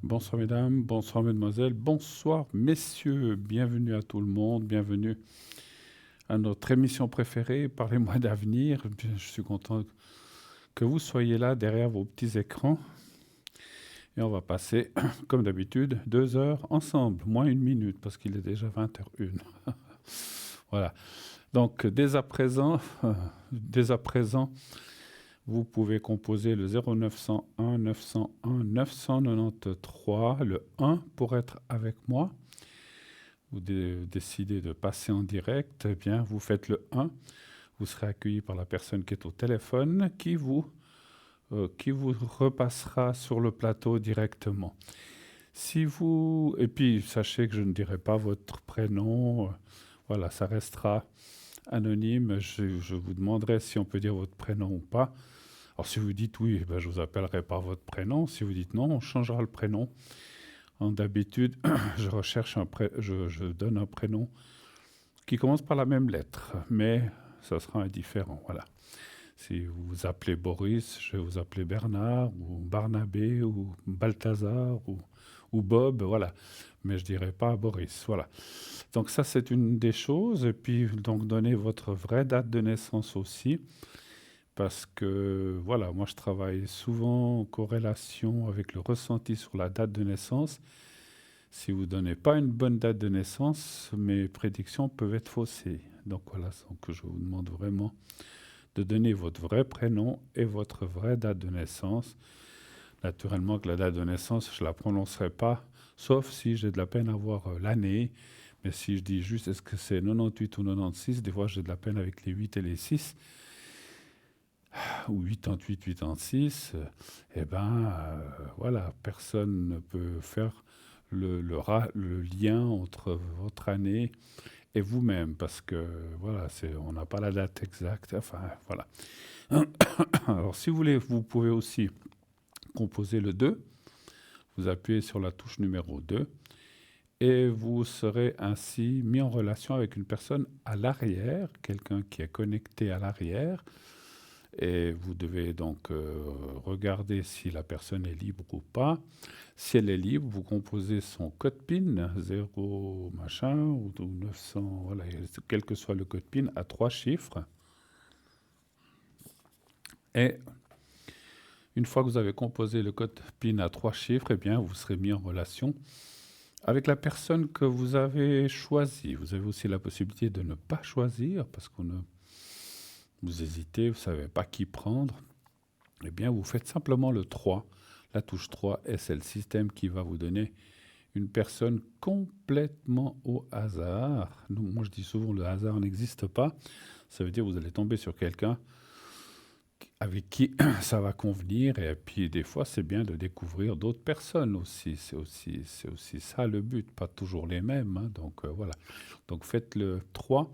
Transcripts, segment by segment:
Bonsoir mesdames, bonsoir mesdemoiselles, bonsoir messieurs, bienvenue à tout le monde, bienvenue à notre émission préférée, Parlez-moi d'avenir. Je suis content que vous soyez là derrière vos petits écrans et on va passer, comme d'habitude, 2 heures ensemble, moins une minute parce qu'il est déjà 20h01. Voilà, donc dès à présent, vous pouvez composer le 0901 901 993, le 1 pour être avec moi. Vous décidez de passer en direct, eh bien, vous faites le 1. Vous serez accueilli par la personne qui est au téléphone qui vous repassera sur le plateau directement. Si vous... Et puis, sachez que je ne dirai pas votre prénom. Voilà, ça restera anonyme. Je vous demanderai si on peut dire votre prénom ou pas. Alors, si vous dites oui, ben, je vous appellerai par votre prénom. Si vous dites non, on changera le prénom. D'habitude, je donne un prénom qui commence par la même lettre, mais ça sera indifférent. Voilà. Si vous vous appelez Boris, je vais vous appeler Bernard, ou Barnabé, ou Balthazar, ou Bob, voilà. Mais je ne dirai pas Boris, voilà. Donc ça, c'est une des choses. Et puis, donc, donnez votre vraie date de naissance aussi, parce que, voilà, moi, je travaille souvent en corrélation avec le ressenti sur la date de naissance. Si vous ne donnez pas une bonne date de naissance, mes prédictions peuvent être faussées. Donc voilà, donc je vous demande vraiment de donner votre vrai prénom et votre vraie date de naissance. Naturellement que la date de naissance, je ne la prononcerai pas, sauf si j'ai de la peine à voir l'année. Mais si je dis juste est-ce que c'est 98 ou 96, des fois j'ai de la peine avec les 8 et les 6, ou 88, 86, eh ben voilà, personne ne peut faire le lien entre votre année et vous-même, parce que voilà, on n'a pas la date exacte. Enfin, voilà. Alors, si vous voulez, vous pouvez aussi composer le 2. Vous appuyez sur la touche numéro 2 et vous serez ainsi mis en relation avec une personne à l'arrière, quelqu'un qui est connecté à l'arrière. Et vous devez donc regarder si la personne est libre ou pas. Si elle est libre, vous composez son code PIN, 0 machin, ou 900, voilà, quel que soit le code PIN, à 3 chiffres. Et une fois que vous avez composé le code PIN à 3 chiffres, eh bien, vous serez mis en relation avec la personne que vous avez choisie. Vous avez aussi la possibilité de ne pas choisir, parce que vous hésitez, vous ne savez pas qui prendre. Eh bien, vous faites simplement le 3. La touche 3, et c'est le système qui va vous donner une personne complètement au hasard. Moi, je dis souvent, le hasard n'existe pas. Ça veut dire que vous allez tomber sur quelqu'un avec qui ça va convenir. Et puis, des fois, c'est bien de découvrir d'autres personnes aussi. C'est aussi ça le but, pas toujours les mêmes. Hein. Donc, voilà. Donc, faites le 3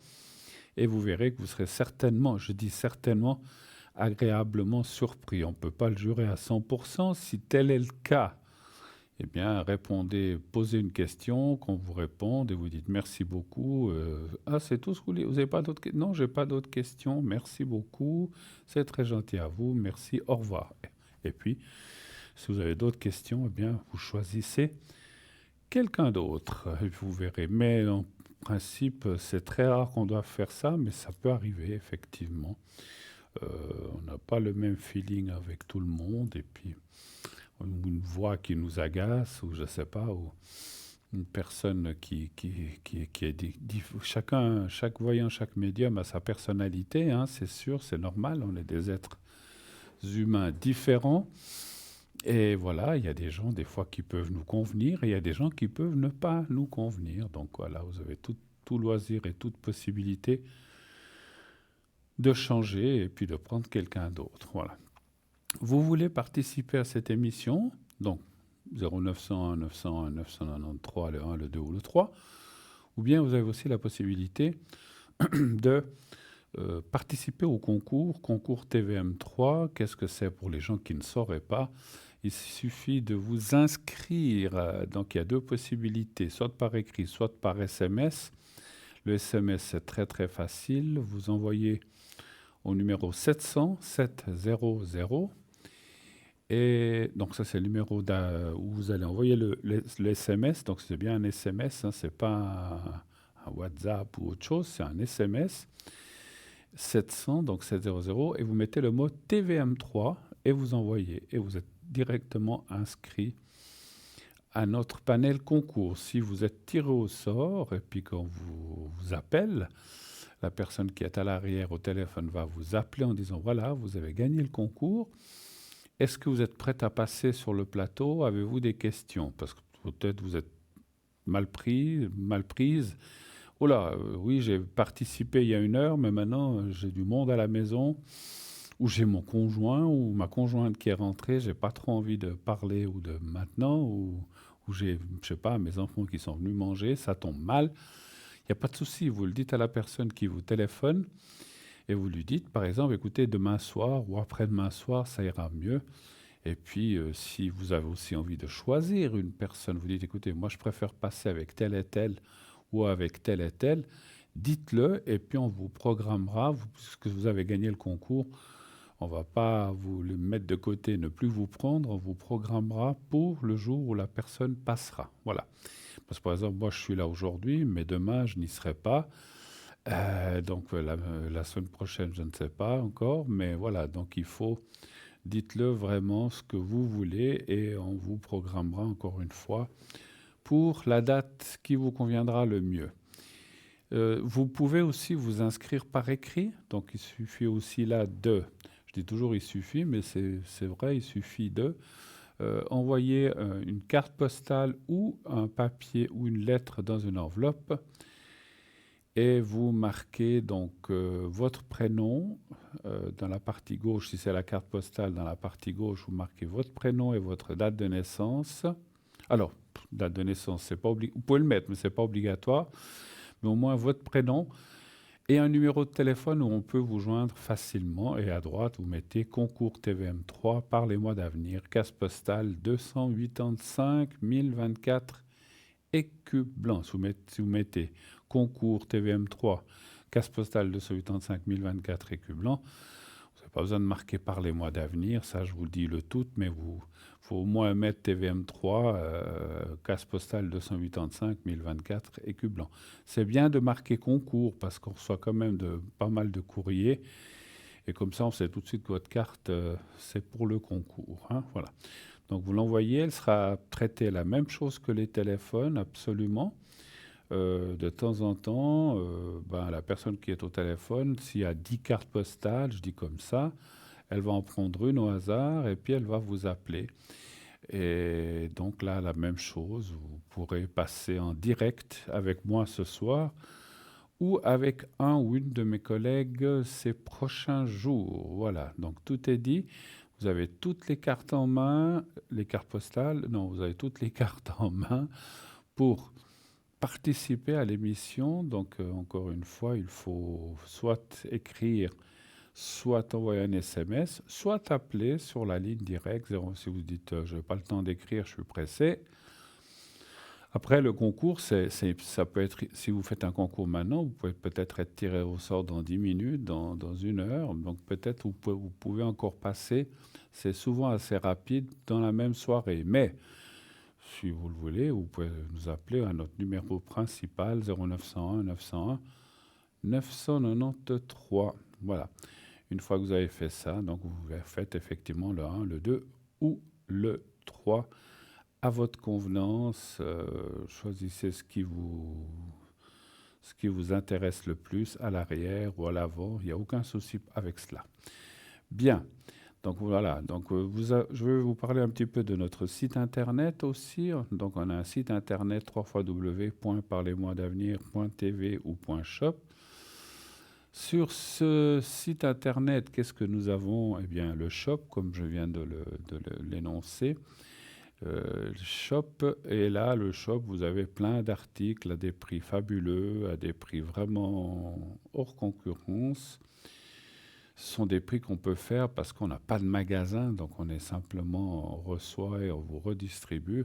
et vous verrez que vous serez certainement, je dis certainement, agréablement surpris. On ne peut pas le jurer à 100%. Si tel est le cas, eh bien, répondez, posez une question, qu'on vous réponde et vous dites merci beaucoup. Ah, c'est tout ce que vous voulez. Vous n'avez pas d'autres questions? Non, j'ai pas d'autres questions. Merci beaucoup. C'est très gentil à vous. Merci. Au revoir. Et puis, si vous avez d'autres questions, eh bien, vous choisissez quelqu'un d'autre. Vous verrez. Mais en principe, c'est très rare qu'on doive faire ça, mais ça peut arriver, effectivement. On n'a pas le même feeling avec tout le monde. Et puis, une voix qui nous agace, ou je ne sais pas, ou une personne qui est... chaque voyant, chaque médium a sa personnalité, hein, c'est sûr, c'est normal, on est des êtres humains différents. Et voilà, il y a des gens, des fois, qui peuvent nous convenir, et il y a des gens qui peuvent ne pas nous convenir. Donc voilà, vous avez tout loisir et toute possibilité de changer et puis de prendre quelqu'un d'autre. Voilà. Vous voulez participer à cette émission, donc 0901 901 993, le 1, le 2 ou le 3, ou bien vous avez aussi la possibilité de participer au concours TVM3. Qu'est-ce que c'est pour les gens qui ne sauraient pas? Il suffit de vous inscrire. Donc il y a deux possibilités, soit par écrit, soit par SMS. Le SMS, c'est très très facile. Vous envoyez au numéro 700 700 Et donc ça, c'est le numéro où vous allez envoyer le SMS. Donc c'est bien un SMS, hein, c'est pas un WhatsApp ou autre chose, c'est un SMS 700, donc 700, et vous mettez le mot TVM3 et vous envoyez. Et vous êtes directement inscrit à notre panel concours. Si vous êtes tiré au sort et puis qu'on vous appelle, la personne qui est à l'arrière au téléphone va vous appeler en disant voilà, vous avez gagné le concours. Est-ce que vous êtes prête à passer sur le plateau? Avez-vous des questions? Parce que peut-être vous êtes mal pris, mal prise. Oh là, oui, j'ai participé il y a 1 heure, mais maintenant j'ai du monde à la maison, ou j'ai mon conjoint ou ma conjointe qui est rentrée, j'ai pas trop envie de parler ou de maintenant, ou j'ai, je sais pas, mes enfants qui sont venus manger, ça tombe mal. Il n'y a pas de souci, vous le dites à la personne qui vous téléphone et vous lui dites, par exemple, écoutez, demain soir ou après-demain soir, ça ira mieux. Et puis, si vous avez aussi envie de choisir une personne, vous dites, écoutez, moi je préfère passer avec tel et tel ou avec tel et tel, dites-le et puis on vous programmera, puisque vous avez gagné le concours, on ne va pas vous le mettre de côté, ne plus vous prendre, on vous programmera pour le jour où la personne passera. Voilà. Parce que par exemple, moi je suis là aujourd'hui, mais demain je n'y serai pas. Donc la semaine prochaine, je ne sais pas encore, mais voilà, donc il faut, dites-le vraiment ce que vous voulez et on vous programmera encore une fois pour la date qui vous conviendra le mieux. Vous pouvez aussi vous inscrire par écrit, donc il suffit aussi là je dis toujours il suffit, mais c'est vrai, il suffit envoyer une carte postale ou un papier ou une lettre dans une enveloppe et vous marquez donc votre prénom dans la partie gauche, si c'est la carte postale, dans la partie gauche, vous marquez votre prénom et votre date de naissance. Alors, date de naissance, c'est pas vous pouvez le mettre, mais c'est pas obligatoire, mais au moins votre prénom et un numéro de téléphone où on peut vous joindre facilement. Et à droite, vous mettez concours TVM3 par les mois d'avenir, case postale 285 024 Écu Blanc. Si vous mettez concours TVM3, case postale 285 024 Écu Blanc, vous n'avez pas besoin de marquer par les mois d'avenir, ça je vous le dis le tout, mais il faut au moins mettre TVM3, case postale 285 024 Écu Blanc. C'est bien de marquer concours parce qu'on reçoit quand même pas mal de courriers et comme ça on sait tout de suite que votre carte c'est pour le concours. Hein, voilà. Donc vous l'envoyez, elle sera traitée la même chose que les téléphones, absolument. De temps en temps, la personne qui est au téléphone, s'il y a 10 cartes postales, je dis comme ça, elle va en prendre une au hasard et puis elle va vous appeler. Et donc là, la même chose, vous pourrez passer en direct avec moi ce soir ou avec un ou une de mes collègues ces prochains jours. Voilà, donc tout est dit. Vous avez toutes les cartes en main, les cartes postales, non, vous avez toutes les cartes en main pour participer à l'émission. Donc, encore une fois, il faut soit écrire, soit envoyer un SMS, soit appeler sur la ligne directe. Si vous dites, je n'ai pas le temps d'écrire, je suis pressé. Après, le concours, ça peut être, si vous faites un concours maintenant, vous pouvez peut-être être tiré au sort dans 10 minutes, dans 1 heure. Donc, peut-être vous pouvez encore passer. C'est souvent assez rapide dans la même soirée. Mais, si vous le voulez, vous pouvez nous appeler à notre numéro principal 0901 901 993. Voilà. Une fois que vous avez fait ça, donc vous faites effectivement le 1, le 2 ou le 3 à votre convenance. Choisissez ce qui vous intéresse le plus à l'arrière ou à l'avant. Il n'y a aucun souci avec cela. Bien. Donc voilà, donc je vais vous parler un petit peu de notre site internet aussi. Donc on a un site internet www.parlez-moi-d'avenir.tv ou .shop. Sur ce site internet, qu'est-ce que nous avons? Eh bien, le shop, comme je viens de l'énoncer. Le shop, et là, le shop, vous avez plein d'articles à des prix fabuleux, à des prix vraiment hors concurrence. Ce sont des prix qu'on peut faire parce qu'on n'a pas de magasin, donc on reçoit et on vous redistribue.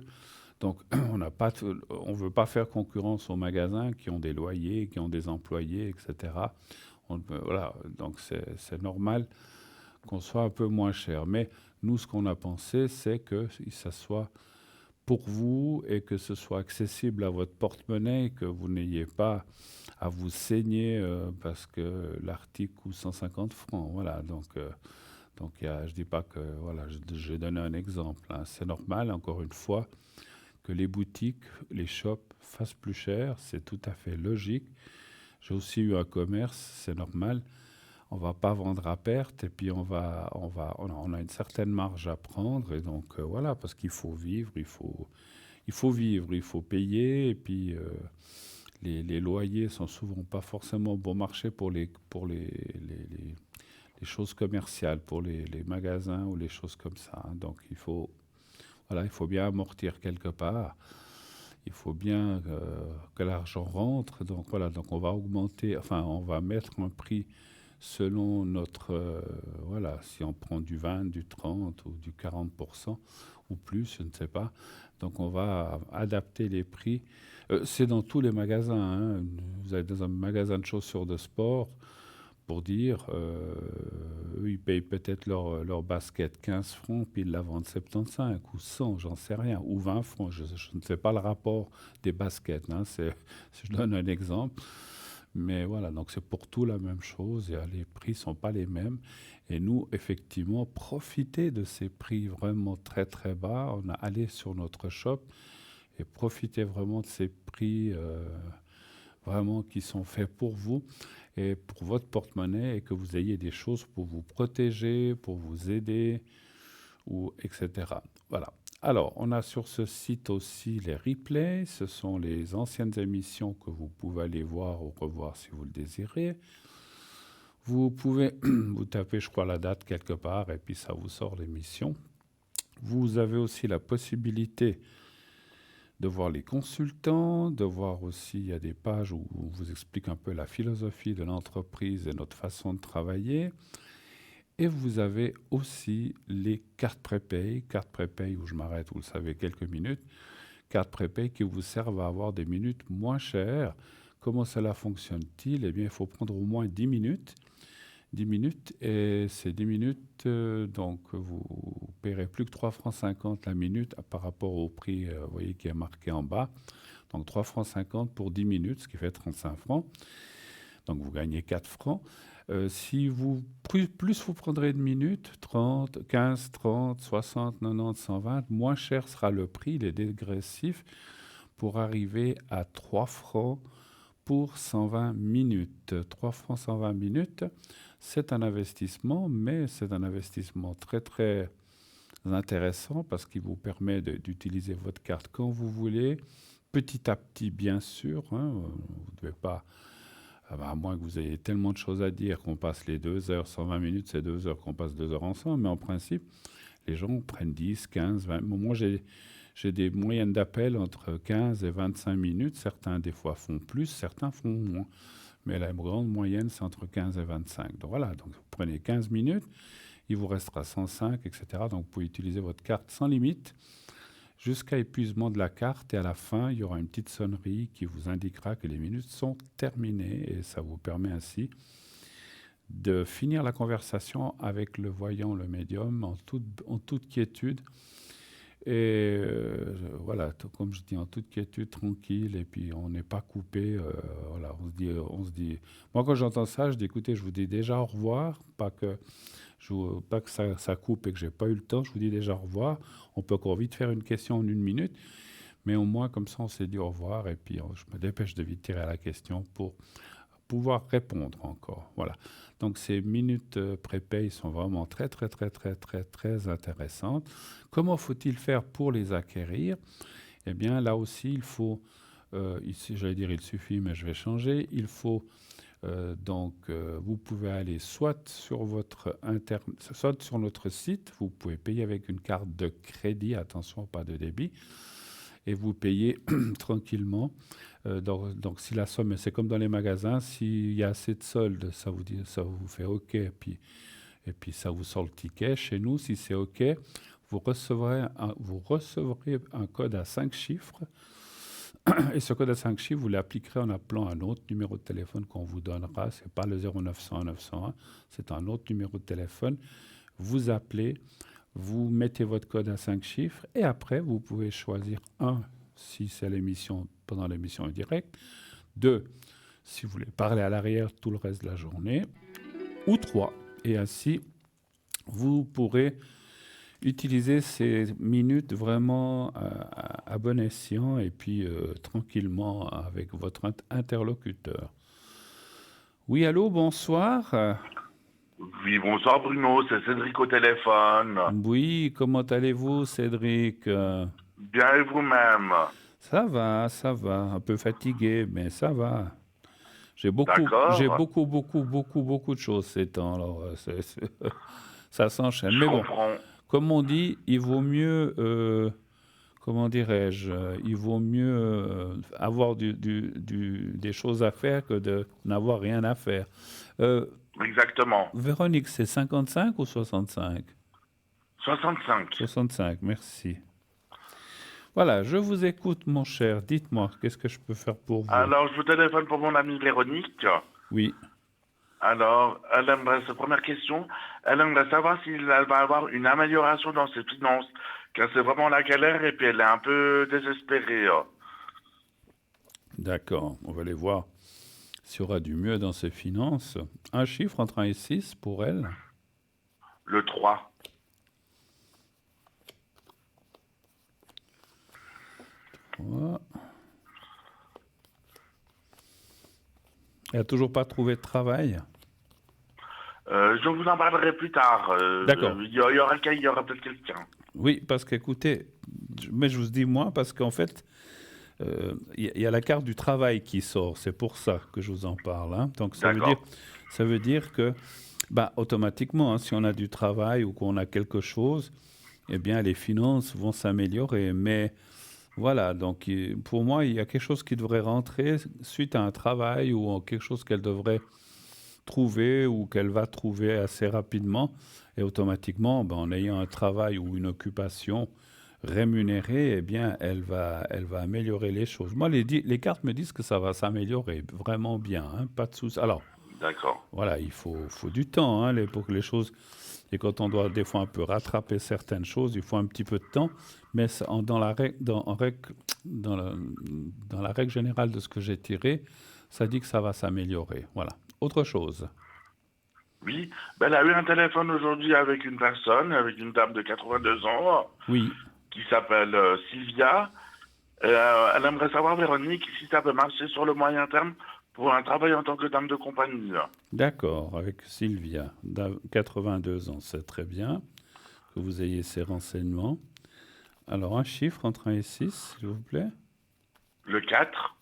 Donc on ne veut pas faire concurrence aux magasins qui ont des loyers, qui ont des employés, etc. Voilà, donc c'est normal qu'on soit un peu moins cher. Mais nous, ce qu'on a pensé, c'est que ça soit pour vous et que ce soit accessible à votre porte-monnaie, que vous n'ayez pas à vous saigner parce que l'article coûte 150 francs. Voilà, donc je dis pas que, voilà, je donne un exemple, hein. C'est normal, encore une fois, que les boutiques, les shops fassent plus cher, c'est tout à fait logique. J'ai aussi eu un commerce, c'est normal. On va pas vendre à perte et puis on a une certaine marge à prendre et donc voilà, parce qu'il faut vivre, il faut vivre, il faut payer et puis les loyers sont souvent pas forcément bon marché les choses commerciales, pour les magasins ou les choses comme ça, hein. Donc voilà, il faut bien amortir quelque part. Il faut bien que l'argent rentre. Donc voilà, donc on va augmenter, enfin on va mettre un prix selon notre, voilà, si on prend du 20, du 30 ou du 40% ou plus, je ne sais pas. Donc on va adapter les prix. C'est dans tous les magasins, hein. Vous allez dans un magasin de chaussures de sport, pour dire, eux, ils payent peut-être leur basket 15 francs, puis ils la vendent 75 ou 100, j'en sais rien, ou 20 francs. Je ne sais pas le rapport des baskets, hein, je donne un exemple. Mais voilà, donc c'est pour tout la même chose, et les prix ne sont pas les mêmes. Et nous, effectivement, profiter de ces prix vraiment très très bas. On a allé sur notre shop et profiter vraiment de ces prix vraiment qui sont faits pour vous et pour votre porte-monnaie et que vous ayez des choses pour vous protéger, pour vous aider, ou etc. Voilà. Alors, on a sur ce site aussi les replays. Ce sont les anciennes émissions que vous pouvez aller voir ou revoir si vous le désirez. Vous pouvez vous taper, je crois, la date quelque part et puis ça vous sort l'émission. Vous avez aussi la possibilité de voir les consultants, de voir aussi, il y a des pages où on vous explique un peu la philosophie de l'entreprise et notre façon de travailler. Et vous avez aussi les cartes prépay où je m'arrête, vous le savez, quelques minutes, cartes prépay qui vous servent à avoir des minutes moins chères. Comment cela fonctionne-t-il? Eh bien, il faut prendre au moins 10 minutes. 10 minutes, et ces 10 minutes, donc vous paierez plus que 3 francs 50 la minute par rapport au prix, vous voyez, qui est marqué en bas. Donc 3 francs 50 pour 10 minutes, ce qui fait 35 francs. Donc vous gagnez 4 francs. Si vous, plus vous prendrez de minutes, 30, 15, 30, 60, 90, 120, moins cher sera le prix, il est dégressif, pour arriver à 3 francs pour 120 minutes. 3 francs 120 minutes, c'est un investissement, mais c'est un investissement très très intéressant parce qu'il vous permet d'utiliser votre carte quand vous voulez, petit à petit bien sûr, hein. Vous ne devez pas, à moins que vous ayez tellement de choses à dire qu'on passe les 2 heures, 120 minutes, c'est 2 heures qu'on passe 2 heures ensemble, mais en principe, les gens prennent 10, 15, 20. Moi, j'ai des moyennes d'appel entre 15 et 25 minutes. Certains, des fois, font plus, certains font moins. Mais la grande moyenne, c'est entre 15 et 25. Donc voilà, donc vous prenez 15 minutes, il vous restera 105, etc. Donc vous pouvez utiliser votre carte sans limite jusqu'à épuisement de la carte. Et à la fin, il y aura une petite sonnerie qui vous indiquera que les minutes sont terminées. Et ça vous permet ainsi de finir la conversation avec le voyant, le médium, en toute quiétude. Et voilà, comme je dis, en toute quiétude, tranquille, et puis on n'est pas coupé. Voilà, on se dit. Moi, quand j'entends ça, je dis, écoutez, je vous dis déjà au revoir, pas que ça coupe et que j'ai pas eu le temps. Je vous dis déjà au revoir. On peut encore vite faire une question en 1 minute, mais au moins comme ça, on s'est dit au revoir, et puis je me dépêche de vite tirer à la question pour pouvoir répondre encore. Voilà. Donc ces minutes prépay sont vraiment très, très, très, très, très, très intéressantes. Comment faut-il faire pour les acquérir? Eh bien, là aussi, il faut, ici, j'allais dire il suffit, mais je vais changer. Il faut, vous pouvez aller soit sur soit sur notre site, vous pouvez payer avec une carte de crédit, attention, pas de débit, et vous payez tranquillement. Donc, si la somme, c'est comme dans les magasins, s'il y a assez de solde, ça vous fait OK, et puis ça vous sort le ticket. Chez nous, si c'est OK, vous recevrez un code à 5 chiffres Et ce code à 5 chiffres, vous l'appliquerez en appelant un autre numéro de téléphone qu'on vous donnera. Ce n'est pas le 0900 901, c'est un autre numéro de téléphone. Vous appelez, vous mettez votre code à 5 chiffres et après, vous pouvez choisir un si c'est l'émission, pendant l'émission en direct, deux, si vous voulez parler à l'arrière tout le reste de la journée, ou trois. Et ainsi, vous pourrez utiliser ces minutes vraiment à bon escient et puis tranquillement avec votre interlocuteur. Oui, allô, bonsoir. Oui, bonsoir Bruno, c'est Cédric au téléphone. Oui, comment allez-vous, Cédric? Bien et vous-même? Ça va, un peu fatigué, mais ça va. J'ai D'accord, beaucoup de choses ces temps, alors ça s'enchaîne. je Mais bon, comprends. comme on dit, il vaut mieux, comment dirais-je, il vaut mieux avoir des choses à faire que de n'avoir rien à faire. Euh, Exactement. Véronique, c'est 55 ou 65? 65. 65, merci. Voilà, je vous écoute, mon cher. Dites-moi, qu'est-ce que je peux faire pour vous? Alors, je vous téléphone pour mon amie Véronique. Oui, Alors, elle aimerait, sa première question, elle aimerait savoir si elle va avoir une amélioration dans ses finances, car c'est vraiment la galère et puis elle est un peu désespérée. d'accord, on va aller voir s'il y aura du mieux dans ses finances. Un chiffre entre 1 et 6 pour elle. Le 3. 3. Elle n'a toujours pas trouvé de travail. Je vous en parlerai plus tard. D'accord. Il y aura peut-être quelqu'un. Oui, parce qu'écoutez, mais je vous dis moi, parce qu'en fait, il y a la carte du travail qui sort. C'est pour ça que je vous en parle, hein. Donc D'accord. ça veut dire que, bah, automatiquement, hein, si on a du travail ou qu'on a quelque chose, eh bien, les finances vont s'améliorer. Mais voilà, donc pour moi, il y a quelque chose qui devrait rentrer suite à un travail ou quelque chose qu'elle devrait trouver ou qu'elle va trouver assez rapidement. Et automatiquement, ben, en ayant un travail ou une occupation rémunérée, eh bien, elle va améliorer les choses. Moi, les cartes me disent que ça va s'améliorer vraiment bien, hein, pas de souci. Alors, D'accord. voilà, faut du temps hein, pour que les choses. Et quand on doit des fois un peu rattraper certaines choses, il faut un petit peu de temps. Mais dans la règle, dans la règle générale de ce que j'ai tiré, ça dit que ça va s'améliorer. Voilà. Autre chose. Oui, ben, elle a eu un téléphone aujourd'hui avec une personne, avec une dame de 82 ans, Oui, qui s'appelle Sylvia. Elle aimerait savoir, Véronique, si ça peut marcher sur le moyen terme pour un travail en tant que dame de compagnie. d'accord, avec Sylvia, 82 ans, c'est très bien que vous ayez ces renseignements. Alors, un chiffre entre 1 et 6, s'il vous plaît. Le 4.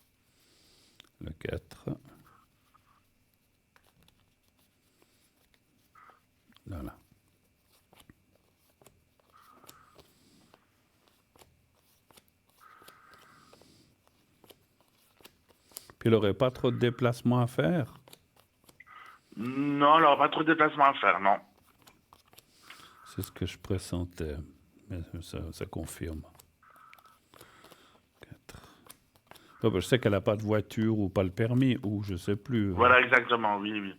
Le 4. Voilà. Puis, il n'aurait pas trop de déplacements à faire. Non, elle n'aura pas trop de déplacements à faire, non. C'est ce que je pressentais. Mais ça confirme. 4. Oh, ben, je sais qu'elle n'a pas de voiture ou pas le permis, ou je sais plus. Voilà, exactement, oui, oui.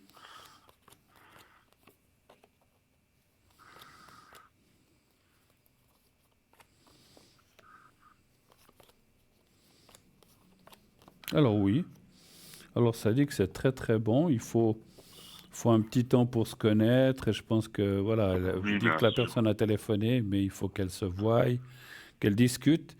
Alors oui. Alors ça dit que c'est très très bon. Faut un petit temps pour se connaître. Et je pense que voilà, vous Oui, dites bien que la sûr. personne a téléphoné, mais il faut qu'elle se voie, qu'elle discute.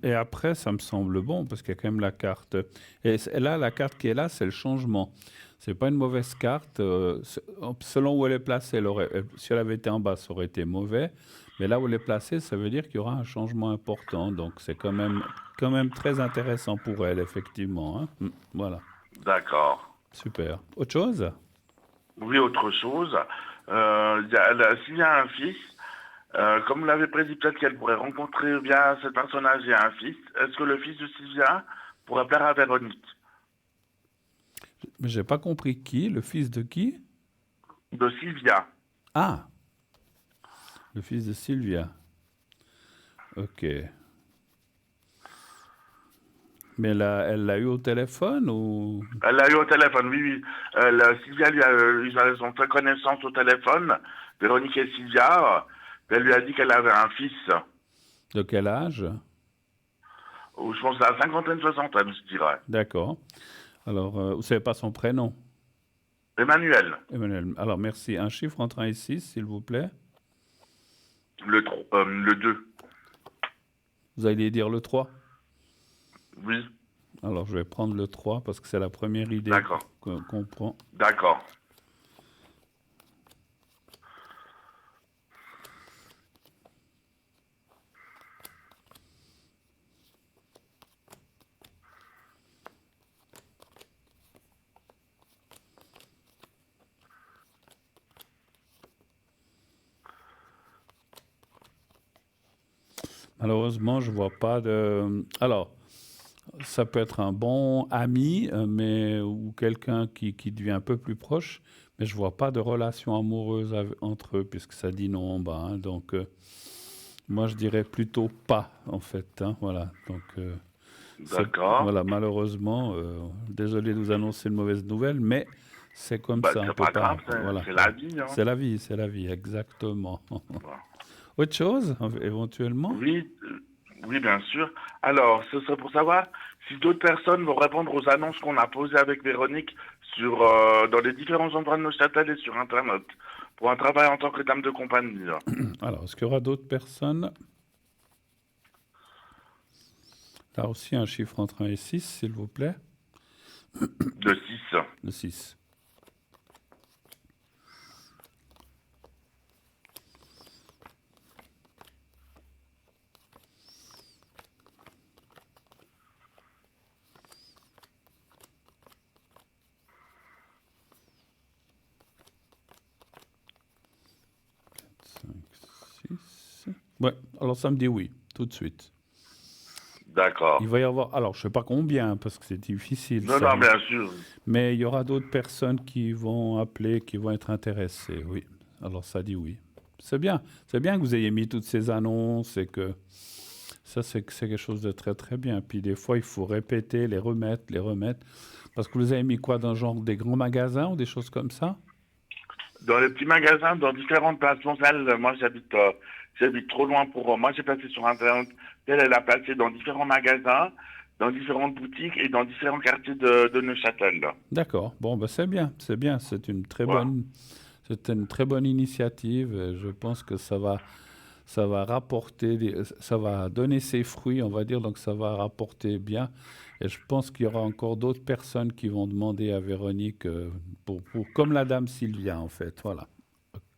Et après, ça me semble bon parce qu'il y a quand même la carte. Et là, la carte qui est là, c'est le changement. C'est pas une mauvaise carte. Selon où elle est placée, si elle avait été en bas, ça aurait été mauvais. Mais là où elle est placée, ça veut dire qu'il y aura un changement important. Donc c'est quand même très intéressant pour elle, effectivement, hein. Voilà, D'accord. super. Autre chose? Oui, autre chose. S'il y a un fils, comme vous l'avez prédit, peut-être qu'elle pourrait rencontrer via ce personnage et un fils. Est-ce que le fils de Sylvia pourrait plaire à Véronique? Mais j'ai pas compris qui, le fils de qui? De Sylvia. Ah, le fils de Sylvia. Ok. Mais elle l'a eu au téléphone ou... Elle l'a eu au téléphone, oui, oui. Sylvia lui a, ils ont fait connaissance au téléphone, Véronique et Sylvia. Elle lui a dit qu'elle avait un fils, De quel âge? ou je pense à la cinquantaine, soixantaine, je dirais. D'accord. Alors, vous ne savez pas son prénom? Emmanuel, Emmanuel. Alors, merci. Un chiffre entre 1 et 6, s'il vous plaît. le 2. Vous allez dire le 3. Oui, Alors, je vais prendre le 3 parce que c'est la première idée d'accord, qu'on prend. d'accord. Malheureusement, je vois pas de... Alors, ça peut être un bon ami, mais ou quelqu'un qui devient un peu plus proche, mais je vois pas de relation amoureuse entre eux puisque ça dit non en bas, hein. Donc, moi, je dirais plutôt pas, en fait, hein, voilà. Donc, D'accord. voilà, malheureusement, désolé de vous annoncer une mauvaise nouvelle, mais c'est comme Bah, ça, on c'est peut pas grave, pas. Voilà, c'est la voilà. vie, hein. C'est la vie, exactement. Bon. Autre chose, éventuellement? Oui, oui, bien sûr. Alors, ce serait pour savoir si d'autres personnes vont répondre aux annonces qu'on a posées avec Véronique dans les différents endroits de Neuchâtel et sur Internet pour un travail en tant que dame de compagnie. Alors, est-ce qu'il y aura d'autres personnes? Là aussi, un chiffre entre 1 et 6, s'il vous plaît. De 6. Le 6. Cinq, 6. Ouais, alors ça me dit oui, tout de suite. D'accord. Il va y avoir, alors je sais pas combien, parce que c'est difficile Non, ça, non, bien sûr. mais il y aura d'autres personnes qui vont appeler, qui vont être intéressées, oui. Alors ça dit oui. C'est bien que vous ayez mis toutes ces annonces et que ça c'est quelque chose de très très bien. Puis des fois il faut répéter, les remettre, parce que vous avez mis quoi dans genre des grands magasins ou des choses comme ça? Dans les petits magasins, dans différentes places. Bon, elle, moi, j'habite trop loin pour. Moi, j'ai placé sur Internet. Elle a placé dans différents magasins, dans différentes boutiques et dans différents quartiers de Neuchâtel. D'accord. Bon, ben c'est bien, c'est bien. Voilà. C'est une très bonne initiative. Et je pense que ça va rapporter, ça va donner ses fruits, on va dire. Donc ça va rapporter bien. Et je pense qu'il y aura encore d'autres personnes qui vont demander à Véronique comme la dame Sylvia, en fait. Voilà.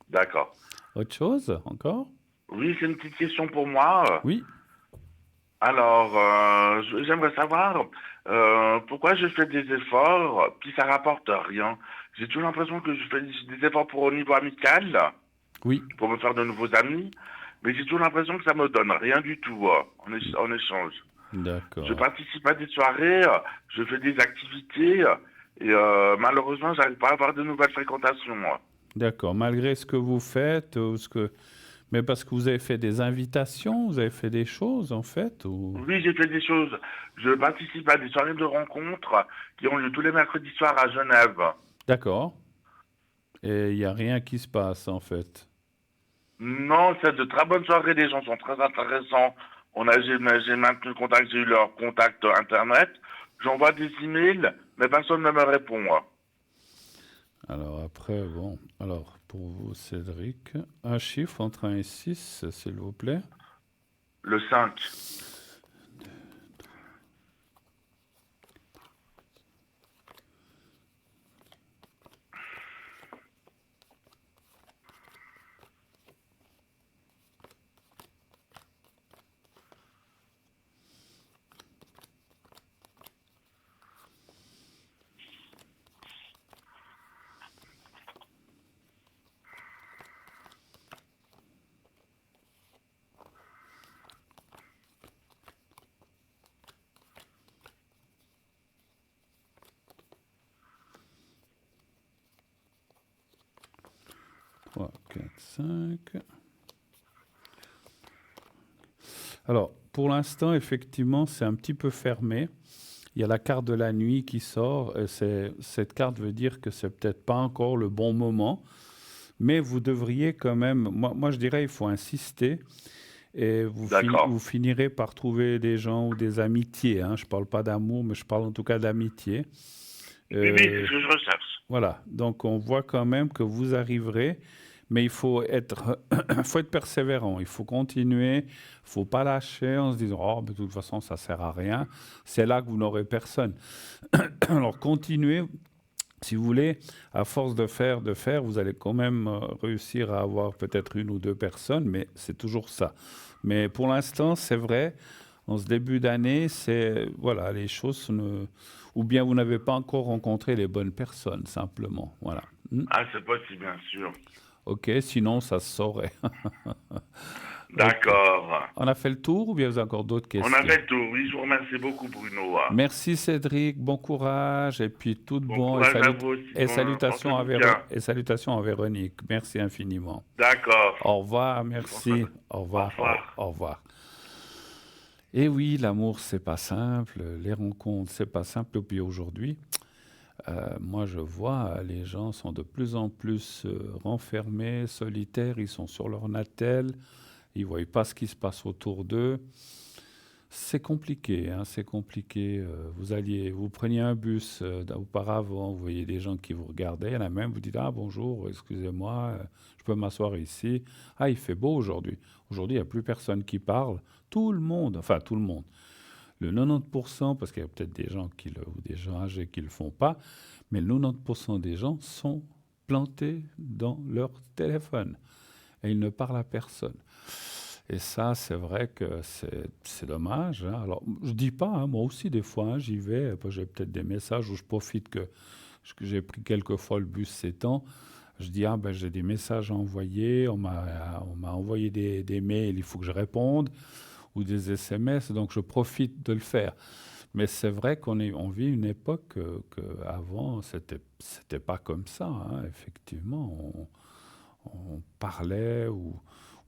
D'accord. Autre chose encore? Oui, c'est une petite question pour moi. Oui. Alors, j'aimerais savoir pourquoi je fais des efforts, puis ça rapporte rien. J'ai toujours l'impression que je fais des efforts pour au niveau amical, Oui. pour me faire de nouveaux amis, mais j'ai toujours l'impression que ça me donne rien du tout en échange. Je D'accord. participe à des soirées, je fais des activités, et malheureusement, j'arrive pas à avoir de nouvelles fréquentations. D'accord. Malgré ce que vous faites, mais parce que vous avez fait des invitations, vous avez fait des choses, en fait, ou... Oui, j'ai fait des choses. Je participe à des soirées de rencontres qui ont lieu tous les mercredis soirs à Genève. D'accord. Et il n'y a rien qui se passe, en fait. Non, c'est de très bonnes soirées, les gens sont très intéressants. J'ai maintenu le contact, j'ai eu leur contact internet. J'envoie des emails, mais personne ne me répond. Alors après, bon, alors pour vous, Cédric, un chiffre entre 1 et 6, s'il vous plaît. Le 5. 3, 4, 5. Alors, pour l'instant, effectivement, c'est un petit peu fermé. il y a la carte de la nuit qui sort. Cette carte veut dire que c'est peut-être pas encore le bon moment, mais vous devriez quand même. Moi, je dirais, il faut insister et D'accord. vous finirez par trouver des gens ou des amitiés. Hein. Je parle pas d'amour, mais je parle en tout cas d'amitié. Oui, oui, c'est Euh, ce que je recherche. voilà. Donc, on voit quand même que vous arriverez, mais il faut être, faut être persévérant. Il faut continuer. Il faut pas lâcher en se disant, oh, de toute façon, ça sert à rien. C'est là que vous n'aurez personne. Alors, continuez. Si vous voulez, à force de faire, vous allez quand même réussir à avoir peut-être une ou deux personnes, mais c'est toujours ça. Mais pour l'instant, c'est vrai, en ce début d'année, c'est, voilà, les choses ne, ou bien vous n'avez pas encore rencontré les bonnes personnes, simplement. Voilà. Hmm. Ah, c'est possible, bien sûr. OK, sinon, ça se saurait. OK. D'accord. On a fait le tour ou bien vous avez encore d'autres On a questions? fait le tour. Oui, je vous remercie beaucoup, Bruno. Merci Cédric, bon courage et puis tout de Bon bon courage à vous aussi. Portez-vous bien. Et salutations à Véronique. Merci infiniment. D'accord. Au revoir, François. merci. Au Au revoir, revoir. au revoir. Et oui, l'amour, c'est pas simple. Les rencontres, c'est pas simple. Et puis aujourd'hui, moi, je vois, les gens sont de plus en plus renfermés, solitaires. Ils sont sur leur natel. Ils voient pas ce qui se passe autour d'eux. C'est compliqué, hein, c'est compliqué. Vous preniez un bus auparavant, vous voyez des gens qui vous regardaient. Il y en a même, vous dites, ah bonjour, excusez-moi, je peux m'asseoir ici. Ah, il fait beau aujourd'hui. Aujourd'hui, il n'y a plus personne qui parle. Tout le monde, enfin tout le monde, le 90%, parce qu'il y a peut-être des gens ou des gens âgés qui ne le font pas, mais le 90% des gens sont plantés dans leur téléphone et ils ne parlent à personne. Et ça, c'est vrai que c'est dommage. Hein. Alors, je dis pas, hein, moi aussi, des fois, hein, j'y vais. J'ai peut-être des messages où je profite que j'ai pris quelques fois le bus ces temps. Je dis, ah ben, j'ai des messages à envoyer. On m'a envoyé des mails, il faut que je réponde, ou des SMS. Donc, je profite de le faire. Mais c'est vrai on vit une époque que avant, c'était pas comme ça. Hein. Effectivement, on parlait ou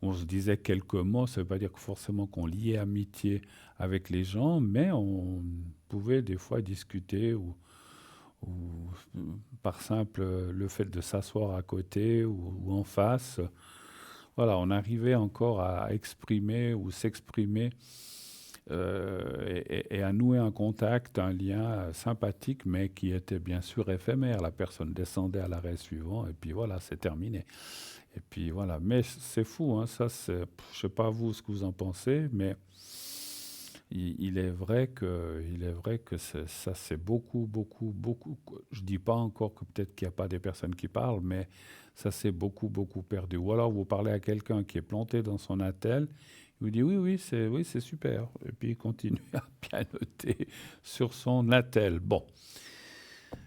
on se disait quelques mots. Ça ne veut pas dire que forcément qu'on liait amitié avec les gens, mais on pouvait des fois discuter ou par simple le fait de s'asseoir à côté ou en face. Voilà, on arrivait encore à exprimer ou s'exprimer et à nouer un contact, un lien sympathique, mais qui était bien sûr éphémère. La personne descendait à l'arrêt suivant et puis voilà, c'est terminé. Et puis voilà, mais c'est fou, hein, ça c'est, je sais pas vous ce que vous en pensez, mais il est vrai que ça c'est beaucoup, beaucoup, beaucoup. Je dis pas encore que peut-être qu'il n'y a pas des personnes qui parlent, mais ça c'est beaucoup, beaucoup perdu. Ou alors vous parlez à quelqu'un qui est planté dans son attel, il vous dit oui, c'est super, et puis il continue à pianoter sur son attel. Bon.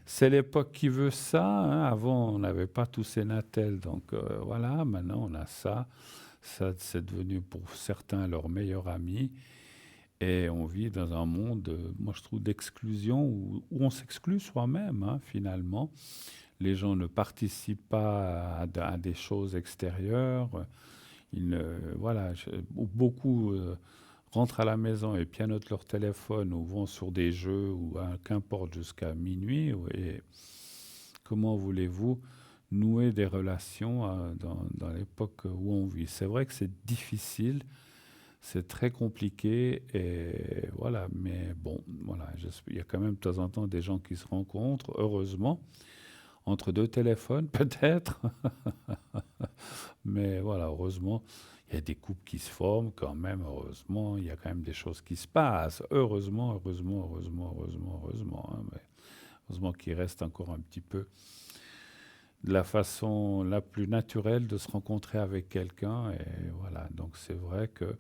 C'est l'époque qui veut ça. Hein. Avant, on n'avait pas tous ces natels. Donc voilà, maintenant on a ça. Ça, c'est devenu pour certains leur meilleur ami. Et on vit dans un monde, moi je trouve, d'exclusion où on s'exclut soi-même, hein, finalement. Les gens ne participent pas à des choses extérieures. Voilà, ou beaucoup rentrent à la maison et pianotent leur téléphone ou vont sur des jeux ou qu'importe jusqu'à minuit. Et comment voulez-vous nouer des relations dans l'époque où on vit? C'est vrai que c'est difficile, c'est très compliqué et voilà. Mais bon, voilà, il y a quand même de temps en temps des gens qui se rencontrent, heureusement, entre deux téléphones peut-être. Mais voilà, heureusement, il y a des couples qui se forment quand même, heureusement, il y a quand même des choses qui se passent. Heureusement, heureusement, heureusement, heureusement, heureusement. Hein, mais heureusement qu'il reste encore un petit peu de la façon la plus naturelle de se rencontrer avec quelqu'un. Et voilà, donc c'est vrai que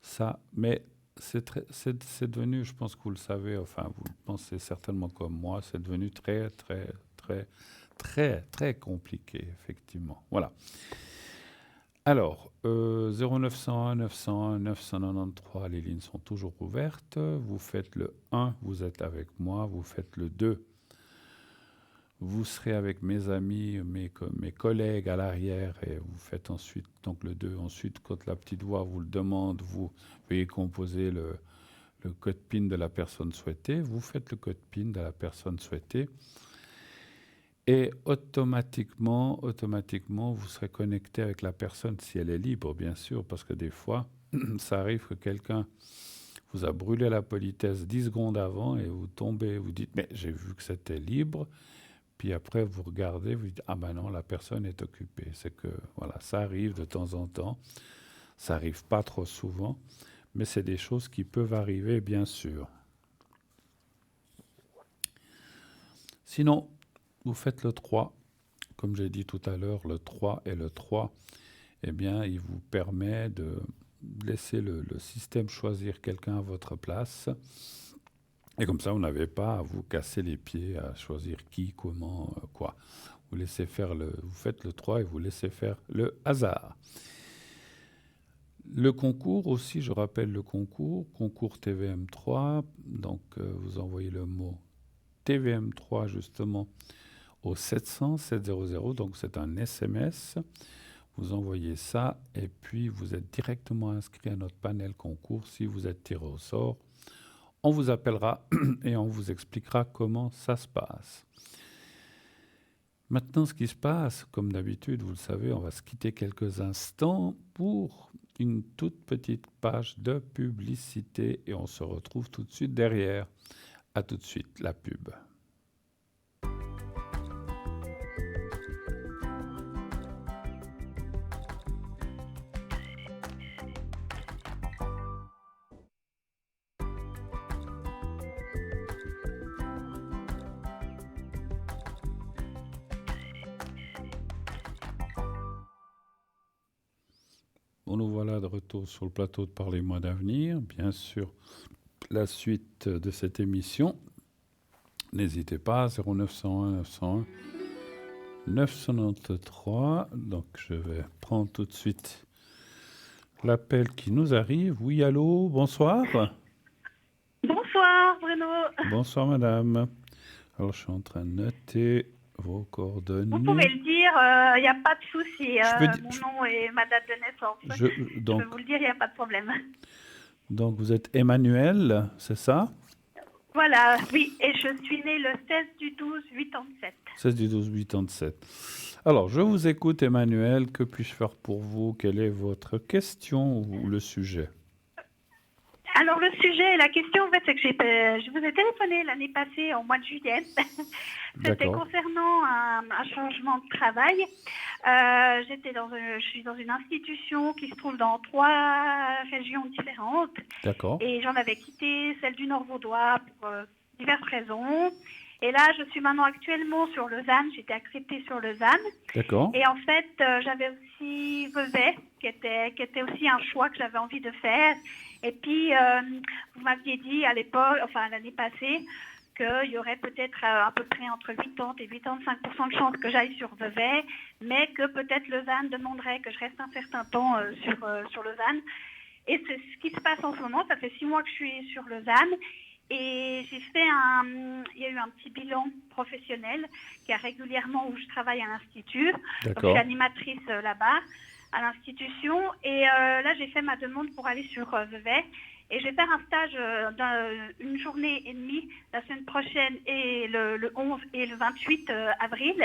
ça, mais c'est devenu, je pense que vous le savez, enfin vous le pensez certainement comme moi, c'est devenu très, très, très, très, très compliqué, effectivement. Voilà. Alors, 0901 901 993, les lignes sont toujours ouvertes. Vous faites le 1, vous êtes avec moi. Vous faites le 2, vous serez avec mes amis, mes collègues à l'arrière. Et vous faites ensuite, donc le 2. Ensuite, quand la petite voix vous le demande, vous veuillez composer le le code PIN de la personne souhaitée, vous faites le code PIN de la personne souhaitée et automatiquement, vous serez connecté avec la personne si elle est libre, bien sûr, parce que des fois, ça arrive que quelqu'un vous a brûlé la politesse 10 secondes avant et vous tombez, vous dites, mais j'ai vu que c'était libre. Puis après, vous regardez, vous dites, ah ben non, la personne est occupée. C'est que, voilà, ça arrive de temps en temps. Ça arrive pas trop souvent, mais c'est des choses qui peuvent arriver, bien sûr. Sinon, vous faites le 3. Comme j'ai dit tout à l'heure, le 3 et le 3, eh bien, il vous permet de laisser le système choisir quelqu'un à votre place. Et comme ça, vous n'avez pas à vous casser les pieds, à choisir qui, comment, quoi. Vous laissez faire vous faites le 3 et vous laissez faire le hasard. Le concours aussi, je rappelle le concours TVM3. Donc, vous envoyez le mot TVM3 justement au 700 700. Donc, c'est un SMS. Vous envoyez ça et puis vous êtes directement inscrit à notre panel concours. Si vous êtes tiré au sort, on vous appellera et on vous expliquera comment ça se passe. Maintenant, ce qui se passe, comme d'habitude, vous le savez, on va se quitter quelques instants pour une toute petite page de publicité et on se retrouve tout de suite derrière. À tout de suite, la pub. Bon, nous voilà de retour sur le plateau de Parlez-moi d'avenir. Bien sûr, la suite de cette émission. N'hésitez pas, 0901 901 993. Donc, je vais prendre tout de suite l'appel qui nous arrive. Oui, allô, bonsoir. Bonsoir Bruno. Bonsoir, madame. Alors, je suis en train de noter vos coordonnées. Vous pouvez le dire, il n'y a pas de souci. Mon nom et ma date de naissance. Je peux vous le dire, il n'y a pas de problème. Donc, vous êtes Emmanuel, c'est ça? Voilà, oui, et je suis née le 16 du 12 87. 16 du 12 87. Alors, je vous écoute, Emmanuel. Que puis-je faire pour vous? Quelle est votre question ou le sujet? Alors, le sujet, la question, en fait, c'est que je vous ai téléphoné l'année passée, au mois de juillet. C'était concernant un changement de travail. Je suis dans une institution qui se trouve dans 3 régions différentes. D'accord. Et j'en avais quitté celle du Nord-Vaudois pour diverses raisons. Et là, je suis maintenant actuellement sur Lausanne. J'étais acceptée sur Lausanne. D'accord. Et en fait, j'avais aussi Vevey, qui était aussi un choix que j'avais envie de faire. Et puis, vous m'aviez dit à l'époque, enfin l'année passée, qu'il y aurait peut-être à peu près entre 80 et 85% de chances que j'aille sur Vevey, mais que peut-être Lausanne demanderait que je reste un certain temps sur Lausanne. Et c'est ce qui se passe en ce moment. Ça fait 6 mois que je suis sur Lausanne. Et il y a eu un petit bilan professionnel qui a régulièrement où je travaille à l'Institut. Donc, je suis animatrice là-bas à l'institution. Et là, j'ai fait ma demande pour aller sur Vevey. Et je vais faire un stage d'une journée et demie la semaine prochaine et le 11 et le 28 avril.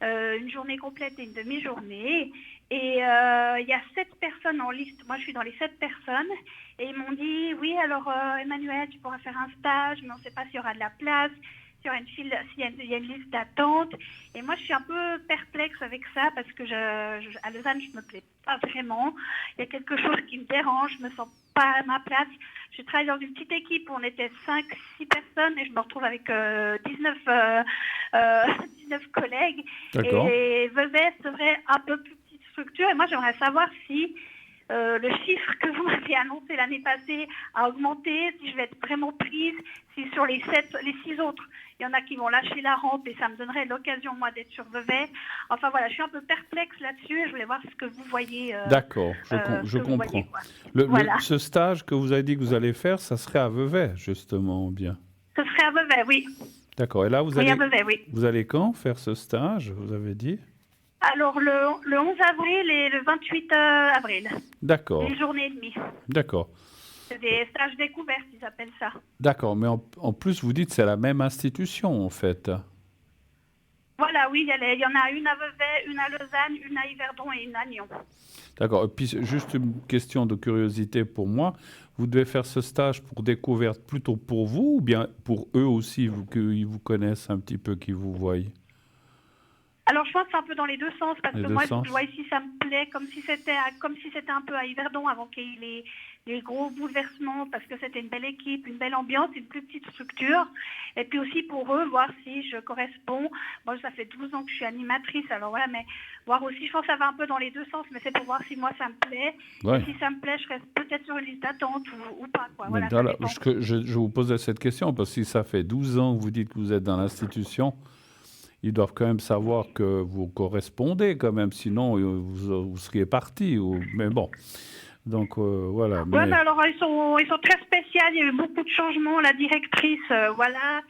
Une journée complète et une demi-journée. Et il y a 7 personnes en liste. Moi, je suis dans les 7 personnes. Et ils m'ont dit, oui, alors Emmanuel, tu pourras faire un stage, mais on ne sait pas s'il y aura de la place, s'il y aura s'il y a une liste d'attente. Et moi, je suis un peu perplexe avec ça parce que à Lausanne, je ne me plais pas vraiment. Il y a quelque chose qui me dérange, je ne me sens pas à ma place. Je travaille dans une petite équipe où on était 5-6 personnes et je me retrouve avec 19 collègues. D'accord. Et Vevey serait un peu plus petite structure. Et moi, j'aimerais savoir si le chiffre que vous m'avez annoncé l'année passée a augmenté, si je vais être vraiment prise, si sur les 6 autres, il y en a qui vont lâcher la rampe et ça me donnerait l'occasion, moi, d'être sur Vevey. Enfin, voilà, je suis un peu perplexe là-dessus et je voulais voir ce que vous voyez. D'accord, je comprends. Voilà. Ce stage que vous avez dit que vous allez faire, ça serait à Vevey, justement, bien. Ce serait à Vevey, oui. D'accord, et là, vous allez, à Vevey, oui. Vous allez quand faire ce stage, vous avez dit? Alors, le 11 avril et le 28 avril. D'accord. Une journée et demie. D'accord. C'est des stages découvertes, ils appellent ça. D'accord, mais en plus, vous dites que c'est la même institution, en fait. Voilà, oui, il y en a une à Vevey, une à Lausanne, une à Yverdon et une à Nyon. D'accord. Et puis, juste une question de curiosité pour moi. Vous devez faire ce stage pour découverte plutôt pour vous ou bien pour eux aussi, qu'ils vous connaissent un petit peu, qu'ils vous voient? Alors je pense que c'est un peu dans les deux sens, parce Les que deux moi, il faut que je sens? vois si ça me plaît, comme si c'était un peu à Yverdon avant qu'il y ait les gros bouleversements, parce que c'était une belle équipe, une belle ambiance, une plus petite structure. Et puis aussi pour eux, voir si je corresponds. Moi, ça fait 12 ans que je suis animatrice, alors voilà, mais voir aussi, je pense que ça va un peu dans les deux sens, mais c'est pour voir si moi ça me plaît. Oui. Et si ça me plaît, je reste peut-être sur une liste d'attente ou pas, quoi. Mais Voilà, ça dépend. je vous posais cette question parce que si ça fait 12 ans que vous dites que vous êtes dans l'institution, ils doivent quand même savoir que vous correspondez quand même, sinon vous seriez parti. Mais bon, donc voilà. Ouais, Mais bah alors ils sont très spéciaux. Il y a eu beaucoup de changements. La directrice, voilà.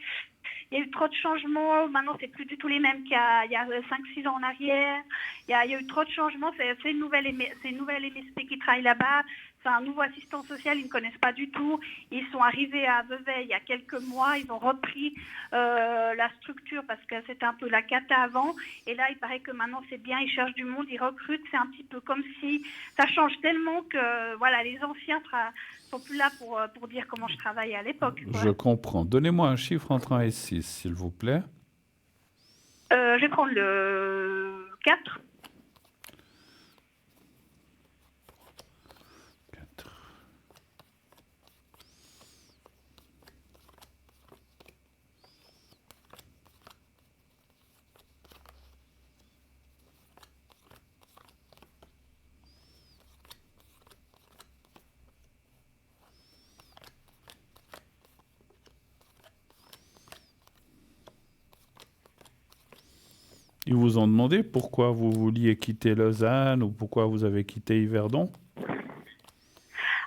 Il y a eu trop de changements. Maintenant, c'est plus du tout les mêmes qu'il y a 5-6 ans en arrière. Il y a eu trop de changements. C'est une nouvelle MSP qui travaille là-bas. C'est un nouveau assistant social. Ils ne connaissent pas du tout. Ils sont arrivés à Vevey il y a quelques mois. Ils ont repris la structure parce que c'était un peu la cata avant. Et là, il paraît que maintenant, c'est bien. Ils cherchent du monde. Ils recrutent. C'est un petit peu comme si ça change tellement que voilà, les anciens sont plus là pour dire comment je travaillais à l'époque, quoi. je comprends. Donnez-moi un chiffre entre 1 et 6, s'il vous plaît. Je vais prendre le 4. 4. Ils vous ont demandé pourquoi vous vouliez quitter Lausanne ou pourquoi vous avez quitté Yverdon?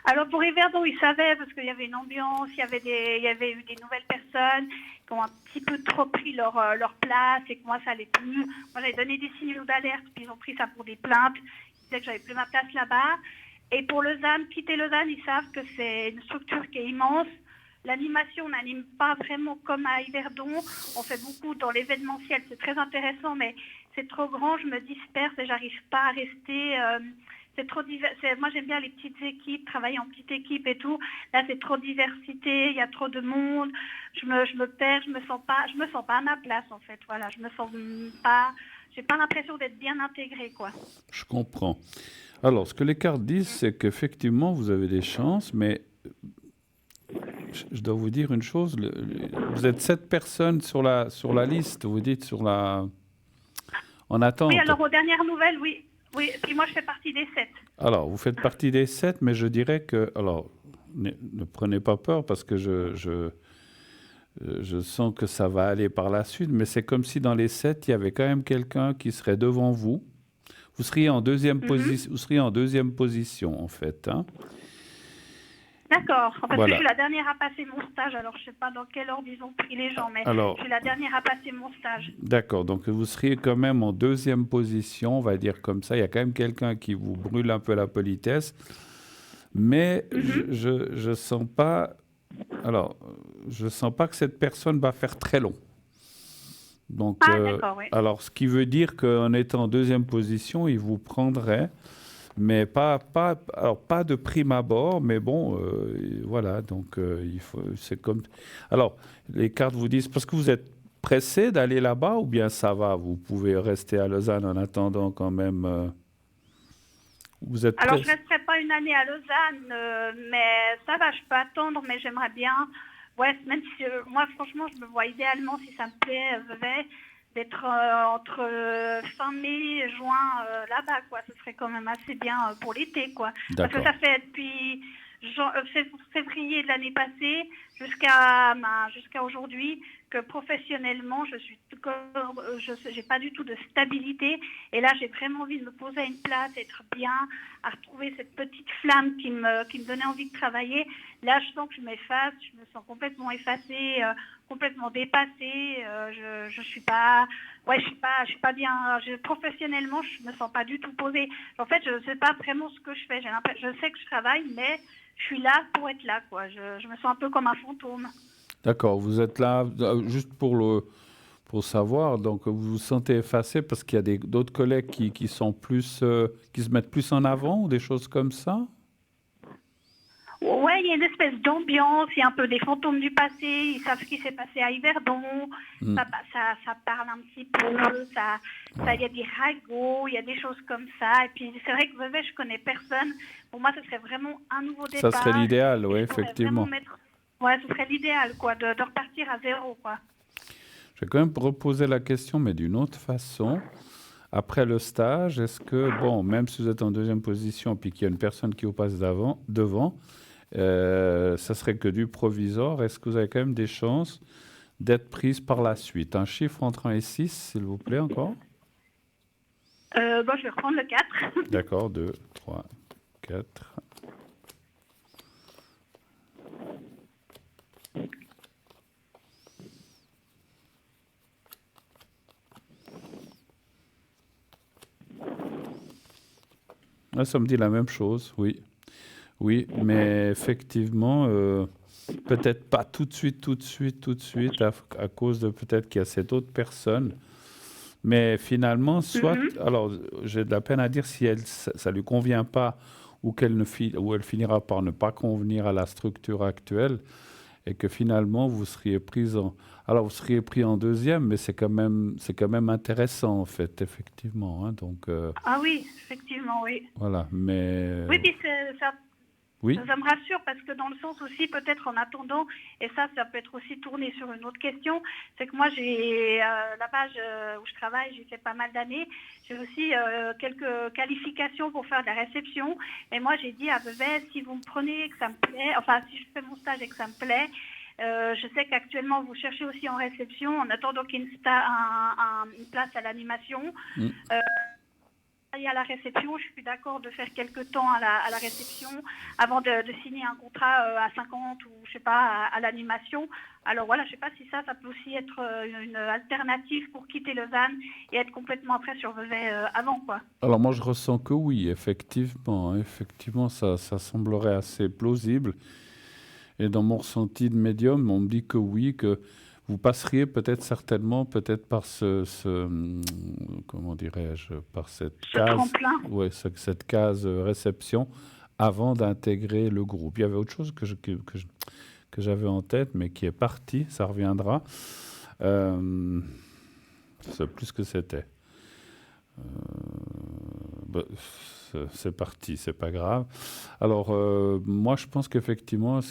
Alors pour Yverdon, ils savaient parce qu'il y avait une ambiance, il y avait eu des nouvelles personnes qui ont un petit peu trop pris leur place et que moi ça allait plus. Moi j'avais donné des signaux d'alerte, puis ils ont pris ça pour des plaintes. Ils disaient que j'avais plus ma place là-bas. Et pour Lausanne, quitter Lausanne, ils savent que c'est une structure qui est immense. L'animation, on n'anime pas vraiment comme à Yverdon. On fait beaucoup dans l'événementiel, c'est très intéressant, mais c'est trop grand, je me disperse et j'arrive pas à rester. C'est trop divers. Moi, j'aime bien les petites équipes, travailler en petite équipe et tout. Là, c'est trop diversité, il y a trop de monde. Je me perds, je me sens pas à ma place en fait. Voilà, je me sens pas. J'ai pas l'impression d'être bien intégrée, quoi. Je comprends. Alors, ce que les cartes disent, c'est qu'effectivement, vous avez des chances, mais je dois vous dire une chose. Vous êtes 7 personnes sur la liste, vous dites, en attente. Oui, alors aux dernières nouvelles, oui. Oui, puis moi, je fais partie des 7. Alors, vous faites partie des 7, mais je dirais que... Alors, ne prenez pas peur parce que je sens que ça va aller par la suite, mais c'est comme si dans les 7, il y avait quand même quelqu'un qui serait devant vous. Vous seriez en deuxième position, en fait. Hein. D'accord. Parce Voilà. que je suis la dernière à passer mon stage. Alors, je ne sais pas dans quel ordre ils ont pris les gens, mais je suis la dernière à passer mon stage. D'accord. Donc, vous seriez quand même en deuxième position, on va dire comme ça. Il y a quand même quelqu'un qui vous brûle un peu la politesse. Mais je sens pas... Alors, je sens pas que cette personne va faire très long. Donc, d'accord, oui. alors, ce qui veut dire qu'en étant en deuxième position, il vous prendrait, mais pas de prime abord, mais bon, voilà. Donc, c'est comme. Alors, les cartes vous disent, parce que vous êtes pressé d'aller là-bas ou bien ça va, vous pouvez rester à Lausanne en attendant quand même. Vous êtes alors, je ne resterai pas une année à Lausanne, mais ça va, je peux attendre, mais j'aimerais bien. Ouais, même si moi, franchement, je me vois idéalement, si ça me plaît, Vevey, d'être entre fin mai et juin là-bas, quoi. Ce serait quand même assez bien pour l'été, quoi. Parce que ça fait depuis février de l'année passée jusqu'à aujourd'hui que professionnellement, j'ai pas du tout de stabilité. Et là, j'ai vraiment envie de me poser à une place, être bien, à retrouver cette petite flamme qui me donnait envie de travailler. Là, je sens que je m'efface, je me sens complètement effacée, complètement dépassée. Je suis pas, je suis pas bien. Professionnellement, je me sens pas du tout posée. En fait, je ne sais pas vraiment ce que je fais. Je sais que je travaille, mais je suis là pour être là, quoi. Je me sens un peu comme un fantôme. D'accord, vous êtes là juste pour savoir, donc vous vous sentez effacé parce qu'il y a d'autres collègues qui sont plus, qui se mettent plus en avant ou des choses comme ça? Ouais, il y a une espèce d'ambiance, il y a un peu des fantômes du passé, ils savent ce qui s'est passé à Yverdon, Hmm. ça parle un petit peu, il y a des ragots, il y a des choses comme ça. Et puis c'est vrai que Vevey, je connais personne. Pour moi, ce serait vraiment un nouveau Ça serait départ. l'idéal, Et oui, je pourrais vraiment effectivement. ouais, ce serait l'idéal, quoi, de repartir à zéro, quoi. Je vais quand même reposer la question, mais d'une autre façon. Après le stage, est-ce que, bon, même si vous êtes en deuxième position, puis qu'il y a une personne qui vous passe devant, ça serait que du provisoire, est-ce que vous avez quand même des chances d'être prise par la suite? Un chiffre entre 1 et 6, s'il vous plaît, encore? Bon, je vais reprendre le 4. D'accord, 2, 3, 4. Ah, ça me dit la même chose, oui. Oui, mais effectivement, peut-être pas tout de suite, à cause de peut-être qu'il y a cette autre personne. Mais finalement, soit, alors j'ai de la peine à dire si ça lui convient pas ou ou elle finira par ne pas convenir à la structure actuelle et que finalement vous seriez alors vous seriez pris en deuxième, mais c'est quand même intéressant en fait, effectivement, hein, donc Ah oui, effectivement, oui. voilà, mais Oui, puis ça, oui, ça me rassure parce que dans le sens aussi, peut-être en attendant, et ça peut être aussi tourné sur une autre question, c'est que moi, j'ai la page où je travaille, j'ai fait pas mal d'années, j'ai aussi quelques qualifications pour faire de la réception, et moi, j'ai dit à Vevey, si vous me prenez, que ça me plaît, enfin, si je fais mon stage et que ça me plaît, je sais qu'actuellement, vous cherchez aussi en réception, en attendant qu'il y ait une place à l'animation. mm. Et à la réception, je suis d'accord de faire quelques temps à la réception avant de signer un contrat à 50 ou je sais pas à l'animation. Alors voilà, je sais pas si ça peut aussi être une alternative pour quitter Lausanne et être complètement après sur Vevey avant, quoi. Alors moi je ressens que oui, effectivement, hein, effectivement ça semblerait assez plausible. Et dans mon ressenti de médium, on me dit que oui, que vous passeriez peut-être certainement, peut-être par comment dirais-je, par cette Ce case, tremplin. ouais, cette case réception avant d'intégrer le groupe. Il y avait autre chose que j'avais en tête, mais qui est parti, ça reviendra. Je sais plus ce que c'était. Bah, c'est parti, c'est pas grave. Alors, moi, je pense qu'effectivement,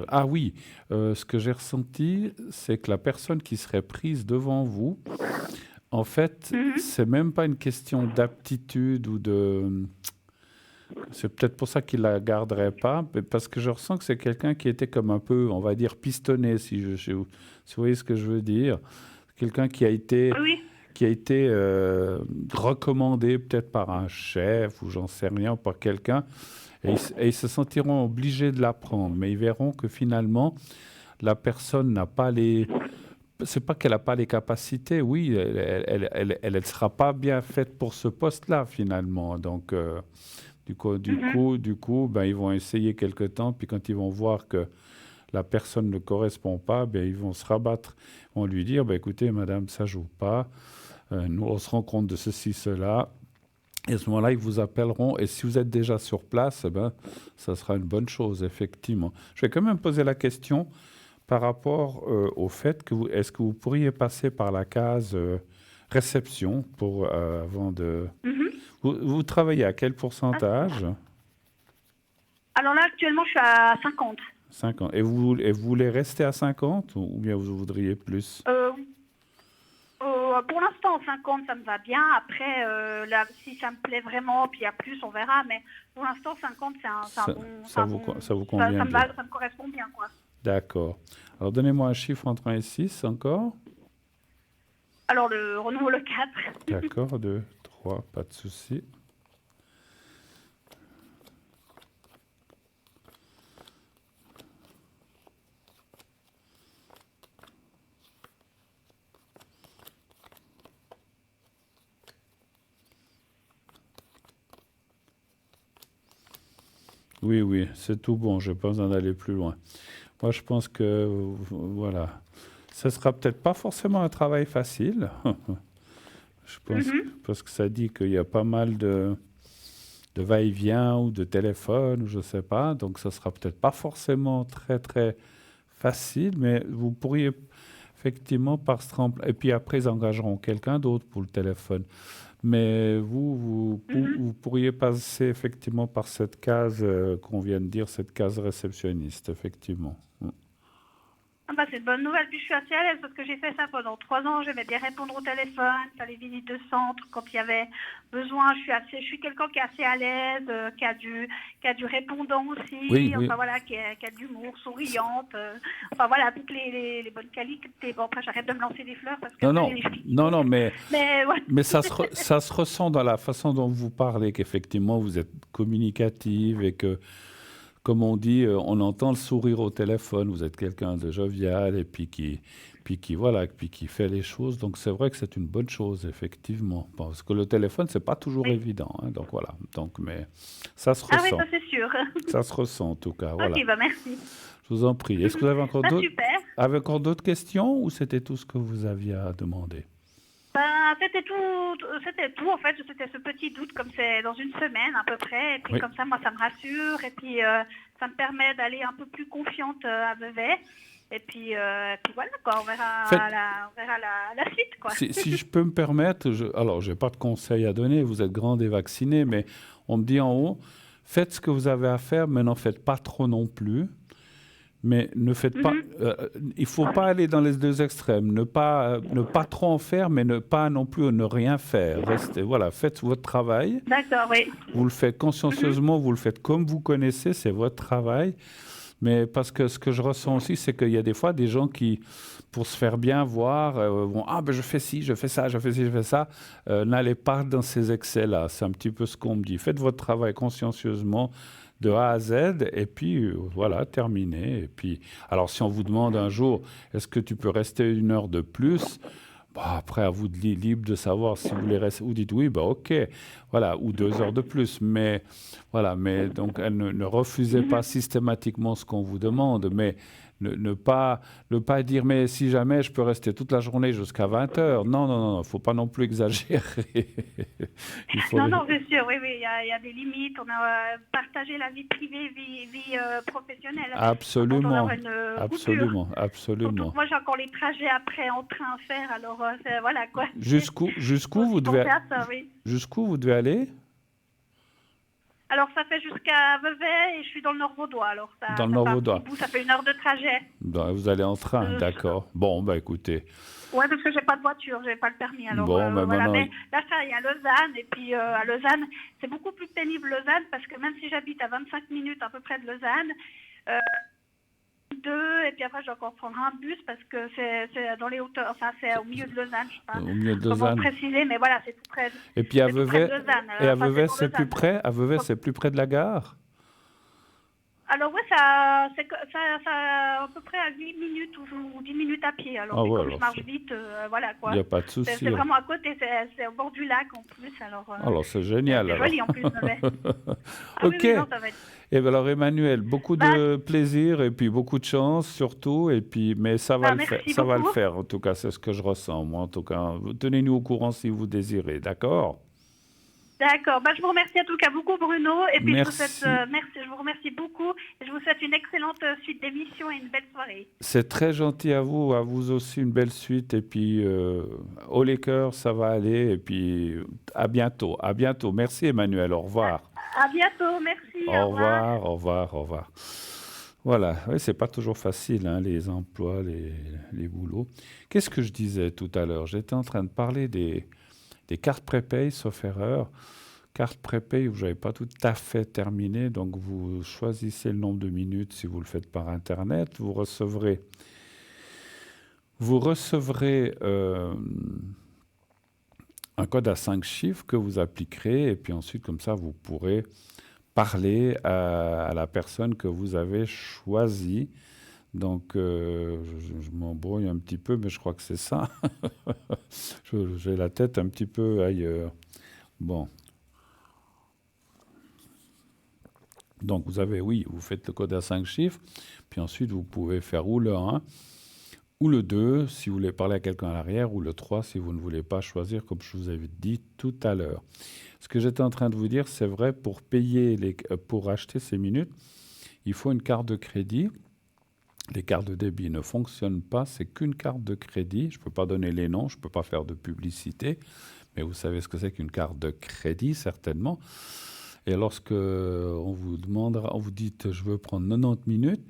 ah oui, ce que j'ai ressenti, c'est que la personne qui serait prise devant vous, en fait, c'est même pas une question d'aptitude ou de. C'est peut-être pour ça qu'il la garderait pas, mais parce que je ressens que c'est quelqu'un qui était comme un peu, on va dire, pistonné, si vous voyez ce que je veux dire. Quelqu'un Oui. qui a été recommandé peut-être par un chef ou j'en sais rien, par quelqu'un, et ils se sentiront obligés de l'apprendre, mais ils verront que finalement, la personne n'a pas les. C'est pas qu'elle n'a pas les capacités, oui, elle sera pas bien faite pour ce poste-là finalement. Donc, du coup, ben, ils vont essayer quelque temps, puis quand ils vont voir que la personne ne correspond pas, ben, ils vont se rabattre, ils vont lui dire, ben, écoutez, madame, ça joue pas, nous, on se rend compte de ceci, cela, et à ce moment-là, ils vous appelleront, et si vous êtes déjà sur place, eh ben, ça sera une bonne chose, effectivement. Je vais quand même poser la question par rapport au fait que est-ce que vous pourriez passer par la case réception avant de... Vous travaillez à quel pourcentage? Alors là, actuellement, je suis à 50. 50. Et vous voulez rester à 50 ou bien vous voudriez plus? Pour l'instant, 50, ça me va bien. Après, là, si ça me plaît vraiment, puis il y a plus, on verra. Mais pour l'instant, 50, c'est un bon... Ça vous convient bien? Ça me correspond bien, quoi. D'accord. Alors, donnez-moi un chiffre entre 1 et 6 encore. Alors, le renouveau le 4. D'accord, 2, 3, pas de souci. Oui, oui, c'est tout bon, je n'ai pas besoin d'aller plus loin. Moi, je pense que, voilà, ce sera peut-être pas forcément un travail facile. Je pense Mhm. parce que ça dit qu'il y a pas mal de va-et-vient ou de téléphone, ou je sais pas. Donc, ça sera peut-être pas forcément très, très facile, mais vous pourriez effectivement par ce tremplin. Et puis après, ils engageront quelqu'un d'autre pour le téléphone. Mais Mhm. vous pourriez passer effectivement par cette case qu'on vient de dire, cette case réceptionniste, effectivement. Ah bah, c'est une bonne nouvelle. Puis je suis assez à l'aise parce que j'ai fait ça pendant 3 ans. J'aimais bien répondre au téléphone, faire les visites de centre quand il y avait besoin. Je suis quelqu'un qui est assez à l'aise, qui a du répondant Oui, aussi. oui. Enfin voilà, qui a de l'humour, souriante. Enfin voilà, toutes les bonnes qualités. Bon après j'arrête de me lancer des fleurs parce Non, qu'après j'ai non, les filles qui non, non, tombent. Mais ouais. mais ça se ressent dans la façon dont vous parlez, qu'effectivement vous êtes communicative et que, comme on dit, on entend le sourire au téléphone. Vous êtes quelqu'un de jovial et voilà, puis qui fait les choses. Donc c'est vrai que c'est une bonne chose, effectivement. Parce que le téléphone, c'est pas toujours Oui. évident, hein. Donc voilà. Donc, mais ça se Ah oui, ça ressent. c'est sûr. Ça se ressent en tout cas. Voilà. Ok, bah merci. Je vous en prie. Est-ce que vous Bah super. avez encore d'autres questions ou c'était tout ce que vous aviez à demander? Ben, c'était tout en fait, c'était ce petit doute comme c'est dans une semaine à peu près, et puis Oui. comme ça moi ça me rassure, et puis ça me permet d'aller un peu plus confiante à Vevey, et puis voilà quoi, Faites, on verra la suite quoi. si je peux me permettre, alors je n'ai pas de conseils à donner, vous êtes grand et vacciné, mais on me dit en haut, faites ce que vous avez à faire, mais n'en faites pas trop non plus. Mais ne faites pas. Mhm. Il faut pas aller dans les deux extrêmes. Ne pas trop en faire, mais ne pas non plus ne rien faire. Restez, voilà, faites votre travail. D'accord, oui. Vous le faites Mhm. consciencieusement, vous le faites comme vous connaissez, c'est votre travail. Mais parce que ce que je ressens aussi, c'est qu'il y a des fois des gens qui, pour se faire bien voir, vont ah ben je fais ci, je fais ça, je fais ci, je fais ça. N'allez pas dans ces excès-là. C'est un petit peu ce qu'on me dit. Faites votre travail consciencieusement de A à Z et puis voilà, terminez. Et puis, alors si on vous demande un jour, est-ce que tu peux rester 1 heure de plus? Bah, après, à vous de libre de savoir si vous voulez rester. Vous dites oui, bah ok, voilà, ou 2 heures de plus. Mais voilà, mais donc ne refusez pas systématiquement ce qu'on vous demande, mais ne pas dire mais si jamais je peux rester toute la journée jusqu'à 20 heures. Non, non, non, il ne faut pas non plus exagérer. Il faut Non, les- non, c'est sûr, oui, oui, il y a des limites. On a partagé la vie privée, vie professionnelle. Quand on Absolument, aura une coupure. absolument, Surtout que absolument. moi, j'ai encore les trajets après en train à faire, alors voilà quoi. Faut Jusqu'où aussi vous devez, penser à ça, oui. jusqu'où vous devez aller? Alors, ça fait jusqu'à Vevey et je suis dans le Nord Vaudois, alors Dans le ça fait un petit Nord-Vaudois. bout, ça fait 1 heure de trajet. Vous allez en train, Euh, d'accord. Bon, bah écoutez. ouais, parce que j'ai pas de voiture, j'ai pas le permis, alors Bon, ben voilà. maintenant, Mais là, ça, il y a Lausanne, et puis à Lausanne, c'est beaucoup plus pénible Lausanne, parce que même si j'habite à 25 minutes à peu près de Lausanne, euh, et puis après, je dois encore prendre un bus parce que c'est dans les hauteurs, enfin, c'est au milieu de Lausanne, je sais pas au milieu de comment Lausanne. préciser, mais voilà, c'est tout près, Et puis à c'est tout près de Vevey, Lausanne. et à Enfin, c'est Vevey, dans c'est plus Lausanne. près? À Vevey, Donc, c'est plus près de la gare? alors ouais, ça à peu près à 8 minutes ou 10 minutes à pied. Alors Ah puis ouais, comme je alors marche vite, voilà il quoi. n'y a pas de souci. C'est vraiment à côté, c'est au bord du lac en plus. Alors Alors c'est génial c'est alors. joli en plus, Vevey. Ah oui, Ok. oui, non, ça va être. Et bien alors Emmanuel, beaucoup Bah, de plaisir et puis beaucoup de chance surtout. Et puis, mais ça va bah le faire, merci ça va le beaucoup. faire. En tout cas, c'est ce que je ressens moi. En tout cas, tenez-nous au courant si vous désirez, d'accord? D'accord. Bah, je vous remercie en tout cas beaucoup, Bruno. Et puis je vous souhaite, Merci. merci, je vous remercie beaucoup. Et je vous souhaite une excellente suite d'émissions et une belle soirée. C'est très gentil à vous aussi une belle suite et puis au Lakers, ça va aller et puis à bientôt, à bientôt. Merci Emmanuel, au revoir. À bientôt. Merci. Au Au revoir. revoir, au revoir, au revoir. Voilà, oui, c'est pas toujours facile, hein, les emplois, les boulots. Qu'est-ce que je disais tout à l'heure? J'étais en train de parler des cartes prépay, sauf erreur. carte prépay, vous n'avez pas tout à fait terminé, donc vous choisissez le nombre de minutes si vous le faites par Internet. Vous recevrez un code à 5 chiffres que vous appliquerez, et puis ensuite, comme ça, vous pourrez parler à la personne que vous avez choisie. Donc, je m'embrouille un petit peu, mais je crois que c'est ça. J'ai la tête un petit peu ailleurs. Bon, donc vous faites le code à 5 chiffres, puis ensuite vous pouvez faire ou le 1, ou le 2 si vous voulez parler à quelqu'un à l'arrière, ou le 3 si vous ne voulez pas choisir, comme je vous avais dit tout à l'heure. Ce que j'étais en train de vous dire, c'est vrai, pour acheter ces minutes, il faut une carte de crédit. Les cartes de débit ne fonctionnent pas, c'est qu'une carte de crédit. Je ne peux pas donner les noms, je ne peux pas faire de publicité, mais vous savez ce que c'est qu'une carte de crédit, certainement. Et lorsque on vous dit je veux prendre 90 minutes,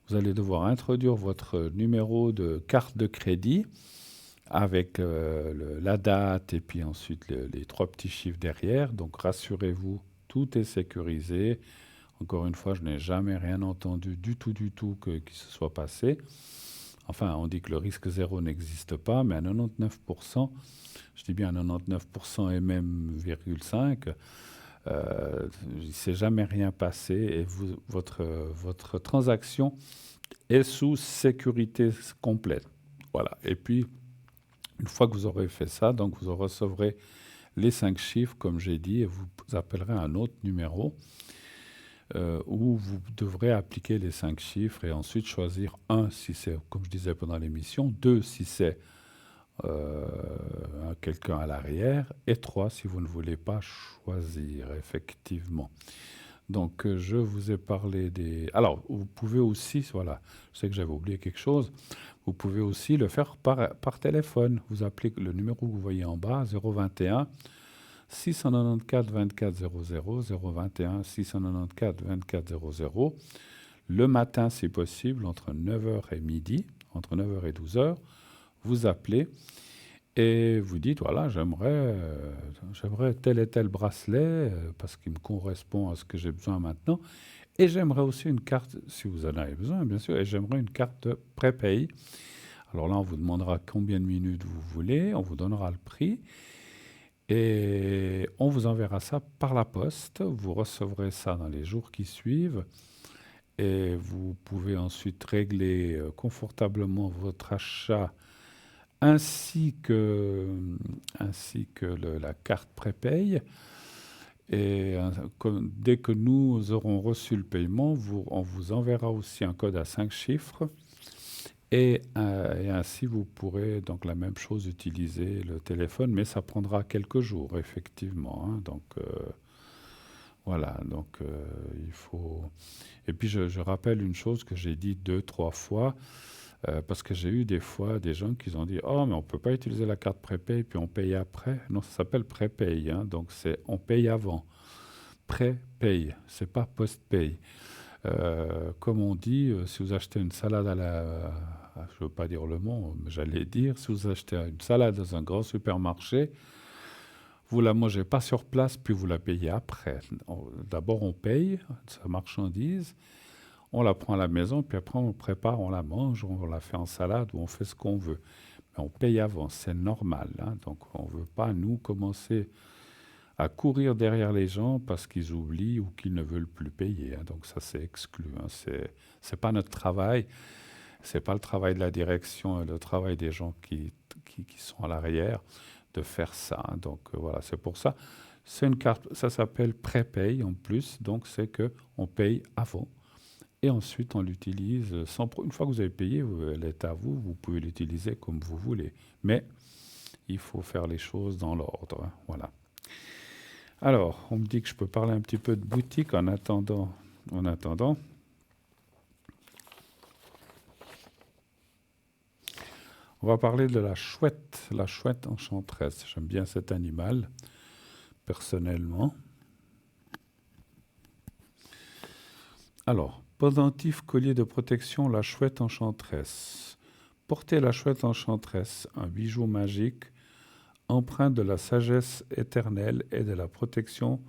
vous allez devoir introduire votre numéro de carte de crédit avec la date et puis ensuite les 3 petits chiffres derrière. Donc rassurez-vous, tout est sécurisé. Encore une fois, je n'ai jamais rien entendu du tout qui se soit passé. Enfin, on dit que le risque zéro n'existe pas, mais à 99%, je dis bien 99% et même 0,5%, il ne s'est jamais rien passé et votre transaction est sous sécurité complète. Voilà. Et puis, une fois que vous aurez fait ça, donc vous recevrez les 5 chiffres, comme j'ai dit, et vous appellerez un autre numéro où vous devrez appliquer les 5 chiffres et ensuite choisir 1 si c'est, comme je disais pendant l'émission, 2 si c'est quelqu'un à l'arrière, et 3 si vous ne voulez pas choisir, effectivement. Donc, je vous ai parlé des... Alors, vous pouvez aussi, voilà, je sais que j'avais oublié quelque chose, vous pouvez aussi le faire par téléphone. Vous appelez le numéro que vous voyez en bas, 021 694 24 00, 021 694 24 00. Le matin, si possible, entre 9h et midi, entre 9h et 12h, vous appelez et vous dites, voilà, j'aimerais tel et tel bracelet parce qu'il me correspond à ce que j'ai besoin maintenant. Et j'aimerais aussi une carte, si vous en avez besoin, bien sûr, et j'aimerais une carte de prépay. Alors là, on vous demandera combien de minutes vous voulez, on vous donnera le prix. Et on vous enverra ça par la poste. Vous recevrez ça dans les jours qui suivent. Et vous pouvez ensuite régler confortablement votre achat ainsi que la carte prépay. Et dès que nous aurons reçu le paiement, on vous enverra aussi un code à 5 chiffres. Et ainsi, vous pourrez, donc la même chose, utiliser le téléphone, mais ça prendra quelques jours, effectivement. Hein. Donc, voilà. Donc, il faut... Et puis, je rappelle une chose que j'ai dit 2-3 fois, parce que j'ai eu des fois des gens qui ont dit « Oh, mais on ne peut pas utiliser la carte prépay, puis on paye après. » Non, ça s'appelle prépay. Hein. Donc, on paye avant. Prépay, ce n'est pas post-pay. Comme on dit, si vous achetez une salade je ne veux pas dire le mot, mais j'allais dire, si vous achetez une salade dans un grand supermarché, vous la mangez pas sur place, puis vous la payez après. D'abord, on paye sa marchandise, on la prend à la maison, puis après, on prépare, on la mange, on la fait en salade, ou on fait ce qu'on veut. Mais on paye avant, c'est normal. Hein, donc, on ne veut pas, nous, commencer à courir derrière les gens parce qu'ils oublient ou qu'ils ne veulent plus payer. Hein. Donc ça, c'est exclu. Hein. C'est pas notre travail. C'est pas le travail de la direction et le travail des gens qui sont à l'arrière de faire ça. Hein. Donc voilà, c'est pour ça. C'est une carte, ça s'appelle prépay en plus. Donc c'est qu'on paye avant. Et ensuite, on l'utilise une fois que vous avez payé, elle est à vous, vous pouvez l'utiliser comme vous voulez. Mais il faut faire les choses dans l'ordre. Hein. Voilà. Alors, on me dit que je peux parler un petit peu de boutique en attendant. On va parler de la chouette enchanteresse. J'aime bien cet animal, personnellement. Alors, pendentif collier de protection, la chouette enchanteresse. Portez la chouette enchanteresse, un bijou magique empreinte de la sagesse éternelle et de la protection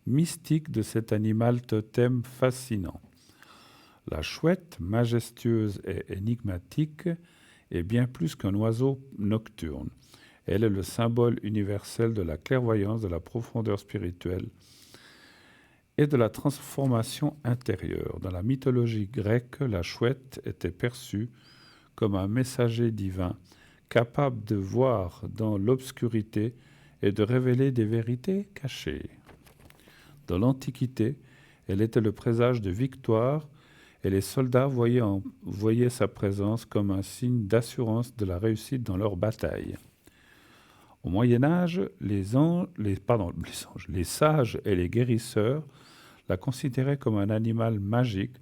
mystique de cet animal totem fascinant. La chouette, majestueuse et énigmatique, est bien plus qu'un oiseau nocturne. Elle est le symbole universel de la clairvoyance, de la profondeur spirituelle et de la transformation intérieure. Dans la mythologie grecque, la chouette était perçue comme un messager divin, capable de voir dans l'obscurité et de révéler des vérités cachées. Dans l'Antiquité, elle était le présage de victoire et les soldats voyaient sa présence comme un signe d'assurance de la réussite dans leur bataille. Au Moyen Âge, les sages et les guérisseurs la considéraient comme un animal magique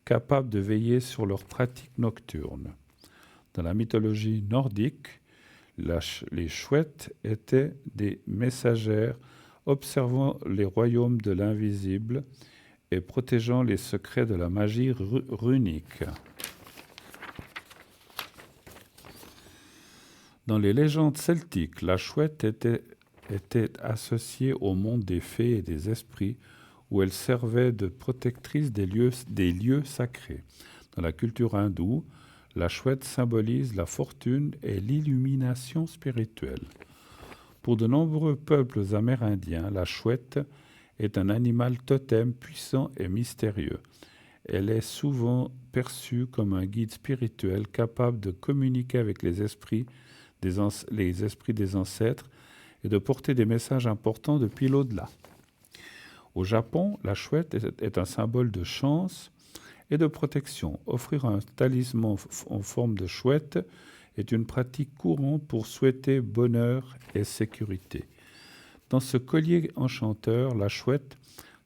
capable de veiller sur leurs pratiques nocturnes. Dans la mythologie nordique, les chouettes étaient des messagères observant les royaumes de l'invisible et protégeant les secrets de la magie runique. Dans les légendes celtiques, la chouette était associée au monde des fées et des esprits, où elle servait de protectrice des lieux sacrés. Dans la culture hindoue, la chouette symbolise la fortune et l'illumination spirituelle. Pour de nombreux peuples amérindiens, la chouette est un animal totem puissant et mystérieux. Elle est souvent perçue comme un guide spirituel capable de communiquer avec les esprits des ancêtres et de porter des messages importants depuis l'au-delà. Au Japon, la chouette est un symbole de chance et de protection. Offrir un talisman en forme de chouette est une pratique courante pour souhaiter bonheur et sécurité. Dans ce collier enchanteur, la chouette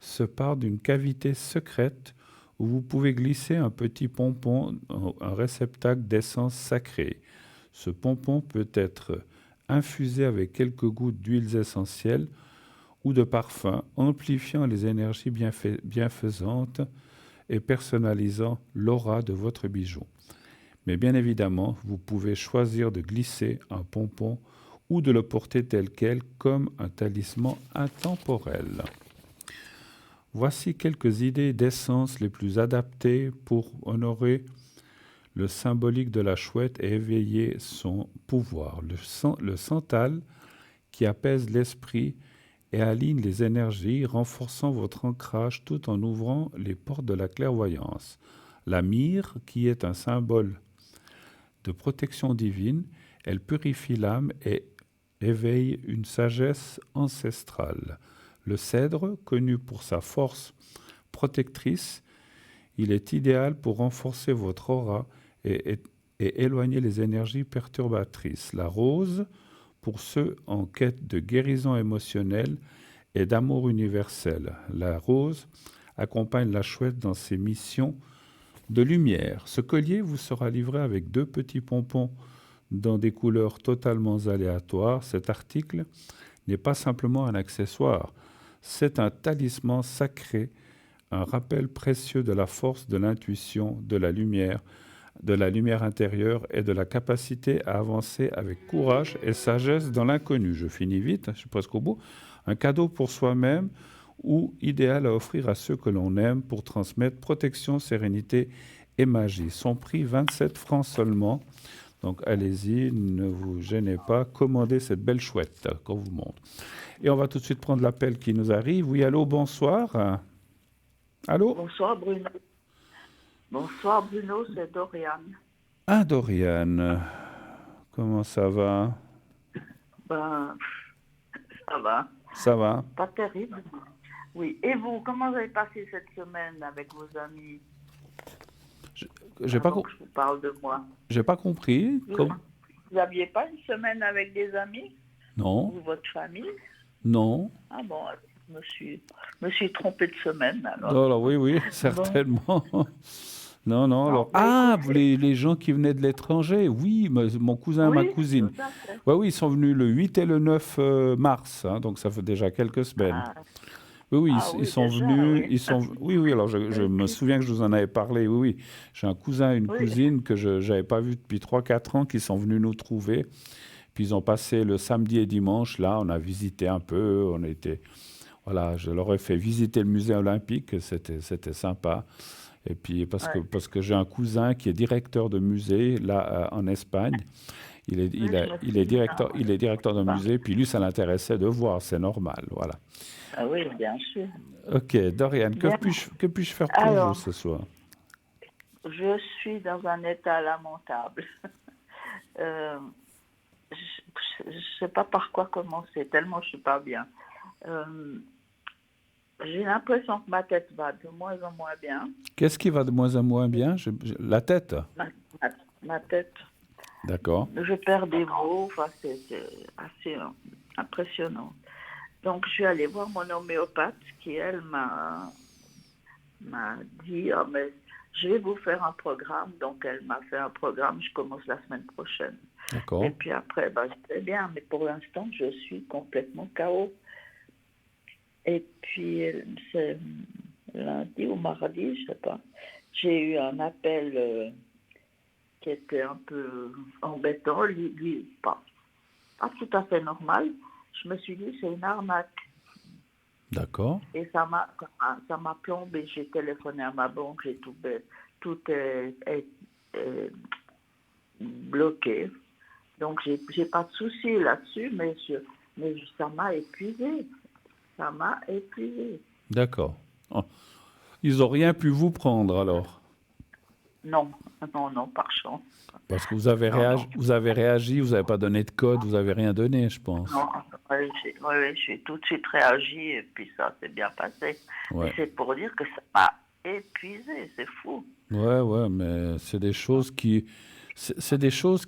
se part d'une cavité secrète où vous pouvez glisser un petit pompon, un réceptacle d'essence sacrée. Ce pompon peut être infusé avec quelques gouttes d'huiles essentielles ou de parfums, amplifiant les énergies bienfaisantes et personnalisant l'aura de votre bijou. Mais bien évidemment, vous pouvez choisir de glisser un pompon ou de le porter tel quel comme un talisman intemporel. Voici quelques idées d'essence les plus adaptées pour honorer le symbolique de la chouette et éveiller son pouvoir. Le santal qui apaise l'esprit et aligne les énergies, renforçant votre ancrage tout en ouvrant les portes de la clairvoyance. La myrrhe qui est un symbole de protection divine, elle purifie l'âme et éveille une sagesse ancestrale. Le cèdre, connu pour sa force protectrice, il est idéal pour renforcer votre aura et éloigner les énergies perturbatrices. La rose, pour ceux en quête de guérison émotionnelle et d'amour universel. La rose accompagne la chouette dans ses missions de lumière. Ce collier vous sera livré avec 2 petits pompons dans des couleurs totalement aléatoires. Cet article n'est pas simplement un accessoire, c'est un talisman sacré, un rappel précieux de la force, de l'intuition, de la lumière intérieure et de la capacité à avancer avec courage et sagesse dans l'inconnu. Je finis vite, je suis presque au bout. Un cadeau pour soi-même ou idéal à offrir à ceux que l'on aime pour transmettre protection, sérénité et magie. Son prix, 27 francs seulement. Donc allez-y, ne vous gênez pas, commandez cette belle chouette qu'on vous montre. Et on va tout de suite prendre l'appel qui nous arrive. Oui, allô, bonsoir. Allô? Bonsoir Bruno. Bonsoir Bruno, c'est Dorian. Ah, Dorian, comment ça va? Ben, ça va. Ça va? Pas terrible. Oui. Et vous, comment vous avez passé cette semaine avec vos amis? J'ai pas Je vous parle de moi. J'ai pas compris. Vous n'aviez pas une semaine avec des amis? Non. Ou votre famille? Non. Ah bon, je me suis trompé de semaine alors. Alors oui, certainement. Non, alors... les gens qui venaient de l'étranger, oui, mon cousin, ma cousine. Oui, ils sont venus le 8 et le 9 mars, hein, donc ça fait déjà quelques semaines. Ils sont venus. Oui. Alors je me souviens que je vous en avais parlé. Oui. J'ai un cousin et une cousine que je n'avais pas vu depuis 3-4 ans qui sont venus nous trouver. Puis ils ont passé le samedi et dimanche, là, on a visité un peu, voilà, je leur ai fait visiter le musée olympique, c'était sympa. Et puis Ouais. parce que j'ai un cousin qui est directeur de musée, là, en Espagne. Oui, je me souviens, Il est directeur d'un ouais. musée, puis lui, ça l'intéressait de voir, c'est normal, voilà. Ah oui, bien sûr. Ok, Dorian, Bien. que puis-je faire pour vous Alors, ce soir? je suis dans un état lamentable. Euh, je ne sais pas par quoi commencer, tellement je suis pas bien. Euh, j'ai l'impression que ma tête va de moins en moins bien. Qu'est-ce qui va de moins en moins bien? La tête? Ma, ma tête, D'accord, je perds des mots, enfin, c'est assez impressionnant. Donc, je suis allée voir mon homéopathe qui, elle, m'a dit, ah, mais je vais vous faire un programme. Donc, elle m'a fait un programme, je commence la semaine prochaine. Et d'accord, puis après, bah, c'est bien, mais pour l'instant, je suis complètement KO. Et puis, c'est lundi ou mardi, je sais pas, j'ai eu un appel qui était un peu embêtant, lui pas tout à fait normal. Je me suis dit, c'est une arnaque. d'accord, Et ça m'a plombé. J'ai téléphoné à ma banque, tout est bloqué. Donc, j'ai pas de souci là-dessus, mais ça m'a épuisé. Ça m'a épuisé. d'accord. Oh, ils n'ont rien pu vous prendre alors, Non, non, par chance. parce que Non, non, vous n'avez pas donné de code, vous n'avez rien donné, je pense. non. Oui, j'ai tout de suite réagi et puis ça s'est bien passé. Mais Ouais, c'est pour dire que ça m'a épuisé, c'est fou. ouais, mais c'est des choses c'est des choses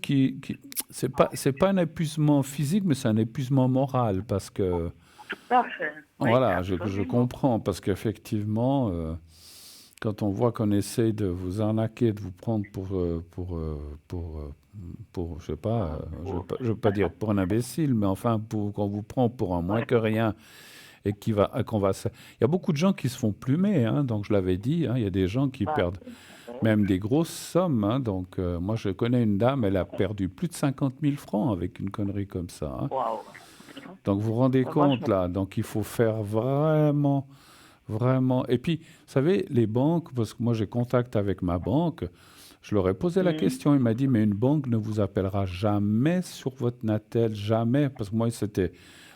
c'est pas un épuisement physique, mais c'est un épuisement moral, parce que, Tout à fait. Oui, voilà, je absolument. comprends, parce qu'effectivement, quand on voit qu'on essaye de vous arnaquer, de vous prendre je sais pas, je veux pas dire pour un imbécile, mais enfin, qu'on vous prend pour un moins Ouais, que rien et il y a beaucoup de gens qui se font plumer, hein, donc je l'avais dit, hein, il y a des gens qui bah, perdent même des grosses sommes, hein, donc moi je connais une dame, elle a perdu plus de 50 000 francs avec une connerie comme ça, hein. waouh. Donc vous vous rendez Moi, je compte là, donc il faut faire vraiment, vraiment. Et puis, vous savez, les banques, parce que moi j'ai contact avec ma banque, je leur ai posé la me... question, il m'a dit, mais une banque ne vous appellera jamais sur votre Natel, jamais, parce que moi c'était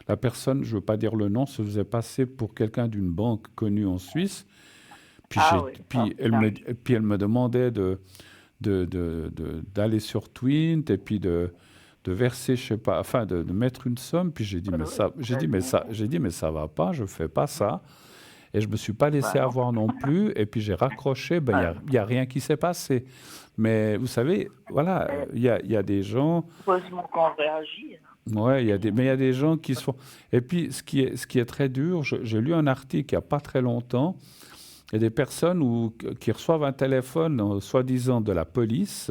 la personne, je ne veux pas dire le nom, se faisait passer pour quelqu'un d'une banque connue en Suisse. Ah oui, ça, Puis elle me demandait d'aller sur Twint et puis de verser, je sais pas, enfin de mettre une somme. Puis j'ai dit, mais ça va pas, je fais pas ça. Et je me suis pas laissé bah non. avoir non plus. Et puis j'ai raccroché, ben Ouais. il y a rien qui s'est passé. Mais vous savez, voilà, il y a des gens, Heureusement qu'on réagit. ouais, mais il y a des gens qui se font. Et puis ce qui est très dur, j'ai lu un article il y a pas très longtemps. Il y a des personnes qui reçoivent un téléphone, soi-disant de la police,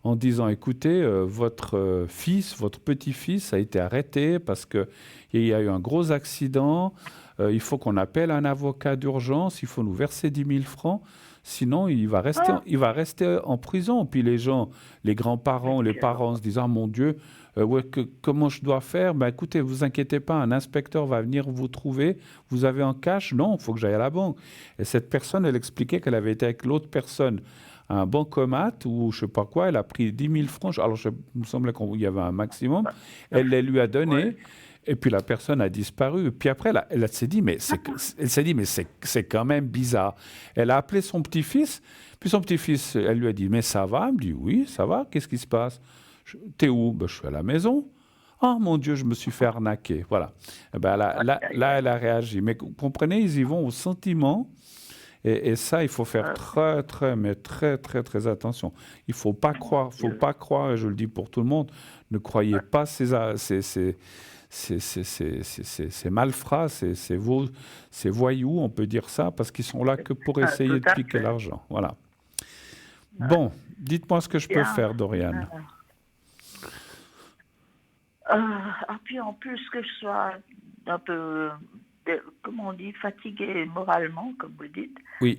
en disant, écoutez, votre fils, votre petit-fils a été arrêté parce qu'il y a eu un gros accident, il faut qu'on appelle un avocat d'urgence, il faut nous verser 10 000 francs, sinon Ah, il va rester en prison. Puis les gens, les grands-parents, les quelle parents se disent, ah mon Dieu, ouais, comment je dois faire? Ben, écoutez, vous inquiétez pas, un inspecteur va venir vous trouver, vous avez en cash? Non, il faut que j'aille à la banque. Et cette personne, elle expliquait qu'elle avait été avec l'autre personne à un bancomat ou je sais pas quoi, elle a pris 10 000 francs. Alors, il me semblait qu'il y avait un maximum. Elle les lui a ouais. donnés. Et puis la personne a disparu. Et puis après, elle s'est dit, mais c'est quand même bizarre. Elle a appelé son petit-fils. Puis son petit-fils, elle lui a dit, mais ça va? Il me dit, oui, ça va. Qu'est-ce qui se passe? T'es où? Ben, je suis à la maison. Oh mon Dieu, je me suis fait arnaquer. Voilà. Eh ben, là, elle a réagi. Mais vous comprenez, ils y vont au sentiment. Et ça, il faut faire mais très attention. Il faut pas croire, et je le dis pour tout le monde, ne croyez pas ces malfrats, ces voyous, on peut dire ça, parce qu'ils sont là que pour essayer Tout de à piquer fait. l'argent. Voilà. Ouais. Bon, dites-moi ce que je peux Bien. faire, Dorian. Ah, puis en plus que je sois un peu, comment on dit, fatiguée moralement, comme vous dites, Oui,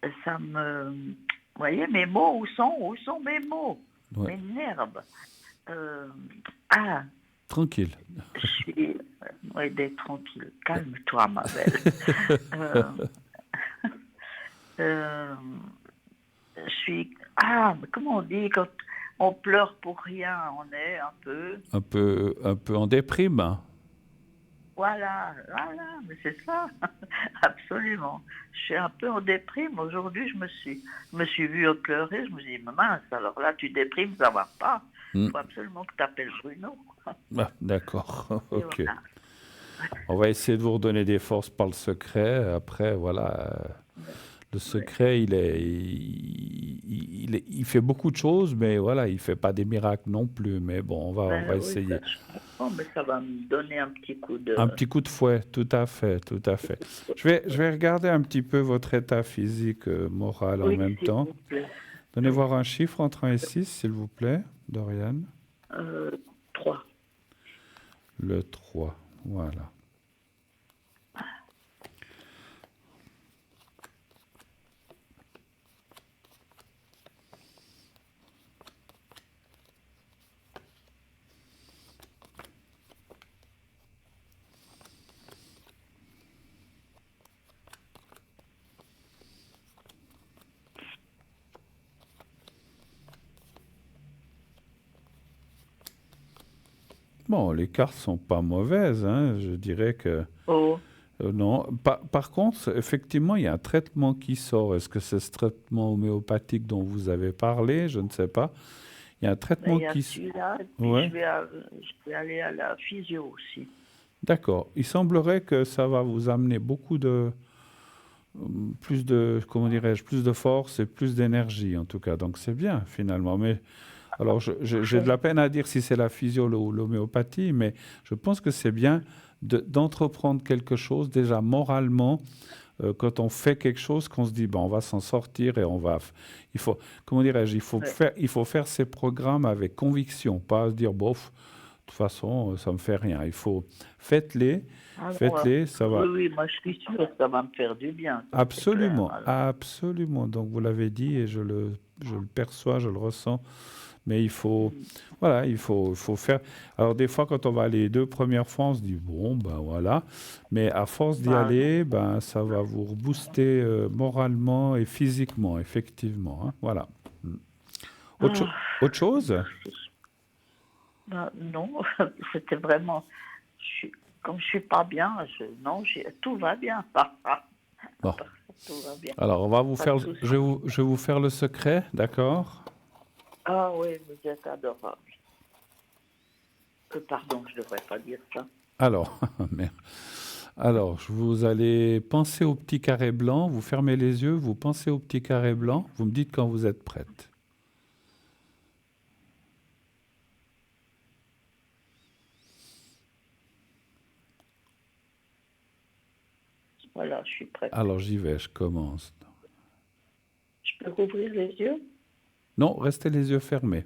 vous voyez, mes mots, où sont mes mots? Ouais. m'énerve. Ah, Tranquille. je suis... Oui, d'être tranquille. Calme-toi, ma belle. Euh, euh, je suis... Ah, mais comment on dit quand on pleure pour rien, on est un peu... Un peu en déprime, hein. Voilà, voilà, mais c'est ça, absolument. Je suis un peu en déprime. Aujourd'hui, je me suis vue pleurer. Je me suis dit, mais mince, alors là, tu déprimes, ça va pas. Il Hmm. faut absolument que tu appelles Bruno. Ah, d'accord. Et Ok. voilà. On va essayer de vous redonner des forces par le secret. Après, voilà. Le Ouais. secret, il fait beaucoup de choses, mais voilà, il fait pas des miracles non plus. Mais bon, on va Ben oui, ça, essayer. je comprends, mais ça va me donner un petit coup Un de... petit coup de fouet, tout à fait, tout à fait. Je vais regarder un petit peu votre état physique, moral en Oui, même s'il temps. vous plaît. Donnez Oui. voir un chiffre entre 1 et 6, s'il vous plaît, Dorian. Euh, 3. Le 3, voilà. Bon, les cartes sont pas mauvaises, hein. Je dirais que Oh, non. Par contre, effectivement, il y a un traitement qui sort. Est-ce que c'est ce traitement homéopathique dont vous avez parlé? Je ne sais pas. Il y a un ben, traitement il y a qui... celui-là, et puis Ouais, je vais aller à la physio aussi. d'accord. Il semblerait que ça va vous amener beaucoup de... plus de, comment dirais-je, plus de force et plus d'énergie, en tout cas. Donc c'est bien, finalement. Mais alors, j'ai de la peine à dire si c'est la physio ou l'homéopathie, mais je pense que c'est bien d'entreprendre quelque chose déjà moralement. Quand on fait quelque chose, qu'on se dit, bon, on va s'en sortir et on va. Il faut, comment dirais-je, Ouais. il faut faire ses programmes avec conviction, pas se dire, bof, de toute façon, ça me fait rien. Il faut, faites-les, Ah non, faites-les, ça oui, va. oui, moi je suis sûre que ça va me faire du bien, ça c'est clair. Absolument, Alors. absolument. Donc vous l'avez dit et je le perçois, je le ressens. Mais il faut, Mm. voilà, il faut faire. Alors des fois, quand on va les 2 premières fois, on se dit bon, ben voilà. Mais à force d'y Bah non. aller, ben ça va vous rebooster moralement et physiquement, effectivement, hein. Voilà. Mm. Autre, Ah, autre chose? merci. Bah, non, c'était vraiment. Comme je suis pas bien, non, tout va bien. À Bon. part ça, tout va bien. Alors on va vous Pas de faire, souci. je vais vous faire le secret, d'accord? Ah oui, vous êtes adorable. Pardon, je devrais pas dire ça. Alors, merde. Alors, vous allez penser au petit carré blanc, vous fermez les yeux, vous pensez au petit carré blanc, vous me dites quand vous êtes prête. Voilà, je suis prête. Alors j'y vais, je commence. Je peux rouvrir les yeux? Non, restez les yeux fermés.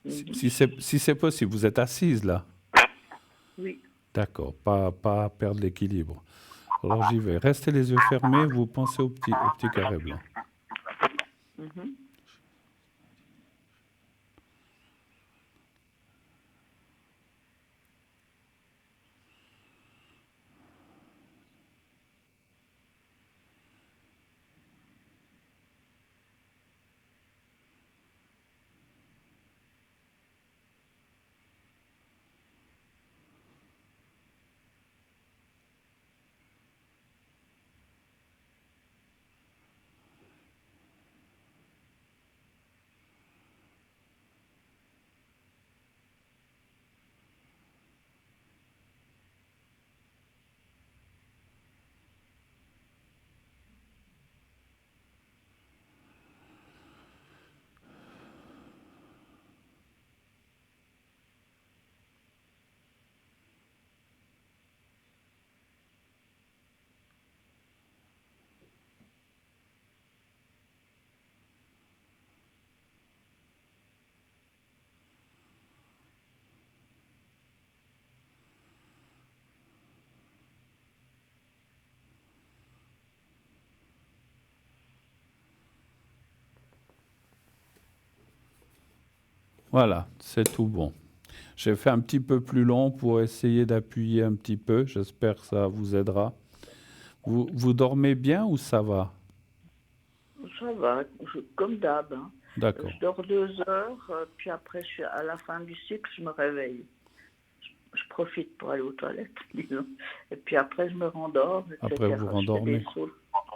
Mhm. Si c'est possible, vous êtes assise là. Oui. D'accord, pas perdre l'équilibre. Alors j'y vais. Restez les yeux fermés, vous pensez au petit carré blanc. Mhm. Voilà, c'est tout bon. J'ai fait un petit peu plus long pour essayer d'appuyer un petit peu. J'espère que ça vous aidera. Vous dormez bien ou ça va? Ça va, comme d'hab, hein. D'accord. Je dors 2 heures, puis après, à la fin du cycle, je me réveille. Je profite pour aller aux toilettes, disons. Et puis après, je me rendors, Après, etc. vous Je fais rendormez.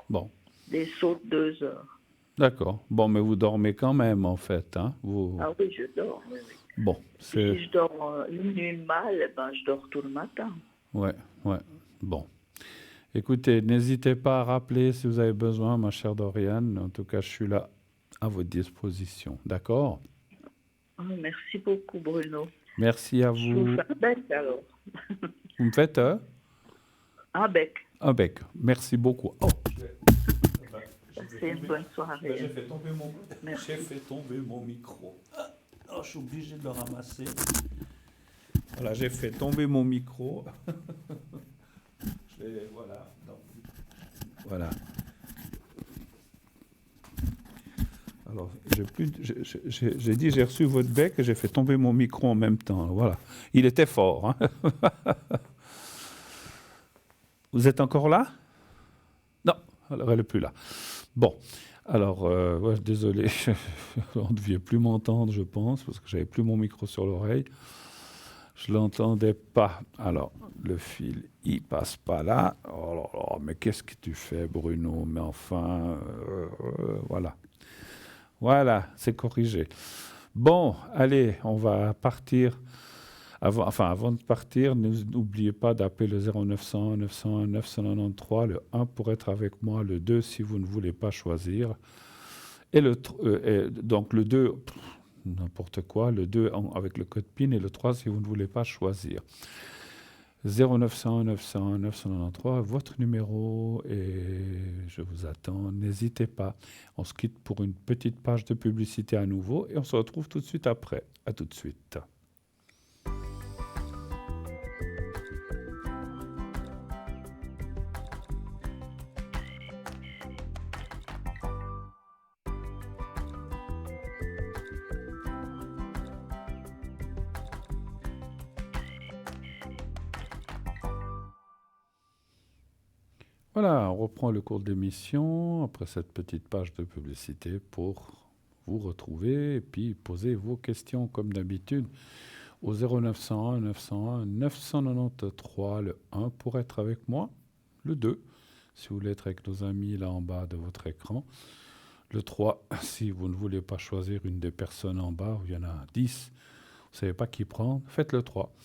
Bon, des sauts de 2 heures. d'accord. Bon, mais vous dormez quand même, en fait, hein? Ah oui, je dors, oui, oui. Bon, c'est... Si je dors une nuit mal, eh ben, je dors tout le matin. Ouais, ouais. Bon. Écoutez, n'hésitez pas à rappeler si vous avez besoin, ma chère Doriane. En tout cas, je suis là à votre disposition. D'accord? Merci beaucoup, Bruno. Merci à Je vous vous. fais un bec alors. Vous me faites Un bec. un bec. Merci beaucoup. Oh, C'est une bonne soirée. j'ai fait tomber mon... Merci. J'ai fait tomber mon micro. Oh, je suis obligé de le ramasser. Voilà, j'ai fait tomber mon micro. Voilà. Voilà. Alors, j'ai dit j'ai reçu votre bec et j'ai fait tomber mon micro en même temps. Voilà. Il était fort. Hein. Vous êtes encore là? Non, alors elle n'est plus là. Bon, alors, ouais, désolé, on ne devait plus m'entendre, je pense, parce que j'avais plus mon micro sur l'oreille. Je l'entendais pas. Alors, le fil, il passe pas là. Oh là là, mais qu'est-ce que tu fais, Bruno? Mais enfin, voilà. Voilà, c'est corrigé. Bon, allez, on va partir. Avant de partir, n'oubliez pas d'appeler le 0901 901 993, le 1 pour être avec moi, le 2 si vous ne voulez pas choisir. Et donc le 2, n'importe quoi, le 2 avec le code PIN et le 3 si vous ne voulez pas choisir. 0901 901 993, votre numéro et je vous attends. N'hésitez pas. On se quitte pour une petite page de publicité à nouveau et on se retrouve tout de suite après. À tout de suite. Voilà, on reprend le cours de l'émission après cette petite page de publicité pour vous retrouver et puis poser vos questions comme d'habitude au 0901 901 993, le 1 pour être avec moi, le 2 si vous voulez être avec nos amis là en bas de votre écran, le 3 si vous ne voulez pas choisir une des personnes en bas où il y en a 10, vous ne savez pas qui prendre, faites le 3.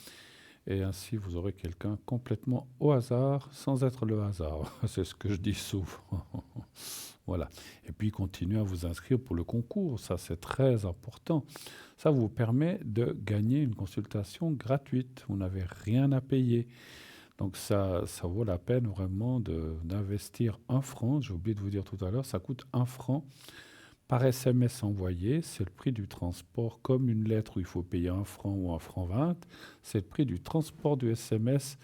Et ainsi, vous aurez quelqu'un complètement au hasard, sans être le hasard. C'est ce que je dis souvent. Voilà. Et puis, continuez à vous inscrire pour le concours. Ça, c'est très important. Ça vous permet de gagner une consultation gratuite. Vous n'avez rien à payer. Donc, ça vaut la peine vraiment d'investir 1 franc. J'ai oublié de vous dire tout à l'heure, ça coûte 1 franc. Par SMS envoyé, c'est le prix du transport, comme une lettre où il faut payer 1 franc ou 1 franc 20, c'est le prix du transport du SMS,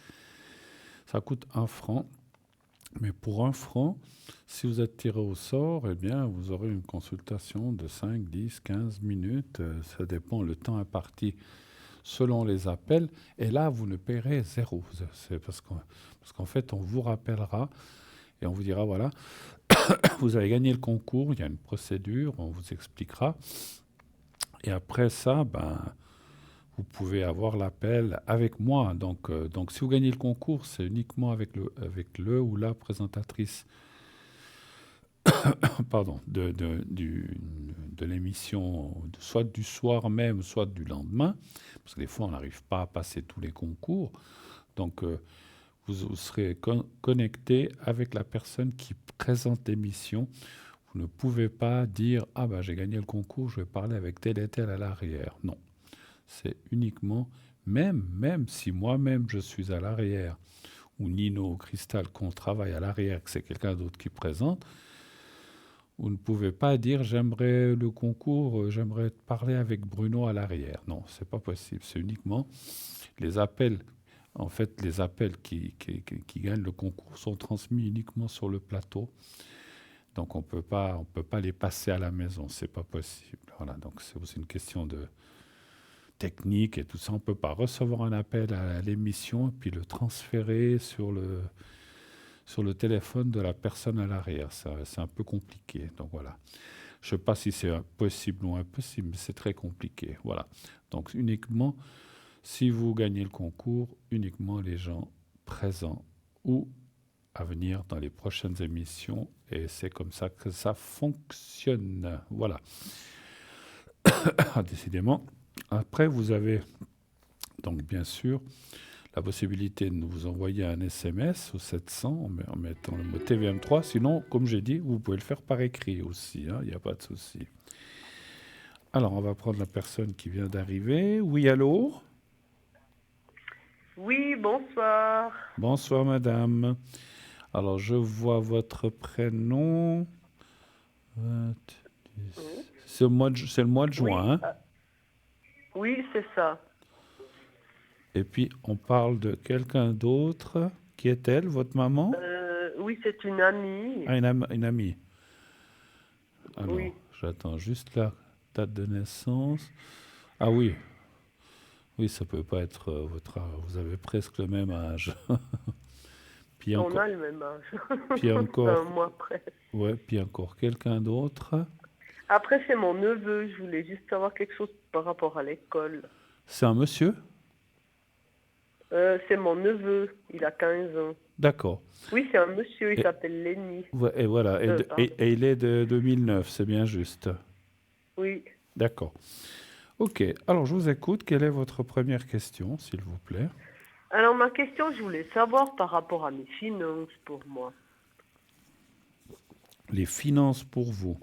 ça coûte 1 franc. Mais pour 1 franc, si vous êtes tiré au sort, eh bien, vous aurez une consultation de 5, 10, 15 minutes, ça dépend, le temps imparti selon les appels, et là, vous ne paierez zéro. C'est parce qu'en fait, on vous rappellera et on vous dira, voilà, vous avez gagné le concours, il y a une procédure, on vous expliquera. Et après ça, vous pouvez avoir l'appel avec moi. Donc si vous gagnez le concours, c'est uniquement avec le ou la présentatrice pardon, de l'émission, soit du soir même, soit du lendemain, parce que des fois, on n'arrive pas à passer tous les concours. Donc, vous serez connecté avec la personne qui présente l'émission. Vous ne pouvez pas dire « Ah j'ai gagné le concours, je vais parler avec tel et tel à l'arrière ». Non, c'est uniquement, même si moi-même je suis à l'arrière, ou Nino ou Cristal qu'on travaille à l'arrière, que c'est quelqu'un d'autre qui présente, vous ne pouvez pas dire « J'aimerais le concours, j'aimerais parler avec Bruno à l'arrière ». Non, c'est pas possible. C'est uniquement les appels. En fait, les appels qui gagnent le concours sont transmis uniquement sur le plateau. Donc, on peut pas les passer à la maison. C'est pas possible. Voilà. Donc, c'est aussi une question technique et tout ça, on ne peut pas recevoir un appel à l'émission et puis le transférer sur le téléphone de la personne à l'arrière. C'est un peu compliqué. Donc voilà. Je ne sais pas si c'est possible ou impossible, mais c'est très compliqué. Voilà. Donc uniquement, si vous gagnez le concours, uniquement les gens présents ou à venir dans les prochaines émissions. Et c'est comme ça que ça fonctionne. Voilà. Décidément. Après, vous avez donc bien sûr la possibilité de nous envoyer un SMS au 700 en mettant le mot TVM3. Sinon, comme j'ai dit, vous pouvez le faire par écrit aussi. Il n'y a pas de souci. Alors, on va prendre la personne qui vient d'arriver. Oui, allô? Oui, bonsoir. Bonsoir, madame. Alors, je vois votre prénom. C'est le mois de juin. Hein? Oui, c'est ça. Et puis, on parle de quelqu'un d'autre. Qui est-elle, votre maman? Oui, c'est une amie. Ah, une amie. Alors, Oui. j'attends juste la date de naissance. Ah oui. Oui, ça peut pas être votre âge. Vous avez presque le même âge. Puis On a le même âge. Puis encore. Un mois près. Ouais, puis encore quelqu'un d'autre. Après, c'est mon neveu. Je voulais juste savoir quelque chose par rapport à l'école. C'est un monsieur? C'est mon neveu. Il a 15 ans. D'accord. Oui, c'est un monsieur. Il s'appelle Lenny. Ouais, et voilà. Et il est de 2009, c'est bien juste. Oui. D'accord. Ok. Alors, je vous écoute. Quelle est votre première question, s'il vous plaît? Alors, ma question, je voulais savoir par rapport à mes finances pour moi. Les finances pour vous.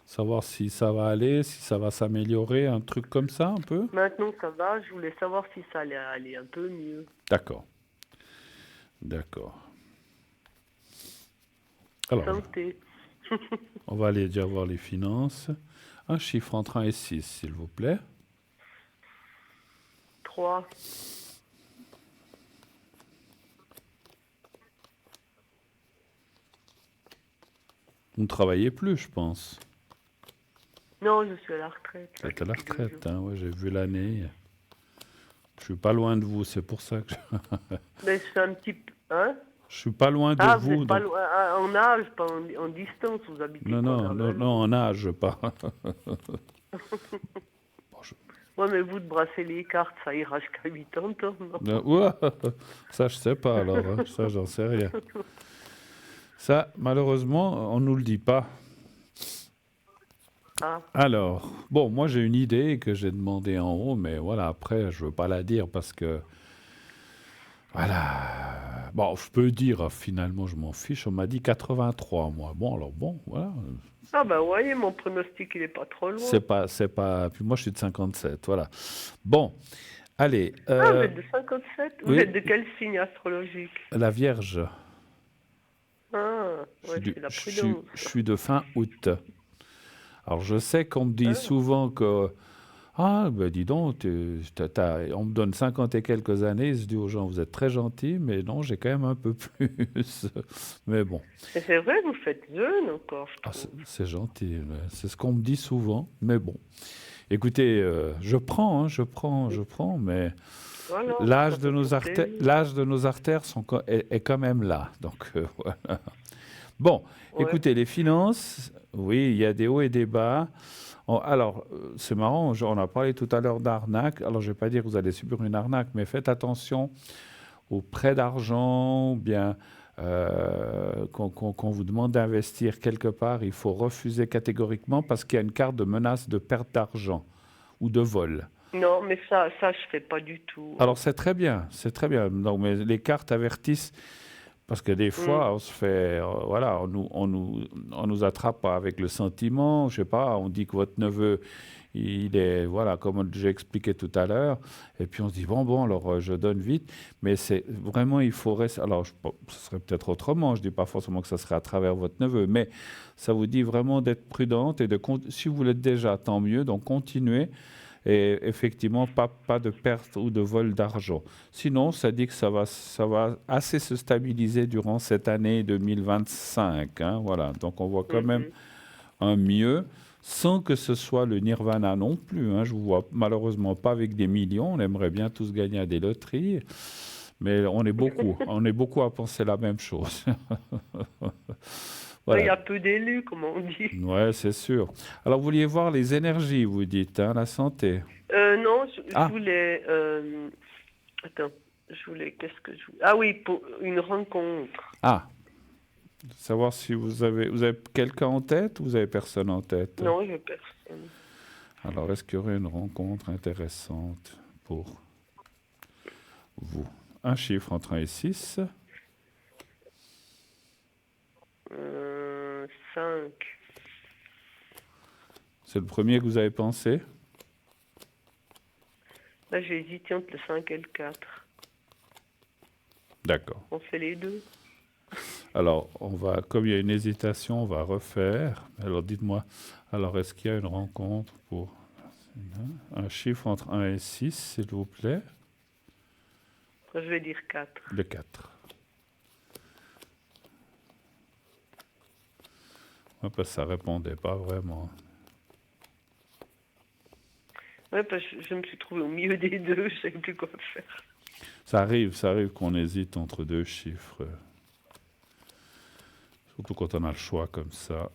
Savoir si ça va aller, si ça va s'améliorer, un truc comme ça, un peu? Maintenant, ça va. Je voulais savoir si ça allait aller un peu mieux. D'accord. D'accord. Alors, Santé. on va aller déjà voir les finances. Un chiffre entre 1 et 6, s'il vous plaît. 3. Vous ne travaillez plus, je pense. Non, je suis à la retraite. Vous êtes à la retraite, hein, ouais, j'ai vu l'année. Je suis pas loin de vous, c'est pour ça que Mais c'est un petit peu... Hein? je suis pas loin de vous vous. n'êtes pas donc- loin, en âge, pas en distance, vous habitez Non, quoi, non, dans non, la- non, en âge, pas. Ouais, mais vous de brasser les cartes, ça ira jusqu'à 80 ans, non? Ouais, ça, je sais pas alors. Hein. Ça, j'en sais rien. Ça, malheureusement, on nous le dit pas. Ah, Alors, bon, moi j'ai une idée que j'ai demandé en haut, mais voilà, après, je veux pas la dire parce que. Voilà. Bon, je peux dire, finalement, je m'en fiche. On m'a dit 83, moi. Bon, alors bon, voilà. ah bah voyez, mon pronostic, il est pas trop loin. C'est pas. Puis moi, je suis de 57, voilà. Bon, allez. Ah, vous êtes de 57? Vous oui. êtes de quel signe astrologique? La Vierge. Ah, Je ouais, suis c'est la je prudence. suis de fin août. Alors, je sais qu'on me dit Ah. souvent que. Ah, ben dis donc, on me donne 50 et quelques années. Je dis aux gens, vous êtes très gentils, mais non, j'ai quand même un peu plus. Mais bon. Mais c'est vrai, vous faites jeune encore, je Ah, trouve. c'est gentil, ouais. C'est ce qu'on me dit souvent, mais bon. Écoutez, je prends, mais Voilà, l'âge ça de fait nos plaisir. l'âge de nos artères est quand même là. Donc voilà. Bon, Ouais. écoutez, les finances, oui, il y a des hauts et des bas. Alors, c'est marrant, on a parlé tout à l'heure d'arnaque. Alors, je ne vais pas dire que vous allez subir une arnaque, mais faites attention aux prêts d'argent, ou bien qu'on vous demande d'investir quelque part, il faut refuser catégoriquement parce qu'il y a une carte de menace de perte d'argent ou de vol. Non, mais ça, je fais pas du tout. Alors c'est très bien, c'est très bien. Donc, mais les cartes avertissent parce que des fois on se fait, voilà, on nous attrape avec le sentiment, je sais pas, on dit que votre neveu il est, voilà, comme j'ai expliqué tout à l'heure, et puis on se dit bon, alors je donne vite, mais c'est vraiment il faut rester. Alors ce serait peut-être autrement, je dis pas forcément que ça serait à travers votre neveu, mais ça vous dit vraiment d'être prudente et si vous l'êtes déjà, tant mieux, donc continuez. Et effectivement, pas de perte ou de vol d'argent. Sinon, ça dit que ça va assez se stabiliser durant cette année 2025. Hein, voilà. Donc, on voit quand même un mieux. sans que ce soit le nirvana non plus, hein. Je vous vois malheureusement pas avec des millions. On aimerait bien tous gagner à des loteries, mais on est beaucoup à penser la même chose. Il y Voilà. a peu d'élus, comme on dit. Ouais, c'est sûr. Alors, vous vouliez voir les énergies, vous dites, hein, la santé. Non, je Ah, voulais... attends, je voulais... Qu'est-ce que je voulais... Ah oui, pour une rencontre. ah. Savoir si vous avez quelqu'un en tête ou vous avez personne en tête. Non, je personne. Alors, est-ce qu'il y aurait une rencontre intéressante pour vous? Un chiffre entre 1 et 6. 5. C'est le premier que vous avez pensé? Là, j'ai hésité entre le 5 et le 4. D'accord. On fait les deux. Alors, comme il y a une hésitation, on va refaire. Alors, dites-moi, alors, est-ce qu'il y a une rencontre pour un chiffre entre 1 et 6, s'il vous plaît? Je vais dire 4. Le 4. Ouais, parce que ça répondait pas vraiment. Ouais, parce que je me suis trouvée au milieu des deux, je ne savais plus quoi faire. Ça arrive qu'on hésite entre deux chiffres. Surtout quand on a le choix comme ça.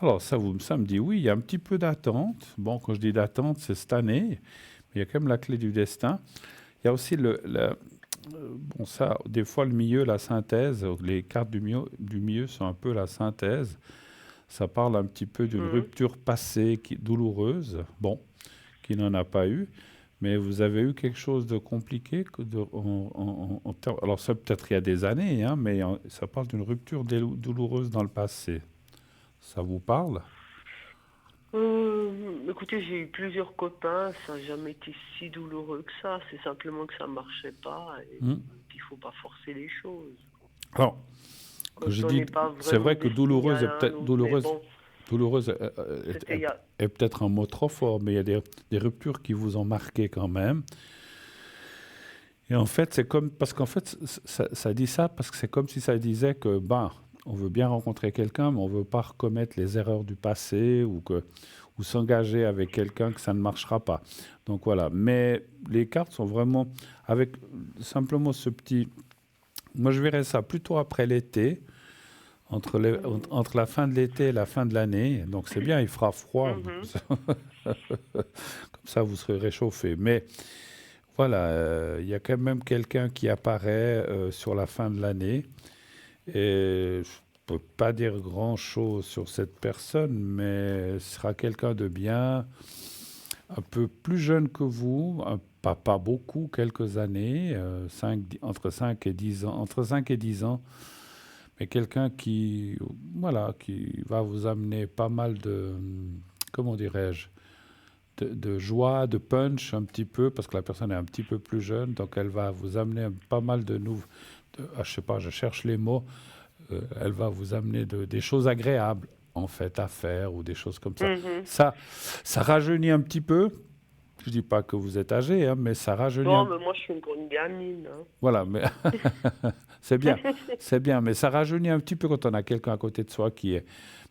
Alors, ça me dit oui, il y a un petit peu d'attente. Bon, quand je dis d'attente, c'est cette année, mais il y a quand même la clé du destin. Il y a aussi bon, ça, des fois, le milieu, la synthèse, les cartes du milieu sont un peu la synthèse. Ça parle un petit peu d'une rupture passée douloureuse, bon, qui n'en a pas eu, mais vous avez eu quelque chose de compliqué. Alors, ça, peut-être il y a des années, hein, mais ça parle d'une rupture douloureuse dans le passé. Ça vous parle? Écoutez, j'ai eu plusieurs copains, ça n'a jamais été si douloureux que ça. C'est simplement que ça ne marchait pas et qu'il ne faut pas forcer les choses. Alors, Quand je on dis, n'est pas c'est vrai vraiment que douloureuse destiné est à peut-être l'un ou douloureuse. l'autre, mais bon, Douloureuse c'était il y a... est peut-être un mot trop fort, mais il y a des ruptures qui vous ont marqué quand même. Et en fait, c'est comme, parce qu'en fait, ça dit ça parce que c'est comme si ça disait que, ben, on veut bien rencontrer quelqu'un, mais on ne veut pas recommettre les erreurs du passé ou s'engager avec quelqu'un que ça ne marchera pas. Donc voilà. Mais les cartes sont vraiment avec simplement ce petit. Moi, je verrais ça plutôt après l'été, entre la fin de l'été et la fin de l'année. Donc c'est bien, il fera froid. Comme ça, vous serez réchauffé. Mais voilà, il y a quand même quelqu'un qui apparaît sur la fin de l'année. Et je ne peux pas dire grand-chose sur cette personne, mais ce sera quelqu'un de bien, un peu plus jeune que vous, pas beaucoup, quelques années, entre 5 et 10 ans, mais quelqu'un voilà, qui va vous amener pas mal de, comment dirais-je, de joie, de punch un petit peu, parce que la personne est un petit peu plus jeune, donc elle va vous amener pas mal de nouveaux, je sais pas, je cherche les mots, elle va vous amener des choses agréables, en fait, à faire, ou des choses comme ça. Ça rajeunit un petit peu. Je dis pas que vous êtes âgé, hein, mais ça rajeunit. Non, mais moi, je suis une grande gamine. Hein. Voilà, mais c'est bien, mais ça rajeunit un petit peu quand on a quelqu'un à côté de soi qui est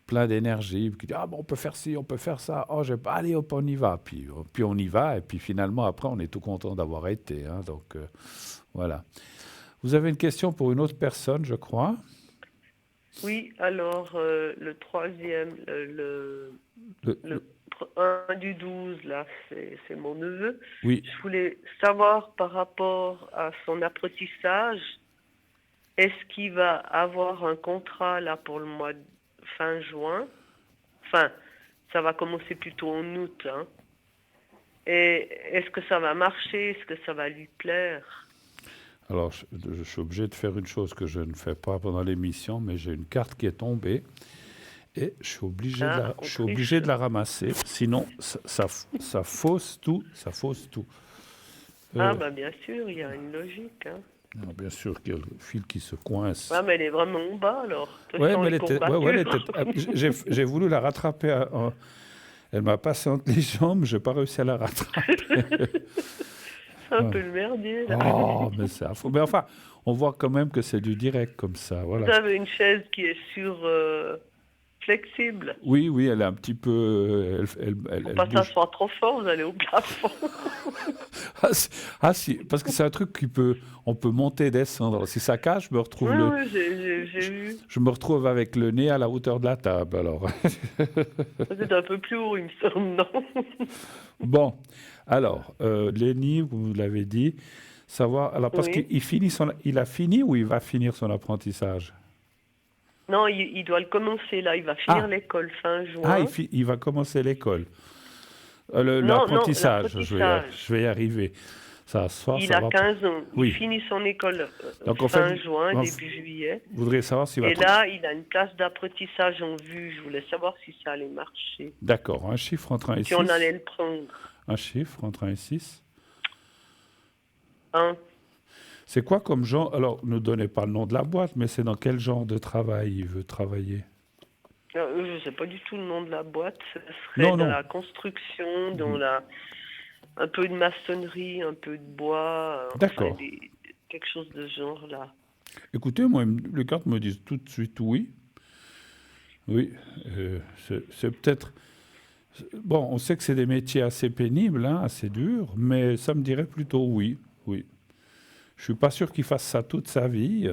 plein d'énergie, qui dit ah bon, on peut faire ci, on peut faire ça, oh allez hop, on y va, puis on y va, et puis finalement après on est tout content d'avoir été, hein, donc voilà. Vous avez une question pour une autre personne, je crois. Oui, alors le troisième, le 1 du 12, là, c'est mon neveu. Oui. Je voulais savoir par rapport à son apprentissage, est-ce qu'il va avoir un contrat là pour le mois de fin juin? Enfin, ça va commencer plutôt en août. Hein. Et est-ce que ça va marcher? Est-ce que ça va lui plaire? Alors, je suis obligé de faire une chose que je ne fais pas pendant l'émission, mais j'ai une carte qui est tombée et je suis obligé de la ramasser. Sinon, ça fausse tout. Ah, bah bien sûr, il y a une logique. Hein. Non, bien sûr qu'il y a le fil qui se coince. Ah, mais elle est vraiment en bas, alors. Ouais, Sans mais les elle courbatures. était. J'ai voulu la rattraper. Elle m'a passé entre les jambes, j'ai pas réussi à la rattraper. C'est un peu le merdier, là. Oh, mais c'est affreux. Mais enfin, on voit quand même que c'est du direct comme ça. Voilà. Vous avez une chaise qui est flexible. Oui, oui, elle est un petit peu. Faut Elle pas bouge. s'asseoir trop fort, vous allez au plafond. Ah, si, parce que c'est un truc on peut monter et descendre. Si ça cache, je me retrouve Oui, oui, j'ai eu. je me retrouve avec le nez à la hauteur de la table. Alors, C'est un peu plus haut, il me semble, non? bon, alors, Lenny, vous l'avez dit, savoir. Alors, parce Oui. il a fini ou il va finir son apprentissage? Non, il doit le commencer, là. Il va finir l'école fin Ah, juin. il va commencer l'école. Non, L'apprentissage, l'apprentissage. je vais y arriver. Ça Il a 15 ans. Oui. Il finit son école Donc, en fin fait, juin, en- début juillet. vous voudriez savoir s'il va... Et là, il a une place d'apprentissage en vue. Je voulais savoir si ça allait marcher. D'accord, un chiffre entre 1 et Si on 6. allait le prendre. Un chiffre entre 1 et 6. Hein? C'est quoi comme genre... Alors, ne donnez pas le nom de la boîte, mais c'est dans quel genre de travail il veut travailler? Je ne sais pas du tout le nom de la boîte. Ce serait Non, dans non. la construction, dans un peu de maçonnerie, un peu de bois. D'accord. Enfin, quelque chose de ce genre-là. Écoutez, moi, les cartes me disent tout de suite oui. Oui, c'est peut-être... Bon, on sait que c'est des métiers assez pénibles, hein, assez durs, mais ça me dirait plutôt oui, oui. Je suis pas sûr qu'il fasse ça toute sa vie.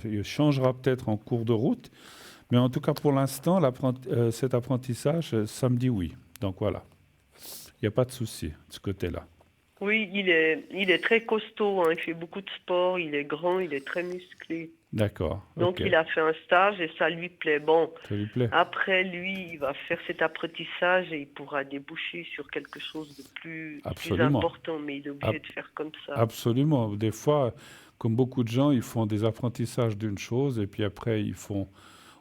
Il changera peut-être en cours de route, mais en tout cas pour l'instant, cet apprentissage, ça me dit oui. Donc voilà, il n'y a pas de souci de ce côté-là. Oui, il est très costaud, hein. Il fait beaucoup de sport, il est grand, il est très musclé. D'accord. Donc ok. il a fait un stage et ça lui plaît. Bon, Ça lui plaît. après lui, il va faire cet apprentissage et il pourra déboucher sur quelque chose de plus Absolument. important, mais il est obligé de faire comme ça. Absolument. Des fois, comme beaucoup de gens, ils font des apprentissages d'une chose et puis après, ils font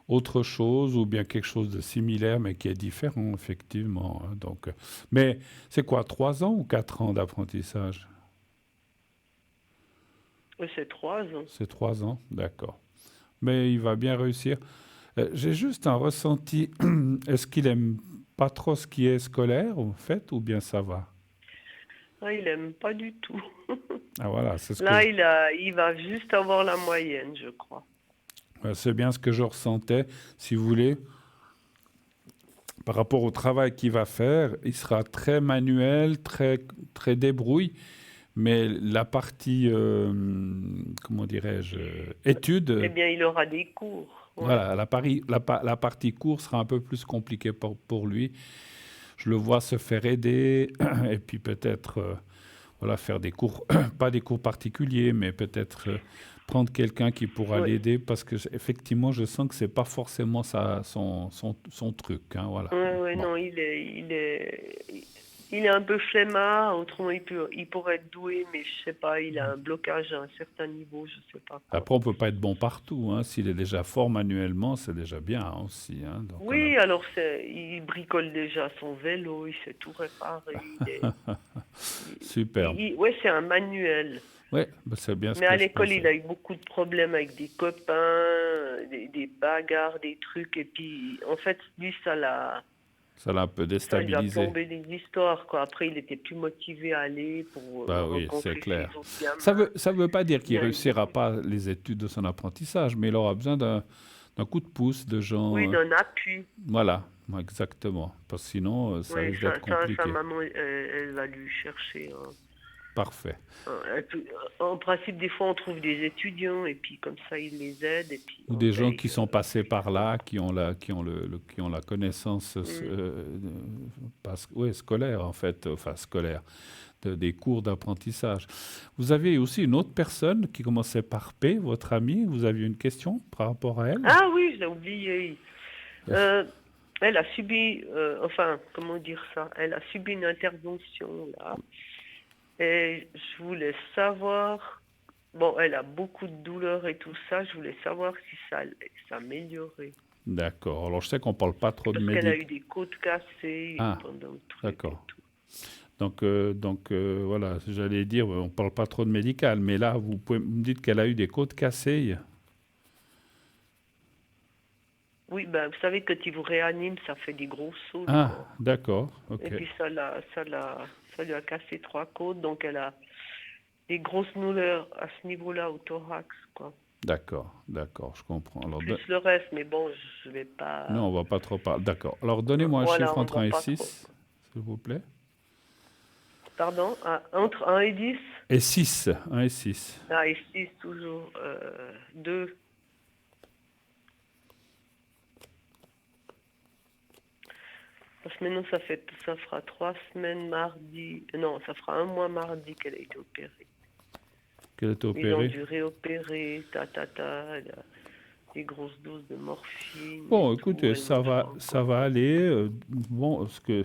autre chose ou bien quelque chose de similaire mais qui est différent, effectivement. Hein. Donc, mais c'est quoi, 3 ans ou 4 ans d'apprentissage? C'est 3 ans. C'est 3 ans, d'accord. Mais il va bien réussir. J'ai juste un ressenti. Est-ce qu'il aime pas trop ce qui est scolaire, en fait, ou bien ça va? Ah, il aime pas du tout. Ah voilà, c'est ce Là, que il va juste avoir la moyenne, je crois. c'est bien ce que je ressentais, si vous voulez. Par rapport au travail qu'il va faire, il sera très manuel, très, très débrouille, mais la partie, comment dirais-je, étude, Eh bien, il aura des cours. Ouais. voilà, la partie cours sera un peu plus compliquée pour lui. Je le vois se faire aider et puis peut-être voilà, faire des cours, pas des cours particuliers, mais peut-être prendre quelqu'un qui pourra Oui. l'aider parce que effectivement, je sens que c'est pas forcément son truc. Hein, voilà. Ouais, Bon. non, il est un peu flemmard. Autrement, il pourrait être doué, mais je sais pas, il a un blocage à un certain niveau, je sais pas quoi. Après, on peut pas être bon partout. Hein. S'il est déjà fort manuellement, c'est déjà bien hein, aussi. Hein. Donc, Oui, alors il bricole déjà son vélo, il sait tout réparer. Super. Ouais, c'est un manuel. Ouais, bah, c'est bien ce Mais que à je l'école, pensais. il a eu beaucoup de problèmes avec des copains, des bagarres, des trucs. Et puis, en fait, lui, Ça l'a un peu ça lui a déstabilisé. plombé des histoires, quoi. Après, il était plus motivé à aller pour Bah oui, rencontrer c'est clair. ses autres gamins. Ça veut pas dire qu'il Il a eu réussira beaucoup. pas les études de son apprentissage, mais il aura besoin d'un coup de pouce de gens. Oui, d'un appui. Voilà, exactement. Parce que sinon, ça Oui, risque d'être sa compliqué. maman, elle va lui chercher. Parfait. En principe, des fois, on trouve des étudiants et puis comme ça, ils les aident. Et puis, Ou on des gens paye, qui sont passés par là, qui ont la connaissance scolaire, en fait, enfin scolaire, des cours d'apprentissage. Vous avez aussi une autre personne qui commençait par P, votre amie. Vous aviez une question par rapport à elle? Ah oui, je l'ai oublié. Elle a subi, enfin, comment dire ça? Elle a subi une intervention là. Et je voulais savoir, bon, elle a beaucoup de douleurs et tout ça, je voulais savoir si ça s'améliorait. D'accord. Alors, je sais qu'on parle pas trop de Parce qu'elle a eu médicaments. des côtes cassées Ah, pendant le truc d'accord. et tout. Voilà, j'allais dire, on ne parle pas trop de médical, mais là, vous pouvez me dites qu'elle a eu des côtes cassées. Oui, ben, vous savez, quand il vous réanime, ça fait des gros sauts, le Ah, corps. d'accord, Et ok. puis ça lui a cassé 3 côtes, donc elle a des grosses douleurs à ce niveau-là au thorax, quoi. D'accord, je comprends. Alors, Plus le reste, mais bon, je vais non, pas. on va pas trop parler. D'accord. Alors, donnez-moi un Voilà, chiffre on entre va 1 et pas trop. 6, s'il vous plaît. Pardon, entre 1 et 10. Et 6, 1 et 6. Ah, et 6 toujours. 2. Parce que maintenant, ça fera 3 semaines mardi. Non, ça fera 1 mois mardi qu'elle a été opérée. Qu'elle a été Ils ont opérée. dû réopérer, elle a des grosses doses de morphine Bon, et tout, écoutez, elle mange pas ça encore. va aller. Bon, parce que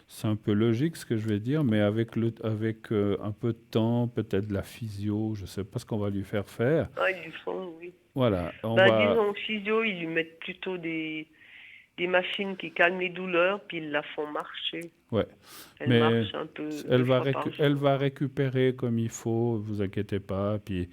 c'est un peu logique ce que je vais dire, mais avec un peu de temps, peut-être de la physio, je ne sais pas ce qu'on va lui faire faire. Ah, ils lui font, oui. Voilà, on Ben, va. disons, physio, ils lui mettent plutôt des machines qui calment les douleurs, puis ils la font marcher. Ouais, Elle mais marche un peu elle 2 fois par elle jour. va récupérer comme il faut, vous inquiétez pas. Puis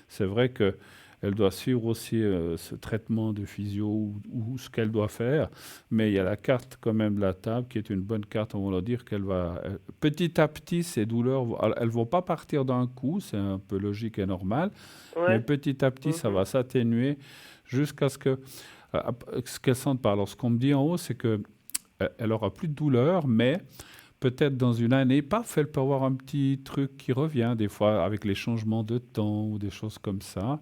c'est vrai que elle doit suivre aussi ce traitement de physio ou ce qu'elle doit faire. Mais il y a la carte quand même de la table qui est une bonne carte. On va leur dire qu'elle va petit à petit ces douleurs, elles vont pas partir d'un coup, c'est un peu logique et normal. Mais Ouais. petit à petit ça Mhm. va s'atténuer jusqu'à ce qu'elle sente pas. Alors ce qu'on me dit en haut, c'est que elle aura plus de douleur, mais peut-être dans une année, paf, elle peut avoir un petit truc qui revient, des fois avec les changements de temps ou des choses comme ça.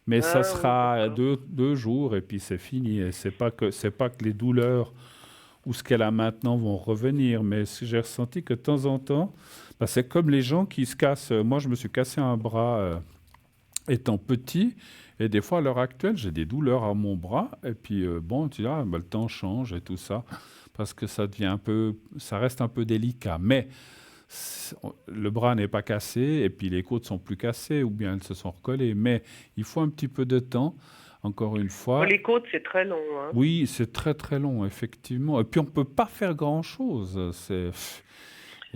Mais ça Ah oui, sera d'accord. deux jours et puis c'est fini. Et c'est pas que les douleurs ou ce qu'elle a maintenant vont revenir. Mais j'ai ressenti que de temps en temps, bah, c'est comme les gens qui se cassent. Moi, je me suis cassé un bras étant petit. Et des fois, à l'heure actuelle, j'ai des douleurs à mon bras. Et puis, bon, tu dis, ah, bah, le temps change et tout ça. Parce que ça devient ça reste un peu délicat. Mais le bras n'est pas cassé et puis les côtes sont plus cassées ou bien elles se sont recollées. Mais il faut un petit peu de temps. Encore une Bon, fois, les côtes, c'est très long, hein. oui, c'est très très long, effectivement. Et puis on peut pas faire grand-chose.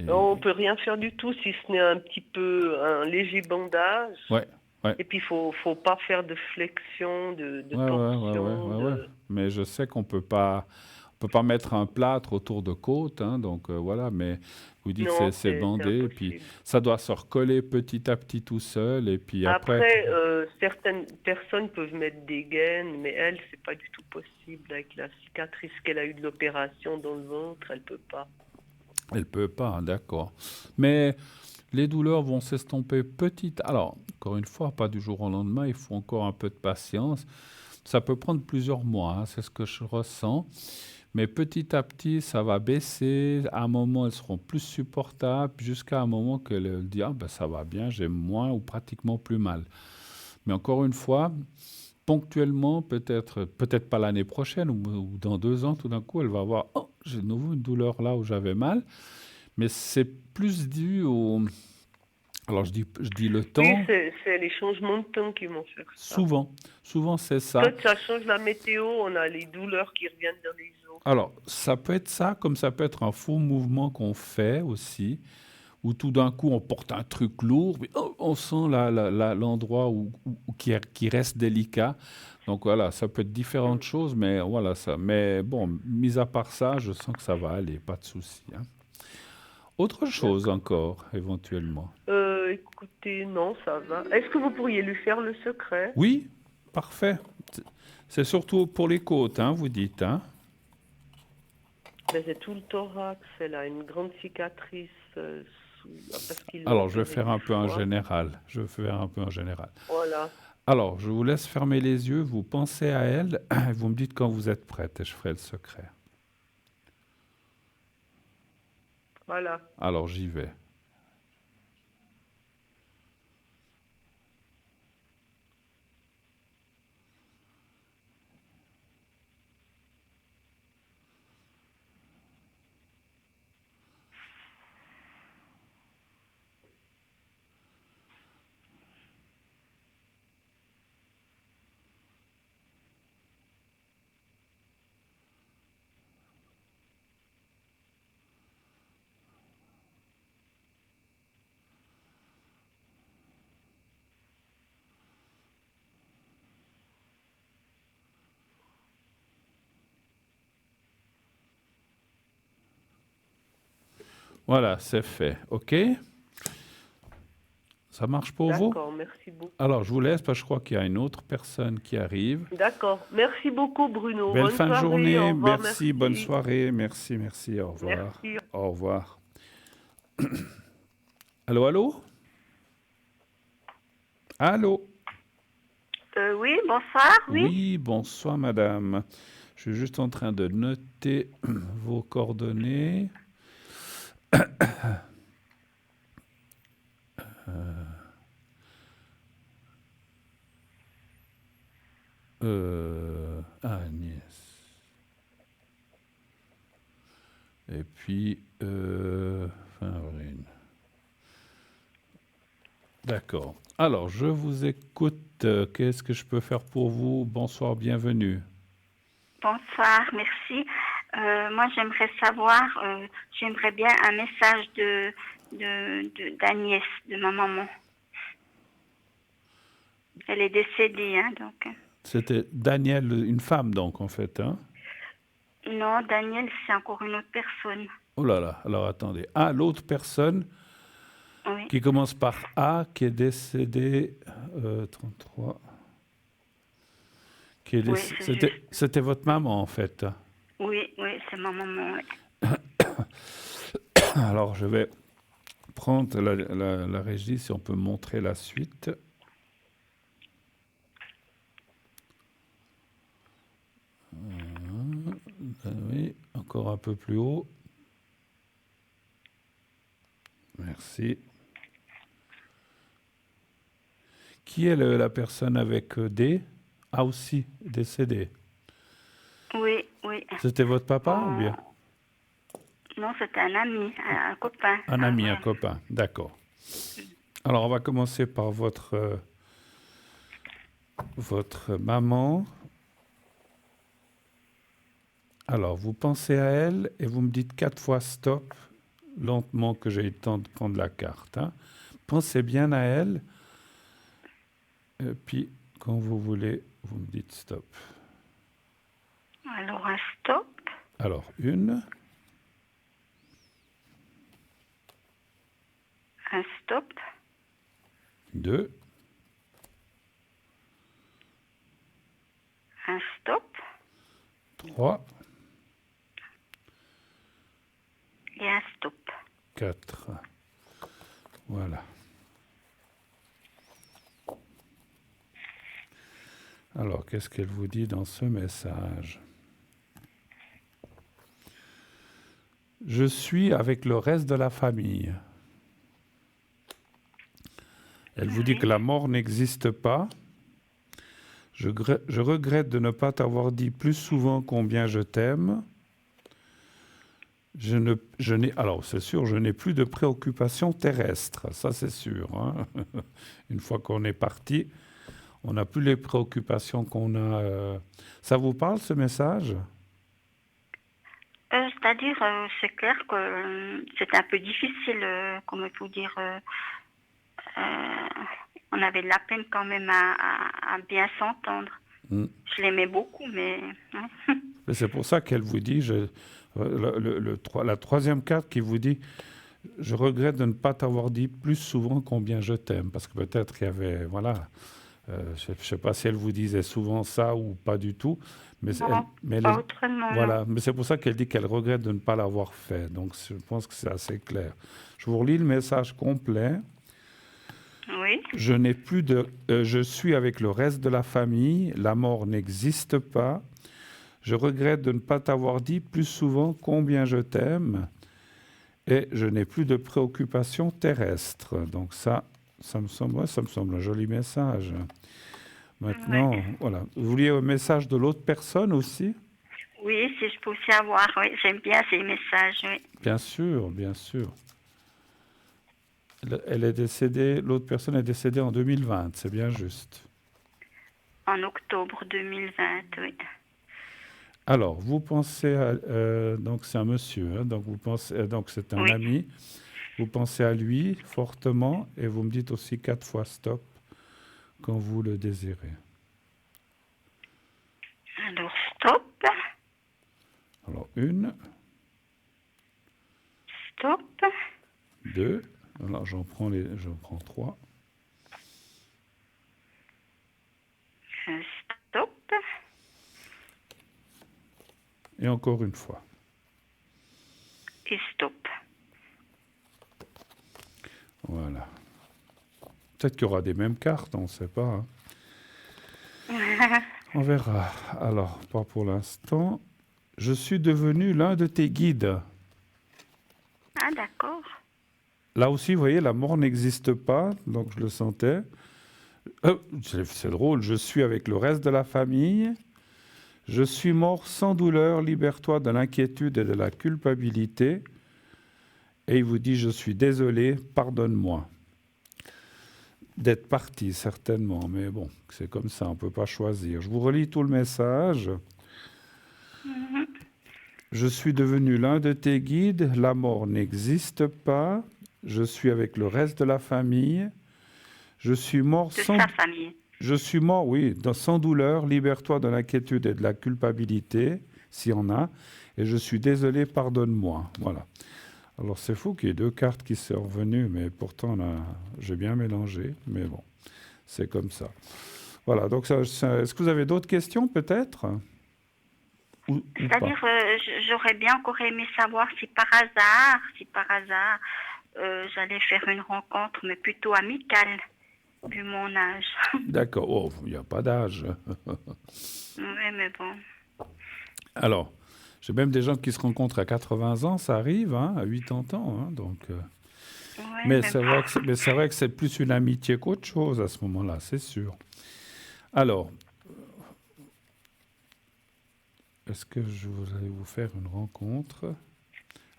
On Et- peut rien faire du tout si ce n'est un petit peu un léger bandage. ouais, ouais. Et puis, faut pas faire de flexion, de torsion, Ouais. Mais je sais qu'on peut pas mettre un plâtre autour de côte, hein, donc voilà. Mais vous dites que Non, c'est c'est bandé, et puis impossible. ça doit se recoller petit à petit tout seul, et puis après. Après, certaines personnes peuvent mettre des gaines, mais elle, c'est pas du tout possible avec la cicatrice qu'elle a eue de l'opération dans le ventre, elle peut pas. Elle peut pas, hein, d'accord. Mais les douleurs vont s'estomper Alors, encore une fois, pas du jour au lendemain, il faut encore un peu de patience. Ça peut prendre plusieurs mois, hein, c'est ce que je ressens. Mais petit à petit, ça va baisser. À un moment, elles seront plus supportables, jusqu'à un moment qu'elle dit, ah ben ça va bien, j'ai moins ou pratiquement plus mal. Mais encore une fois, ponctuellement, peut-être pas l'année prochaine ou dans 2 ans, tout d'un coup, elle va avoir, oh, j'ai de nouveau une douleur là où j'avais mal. Mais c'est plus dû au... Alors je dis le Oui, temps, c'est les changements de temps qui vont faire ça. souvent c'est ça. Quand ça change la météo, on a les douleurs qui reviennent dans les os. Alors ça peut être ça, comme ça peut être un faux mouvement qu'on fait aussi, où tout d'un coup on porte un truc lourd, mais oh, on sent l'endroit qui reste délicat. Donc voilà, ça peut être différentes choses, mais voilà ça. Mais bon, mis à part ça, je sens que ça va aller, pas de souci, hein. Autre chose D'accord. encore, éventuellement. Écoutez, non, ça va. Est-ce que vous pourriez lui faire le secret? Oui, parfait. C'est surtout pour les côtes, hein, vous dites, hein? Ben, c'est tout le thorax. Elle a une grande cicatrice parce qu'ils l'ont Alors, je vais opérée faire du un peu en foie. général. Je vais faire un peu en général. Voilà. Alors, je vous laisse fermer les yeux, vous pensez à elle, et vous me dites quand vous êtes prête et je ferai le secret. Voilà. Alors, j'y vais. Voilà, c'est fait. OK? Ça marche pour vous? D'accord, merci beaucoup. Alors, je vous laisse parce que je crois qu'il y a une autre personne qui arrive. D'accord, merci beaucoup Bruno. Belle Bonne fin de soirée, journée. au revoir, Merci. Bonne merci. soirée. Merci, merci. Au revoir. Merci. Au revoir. Allô, allô? Allô? Oui, bonsoir, oui. Oui, bonsoir, madame. Je suis juste en train de noter vos coordonnées. Agnès. Et puis, fin avril. D'accord. Alors, je vous écoute. Qu'est-ce que je peux faire pour vous? Bonsoir, bienvenue. Bonsoir, merci. Moi, j'aimerais savoir, j'aimerais bien un message d'Agnès, de ma maman. Elle est décédée, hein, donc. C'était Daniel, une femme donc, en fait, hein? Non, Daniel, c'est encore une autre personne. Oh là là, alors attendez. Ah, l'autre personne Oui, qui commence par A, qui est décédée, 33, qui est oui, c'est juste. c'était votre maman, en fait. Oui, c'est ma maman, oui. Alors, je vais prendre la régie, si on peut montrer la suite. Oui, encore un peu plus haut. Merci. Qui est la personne avec D? Ah, aussi, décédée. Oui. C'était votre papa ou bien? Non, c'était un ami, un copain. Un ami, un Ouais. copain, d'accord. Alors, on va commencer par votre maman. Alors, vous pensez à elle et vous me dites 4 fois stop, lentement que j'ai eu le temps de prendre la carte. Hein. Pensez bien à elle. Et puis, quand vous voulez, vous me dites stop. Alors, un stop, Alors, 1, un stop, 2, un stop 3, et un stop. 4. Voilà. Alors, qu'est-ce qu'elle vous dit dans ce message? Je suis avec le reste de la famille. Elle vous dit que la mort n'existe pas. Je regrette de ne pas t'avoir dit plus souvent combien je t'aime. Alors, c'est sûr, je n'ai plus de préoccupations terrestres. Ça, c'est sûr. Hein. Une fois qu'on est parti, on n'a plus les préoccupations qu'on a. Ça vous parle, ce message? C'est-à-dire, c'est clair que c'était un peu difficile, comment il faut dire, on avait de la peine quand même à bien s'entendre. Mm. Je l'aimais beaucoup, mais... ouais. Mais c'est pour ça qu'elle vous dit, la troisième carte qui vous dit, je regrette de ne pas t'avoir dit plus souvent combien je t'aime, parce que peut-être qu'il y avait, voilà, je ne sais pas si elle vous disait souvent ça ou pas du tout, mais, Non, pas autrement, voilà, mais c'est pour ça qu'elle dit qu'elle regrette de ne pas l'avoir fait. Donc je pense que c'est assez clair. Je vous relis le message complet. Oui, Je suis avec le reste de la famille, la mort n'existe pas. Je regrette de ne pas t'avoir dit plus souvent combien je t'aime et je n'ai plus de préoccupations terrestres. Donc ça me semble un joli message. Maintenant, voilà. Vous vouliez un message de l'autre personne aussi? oui, si je peux aussi avoir, oui, j'aime bien ces messages, oui. Bien sûr, bien sûr. Elle est décédée, l'autre personne est décédée en 2020, c'est bien juste. En octobre 2020, oui. Alors, vous pensez à... donc, c'est un monsieur, hein, donc, donc c'est un ami. Vous pensez à lui fortement et vous me dites aussi 4 fois stop quand vous le désirez. Alors, stop, Alors, 1, Stop. 2. Alors, j'en prends 3. Stop. Et encore une fois. Et stop. Voilà. Peut-être qu'il y aura des mêmes cartes, on ne sait pas. On verra. Alors, pas pour l'instant. Je suis devenu l'un de tes guides. Ah, d'accord. Là aussi, vous voyez, la mort n'existe pas, donc je le sentais. C'est drôle, je suis avec le reste de la famille. Je suis mort sans douleur, libère-toi de l'inquiétude et de la culpabilité. Et il vous dit, je suis désolé, pardonne-moi. D'être parti, certainement, mais bon, c'est comme ça, on ne peut pas choisir. Je vous relis tout le message. Je suis devenu l'un de tes guides, la mort n'existe pas, je suis avec le reste de la famille, je suis mort sans... sa famille. Je suis mort, oui, sans douleur, libère-toi de l'inquiétude et de la culpabilité, s'il y en a, et je suis désolé, pardonne-moi. Voilà. Alors c'est fou qu'il y ait 2 cartes qui sont revenues, mais pourtant là, j'ai bien mélangé, mais bon, c'est comme ça. Voilà, donc est-ce que vous avez d'autres questions peut-être ? C'est-à-dire, j'aurais bien encore aimé savoir si par hasard, j'allais faire une rencontre, mais plutôt amicale, vu mon âge. D'accord, oh, il n'y a pas d'âge. Oui, mais bon. Alors, j'ai même des gens qui se rencontrent à 80 ans, ça arrive, hein, à 80 ans, hein, donc... Ouais, mais c'est vrai que c'est plus une amitié qu'autre chose à ce moment-là, c'est sûr. Alors, est-ce que je vais vous faire une rencontre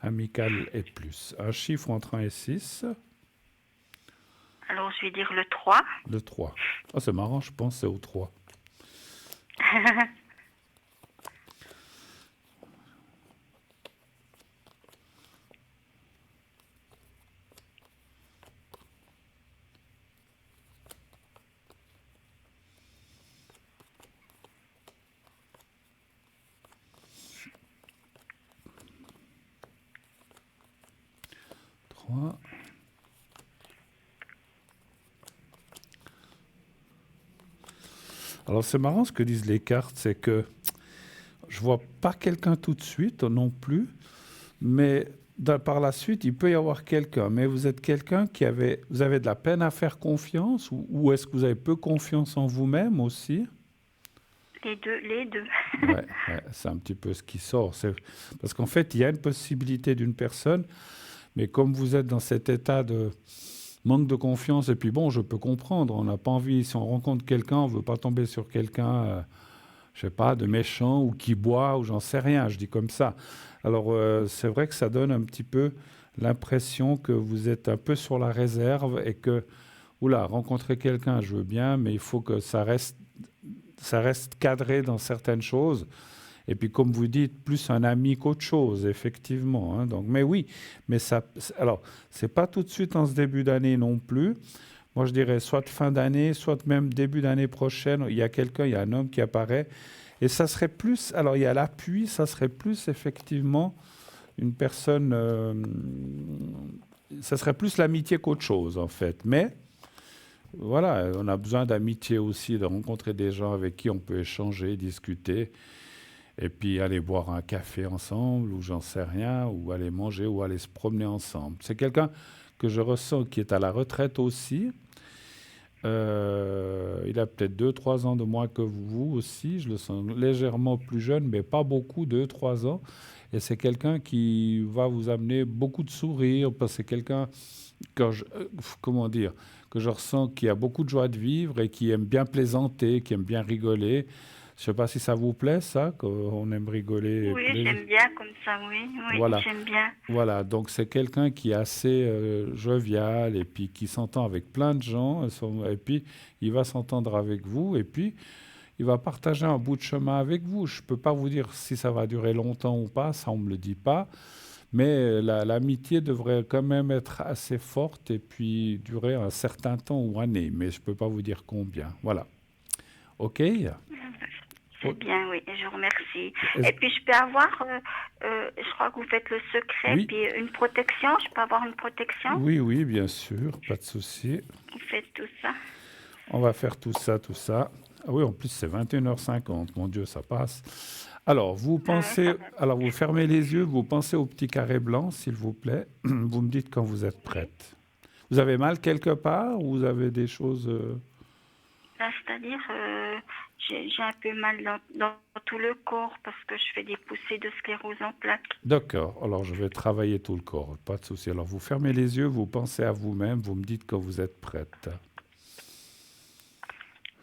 amicale et plus? Un chiffre entre 1 et 6. Alors, je vais dire le 3. Le 3. Oh, c'est marrant, je pense que c'est au 3. Alors c'est marrant ce que disent les cartes, c'est que je vois pas quelqu'un tout de suite non plus, mais par la suite il peut y avoir quelqu'un. Mais vous êtes quelqu'un vous avez de la peine à faire confiance ou est-ce que vous avez peu confiance en vous-même aussi? Les deux. Ouais, c'est un petit peu ce qui sort. Parce qu'en fait il y a une possibilité d'une personne, mais comme vous êtes dans cet état de manque de confiance, et puis bon, je peux comprendre, on n'a pas envie, si on rencontre quelqu'un, on ne veut pas tomber sur quelqu'un, je sais pas, de méchant, ou qui boit, ou j'en sais rien, je dis comme ça. Alors, c'est vrai que ça donne un petit peu l'impression que vous êtes un peu sur la réserve, et que, oula, rencontrer quelqu'un, je veux bien, mais il faut que ça reste cadré dans certaines choses. Et puis, comme vous dites, plus un ami qu'autre chose, effectivement. Hein, donc, mais oui, mais alors, c'est pas tout de suite en ce début d'année non plus. Moi, je dirais soit fin d'année, soit même début d'année prochaine. Il y a un homme qui apparaît. Et ça serait plus, alors il y a l'appui, ça serait plus effectivement une personne, ça serait plus l'amitié qu'autre chose, en fait. Mais voilà, on a besoin d'amitié aussi, de rencontrer des gens avec qui on peut échanger, discuter. Et puis aller boire un café ensemble, ou j'en sais rien, ou aller manger, ou aller se promener ensemble. C'est quelqu'un que je ressens qui est à la retraite aussi. Il a peut-être 2-3 ans de moins que vous aussi. Je le sens légèrement plus jeune, mais pas beaucoup, 2-3 ans. Et c'est quelqu'un qui va vous amener beaucoup de sourires, parce que c'est quelqu'un que je ressens qui a beaucoup de joie de vivre et qui aime bien plaisanter, qui aime bien rigoler. Je ne sais pas si ça vous plaît, ça, qu'on aime rigoler. Oui, j'aime bien comme ça, oui, voilà. J'aime bien. Voilà, donc c'est quelqu'un qui est assez jovial et puis qui s'entend avec plein de gens. Et puis, il va s'entendre avec vous et puis, il va partager un bout de chemin avec vous. Je ne peux pas vous dire si ça va durer longtemps ou pas, ça, on ne me le dit pas. Mais l'amitié devrait quand même être assez forte et puis durer un certain temps ou année. Mais je ne peux pas vous dire combien. Voilà. OK ? C'est bien, oui, je vous remercie. Est-ce- Et puis, je peux avoir, je crois que vous faites le secret, Oui. puis une protection. Je peux avoir une protection? Oui, oui, bien sûr, pas de souci. Vous faites tout ça. On va faire tout ça, tout ça. Ah oui, en plus, c'est 21h50. Mon Dieu, ça passe. Alors, vous pensez, alors vous fermez les yeux, vous pensez au petit carré blanc, s'il vous plaît. Vous me dites quand vous êtes prête. Vous avez mal quelque part ou vous avez des choses... Là, c'est-à-dire, j'ai un peu mal dans tout le corps parce que je fais des poussées de sclérose en plaques. D'accord, alors je vais travailler tout le corps, pas de souci. Alors vous fermez les yeux, vous pensez à vous-même, vous me dites quand vous êtes prête.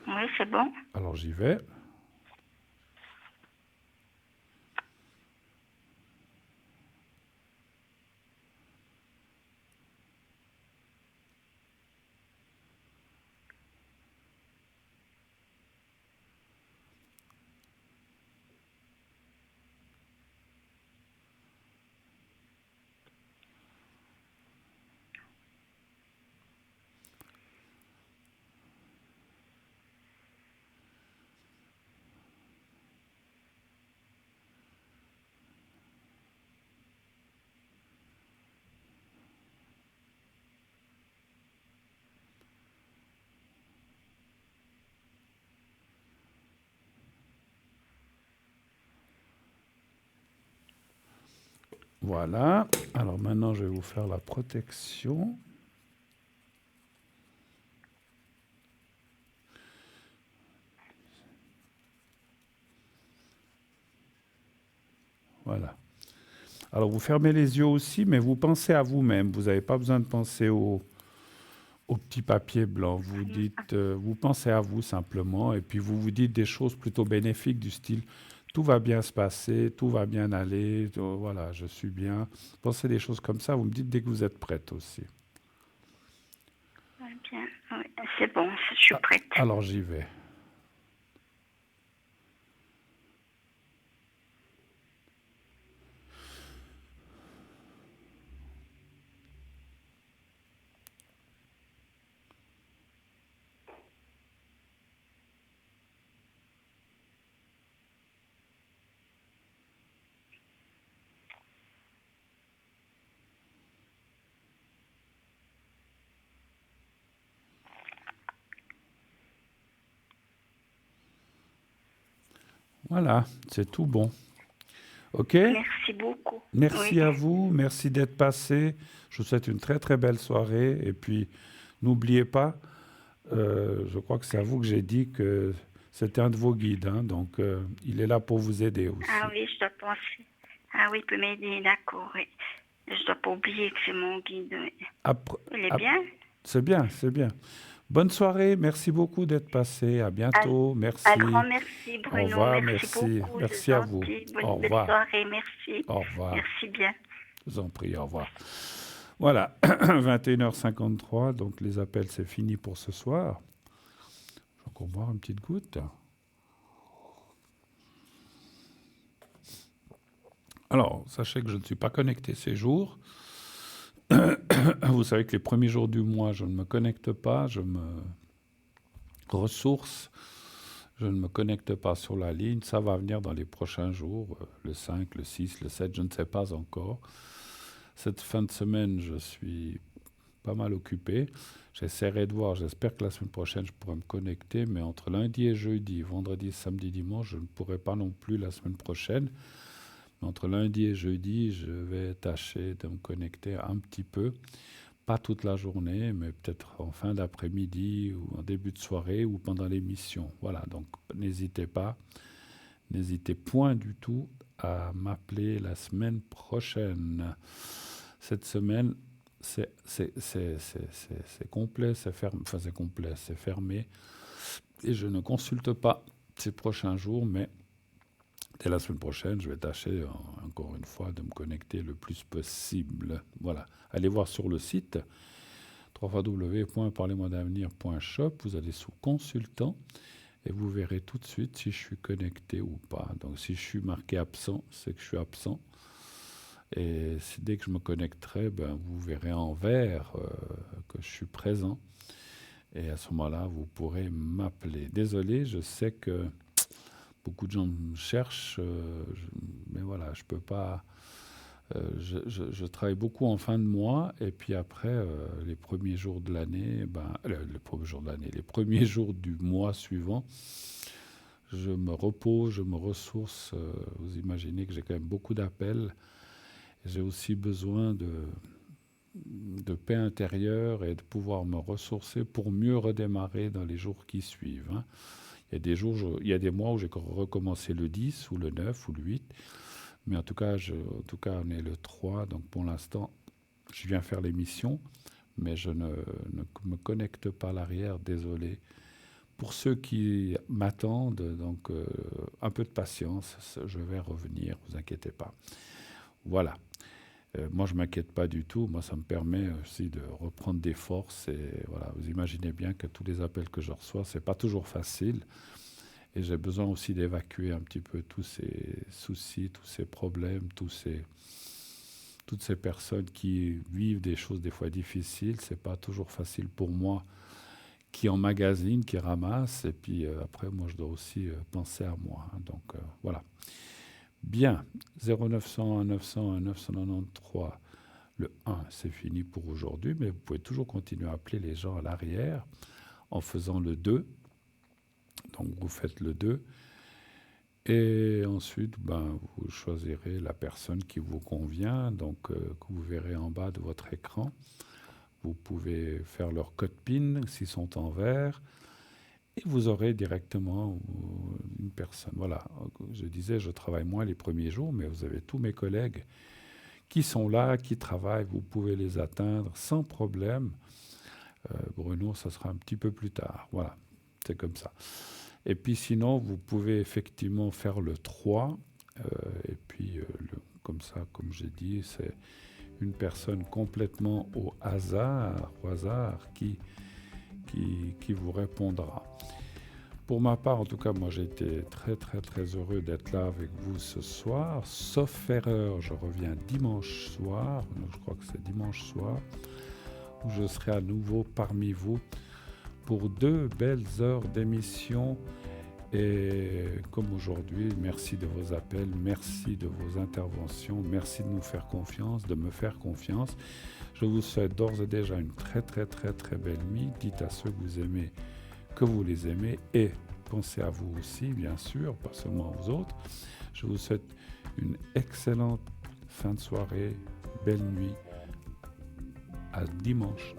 Oui, c'est bon. Alors j'y vais. Voilà. Alors maintenant, je vais vous faire la protection. Voilà. Alors vous fermez les yeux aussi, mais vous pensez à vous-même. Vous n'avez pas besoin de penser au petit papier blanc. Vous dites, vous pensez à vous simplement, et puis vous vous dites des choses plutôt bénéfiques du style tout va bien se passer, tout va bien aller, voilà, je suis bien. Pensez des choses comme ça. Vous me dites dès que vous êtes prête aussi. Ouais, bien, oui, c'est bon, je suis prête. Alors j'y vais. Voilà, c'est tout bon. OK? Merci beaucoup. Merci Oui. à vous, merci d'être passé. Je vous souhaite une très très belle soirée. Et puis, n'oubliez pas, je crois que c'est à vous que j'ai dit que c'était un de vos guides. Hein, donc, il est là pour vous aider aussi. Ah oui, je dois penser. Ah oui, il peut m'aider, d'accord, oui. Je dois pas oublier que c'est mon guide. Oui. Après- Il est ap- bien? C'est bien, c'est bien. Bonne soirée, merci beaucoup d'être passé. À bientôt, merci. Un grand merci, Bruno. Au revoir, merci merci. beaucoup. Merci c'est à vous. gentil. Au Bonne belle revoir. soirée, merci. Au revoir. Merci bien. Je vous en prie, au revoir. Voilà, 21h53, donc les appels, c'est fini pour ce soir. Je vais encore boire une petite goutte. Alors, sachez que je ne suis pas connecté ces jours. Vous savez que les premiers jours du mois, je ne me connecte pas, je me ressource, je ne me connecte pas sur la ligne. Ça va venir dans les prochains jours, le 5, le 6, le 7, je ne sais pas encore. Cette fin de semaine, je suis pas mal occupé. J'essaierai de voir, j'espère que la semaine prochaine, je pourrai me connecter, mais entre lundi et jeudi, vendredi, samedi, dimanche, je ne pourrai pas non plus la semaine prochaine. Mais entre lundi et jeudi, je vais tâcher de me connecter un petit peu. Pas toute la journée, mais peut-être en fin d'après-midi ou en début de soirée ou pendant l'émission. Voilà, donc n'hésitez pas, n'hésitez point du tout à m'appeler la semaine prochaine. Cette semaine, c'est complet, c'est fermé, enfin c'est complet, c'est fermé. Et je ne consulte pas ces prochains jours, mais dès la semaine prochaine, je vais tâcher encore une fois de me connecter le plus possible. Voilà, allez voir sur le site www.parlez-moi-d'avenir.shop, vous allez sous consultant et vous verrez tout de suite si je suis connecté ou pas. Donc si je suis marqué absent, c'est que je suis absent. Et dès que je me connecterai, ben, vous verrez en vert que je suis présent. Et à ce moment-là, vous pourrez m'appeler. Désolé, je sais que beaucoup de gens me cherchent, mais voilà, je peux pas. Je travaille beaucoup en fin de mois et puis après, les premiers jours de l'année, les premiers jours de l'année, les premiers jours du mois suivant, je me repose, je me ressource. Vous imaginez que j'ai quand même beaucoup d'appels. J'ai aussi besoin de paix intérieure et de pouvoir me ressourcer pour mieux redémarrer dans les jours qui suivent, hein. Il y a des mois où j'ai recommencé le 10 ou le 9 ou le 8, mais en tout cas, on est le 3, donc pour l'instant, je viens faire l'émission, mais je ne me connecte pas à l'arrière, désolé. Pour ceux qui m'attendent, donc un peu de patience, je vais revenir, vous inquiétez pas. Voilà. Moi, je ne m'inquiète pas du tout. Moi, ça me permet aussi de reprendre des forces. Et voilà, vous imaginez bien que tous les appels que je reçois, ce n'est pas toujours facile. Et j'ai besoin aussi d'évacuer un petit peu tous ces soucis, tous ces problèmes, toutes ces personnes qui vivent des choses des fois difficiles. Ce n'est pas toujours facile pour moi qui emmagasine, qui ramasse. Et puis après, moi, je dois aussi penser à moi, hein. Donc voilà. Bien, 0901 901 993, le 1, c'est fini pour aujourd'hui, mais vous pouvez toujours continuer à appeler les gens à l'arrière en faisant le 2. Donc vous faites le 2 et ensuite vous choisirez la personne qui vous convient, donc que vous verrez en bas de votre écran. Vous pouvez faire leur code PIN s'ils sont en vert. Et vous aurez directement une personne. Voilà, je disais, je travaille moins les premiers jours, mais vous avez tous mes collègues qui sont là, qui travaillent, vous pouvez les atteindre sans problème. Bruno, ça sera un petit peu plus tard. Voilà, c'est comme ça. Et puis sinon, vous pouvez effectivement faire le 3. Et puis, comme ça, comme j'ai dit, c'est une personne complètement au hasard qui vous répondra. Pour ma part, en tout cas, moi j'ai été très très très heureux d'être là avec vous ce soir. Sauf erreur, je reviens dimanche soir, je crois que c'est dimanche soir, où je serai à nouveau parmi vous pour 2 belles heures d'émission. Et comme aujourd'hui, merci de vos appels, merci de vos interventions, merci de nous faire confiance, de me faire confiance. Je vous souhaite d'ores et déjà une très très très très belle nuit. Dites à ceux que vous aimez que vous les aimez et pensez à vous aussi, bien sûr, pas seulement aux autres. Je vous souhaite une excellente fin de soirée, belle nuit, à dimanche.